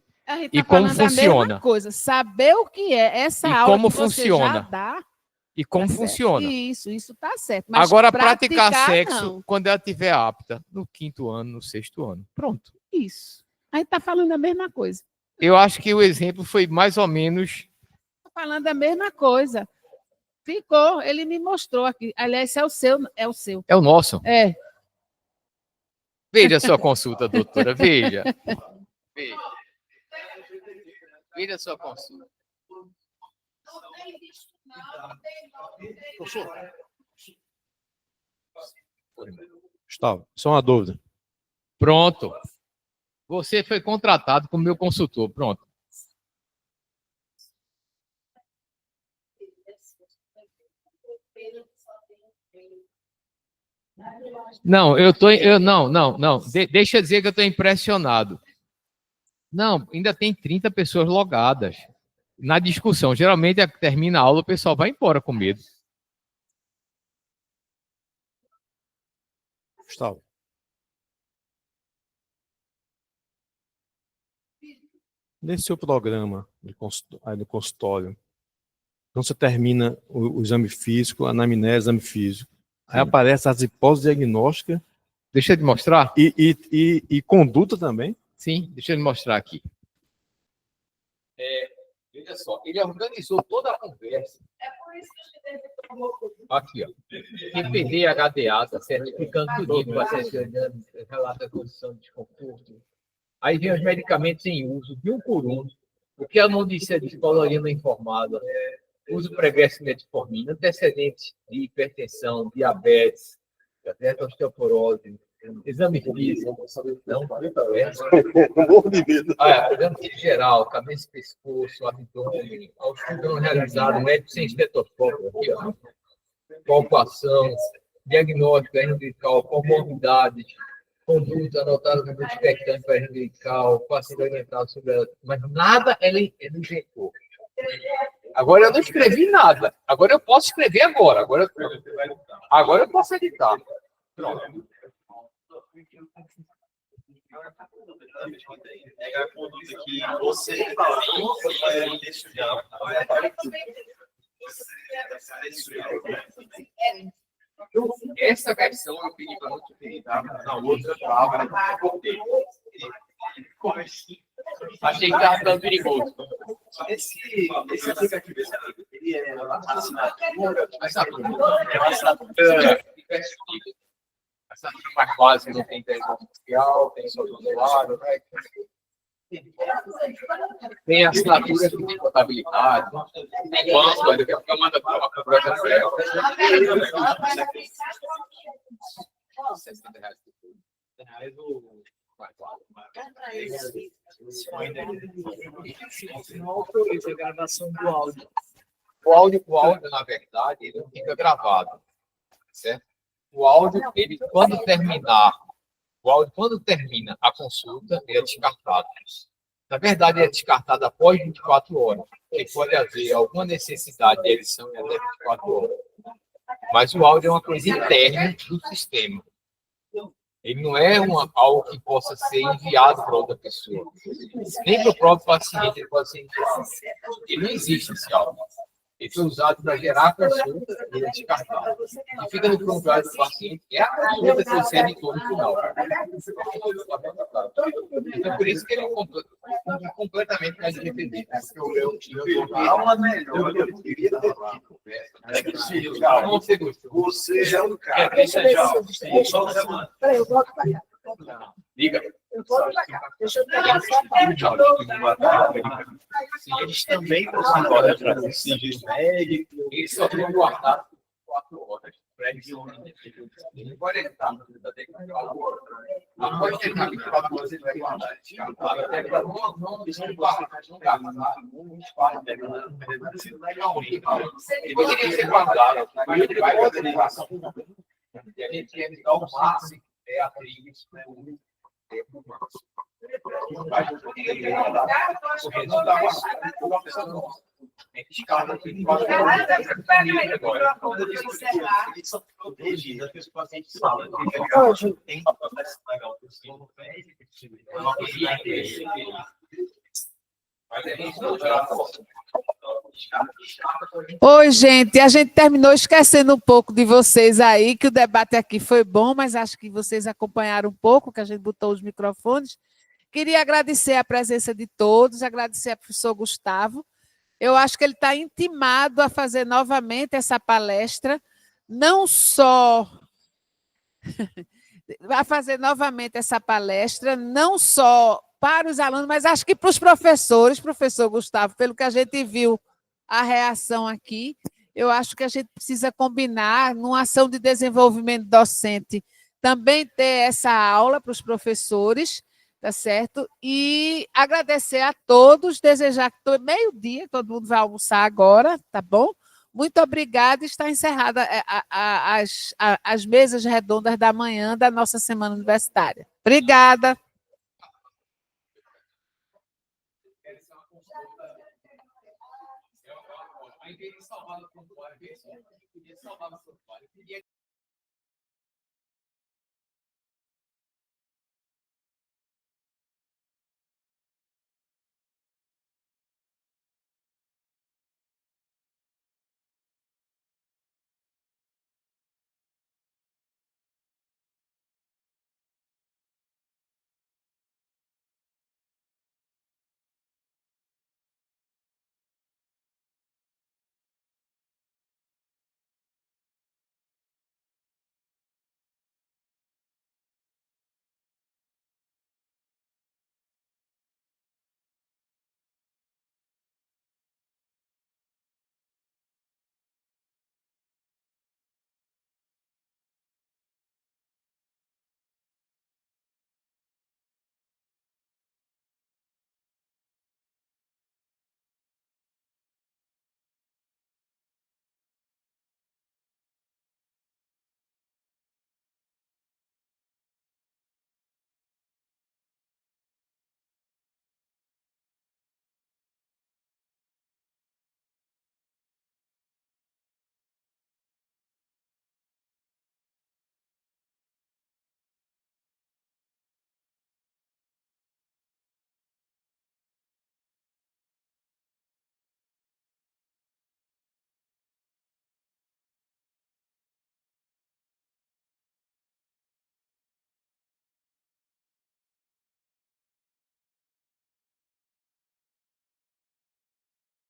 e como funciona. A mesma coisa, saber o que é essa E aula como que você funciona. já dá. E como Tá certo. funciona. Isso está certo. Mas agora, praticar sexo não. quando ela estiver apta, no 5º ano, no 6º ano. Pronto. Isso. Aí está falando a mesma coisa. Eu acho que o exemplo foi mais ou menos... Está falando a mesma coisa. Ficou, ele me mostrou aqui. Aliás, é o seu. É o seu. É o nosso. É. Veja a sua consulta, doutora. Veja. Veja a sua consulta. Gustavo, só uma dúvida. Pronto. Você foi contratado como meu consultor. Pronto. Não, não. Deixa eu dizer que eu estou impressionado. Não, ainda tem 30 pessoas logadas na discussão. Geralmente, termina a aula, o pessoal vai embora com medo. Gustavo. Nesse seu programa aí no consultório, então você termina o exame físico, a anamnese, exame físico. Aí aparecem as hipóteses diagnósticas. Deixa eu te mostrar. E conduta também. Sim, deixa eu lhe mostrar aqui. Veja só, ele organizou toda a conversa. É por isso que a gente provocou. Aqui, ó. TPD, HDA, tá certificando tudo, assessorando, relata a condição de desconforto. Aí vem os medicamentos em uso, de um por um. O que a notícia de escolarina informada, uso pregresso de metformina, antecedentes de hipertensão, diabetes, osteoporose, exame físico, não, exame geral, cabeça, pescoço, abdômen, ao estudo realizado, médico sem estetoscópio, aqui, ó, palpação, diagnóstico endocrinal, comorbidades, conduta anotada no expectante para endocrinal, paciente orientado sobre ela, mas nada ele inventou. Agora eu não escrevi nada. Agora eu posso escrever agora. Agora eu posso editar. Pronto. Pegar a conduta que você falou, Essa versão eu pedi para não ter, tá? Na outra palavra eu cortei. Achei que estava ficando perigoso. Esse aplicativo, ele é assinatura, Essa mais básica não tem inteligência artificial, tem só do usuário, né? Tem assinatura que tem contabilidade, tem banco, daqui a pouco eu mando a projeto para ela. Não autoriza a gravação do áudio. O áudio, na verdade, ele fica gravado, certo? O áudio, ele, quando terminar O áudio, quando termina a consulta, ele é descartado. Na verdade, ele é descartado após 24 horas, porque pode haver alguma necessidade de edição em até 24 horas. Mas o áudio é uma coisa interna do sistema. Ele não é algo que possa ser enviado para outra pessoa. Nem para o próprio paciente ele pode ser enviado. Ele não existe esse áudio. Ele foi usado para gerar a consulta e ele é descartado. E fica no prontuário do paciente, que é a consulta que você editou no final. Então, por isso que ele é completamente mais independente. Eu queria ter você gostou. Você já é um cara. Peraí, eu volto para cá. Diga. Eu volto para cá. Deixa eu pegar a sua parte. Eles também estão agora para decidir médico. Eles só vão guardar 4 horas. Ele pode editar, após terminar 24 horas, ele vai guardar. Até para não ele poderia ser guardado, mas ele vai fazer ligação. E a gente ia evitar o máximo a trilha. Porque não dá uma pessoa não. É que escala aqui de baixo. Eles são protegidos, que os pacientes falam. Tem Oi, gente, a gente terminou esquecendo um pouco de vocês aí, que o debate aqui foi bom, mas acho que vocês acompanharam um pouco, que a gente botou os microfones. Queria agradecer a presença de todos, agradecer ao professor Gustavo. Eu acho que ele está intimado a fazer novamente essa palestra, não só para os alunos, mas acho que para os professores, professor Gustavo, pelo que a gente viu a reação aqui, eu acho que a gente precisa combinar, numa ação de desenvolvimento docente, também ter essa aula para os professores, tá certo? E agradecer a todos, desejar que meio-dia, todo mundo vai almoçar agora, tá bom? Muito obrigada, está encerrada as mesas redondas da manhã da nossa semana universitária. Obrigada.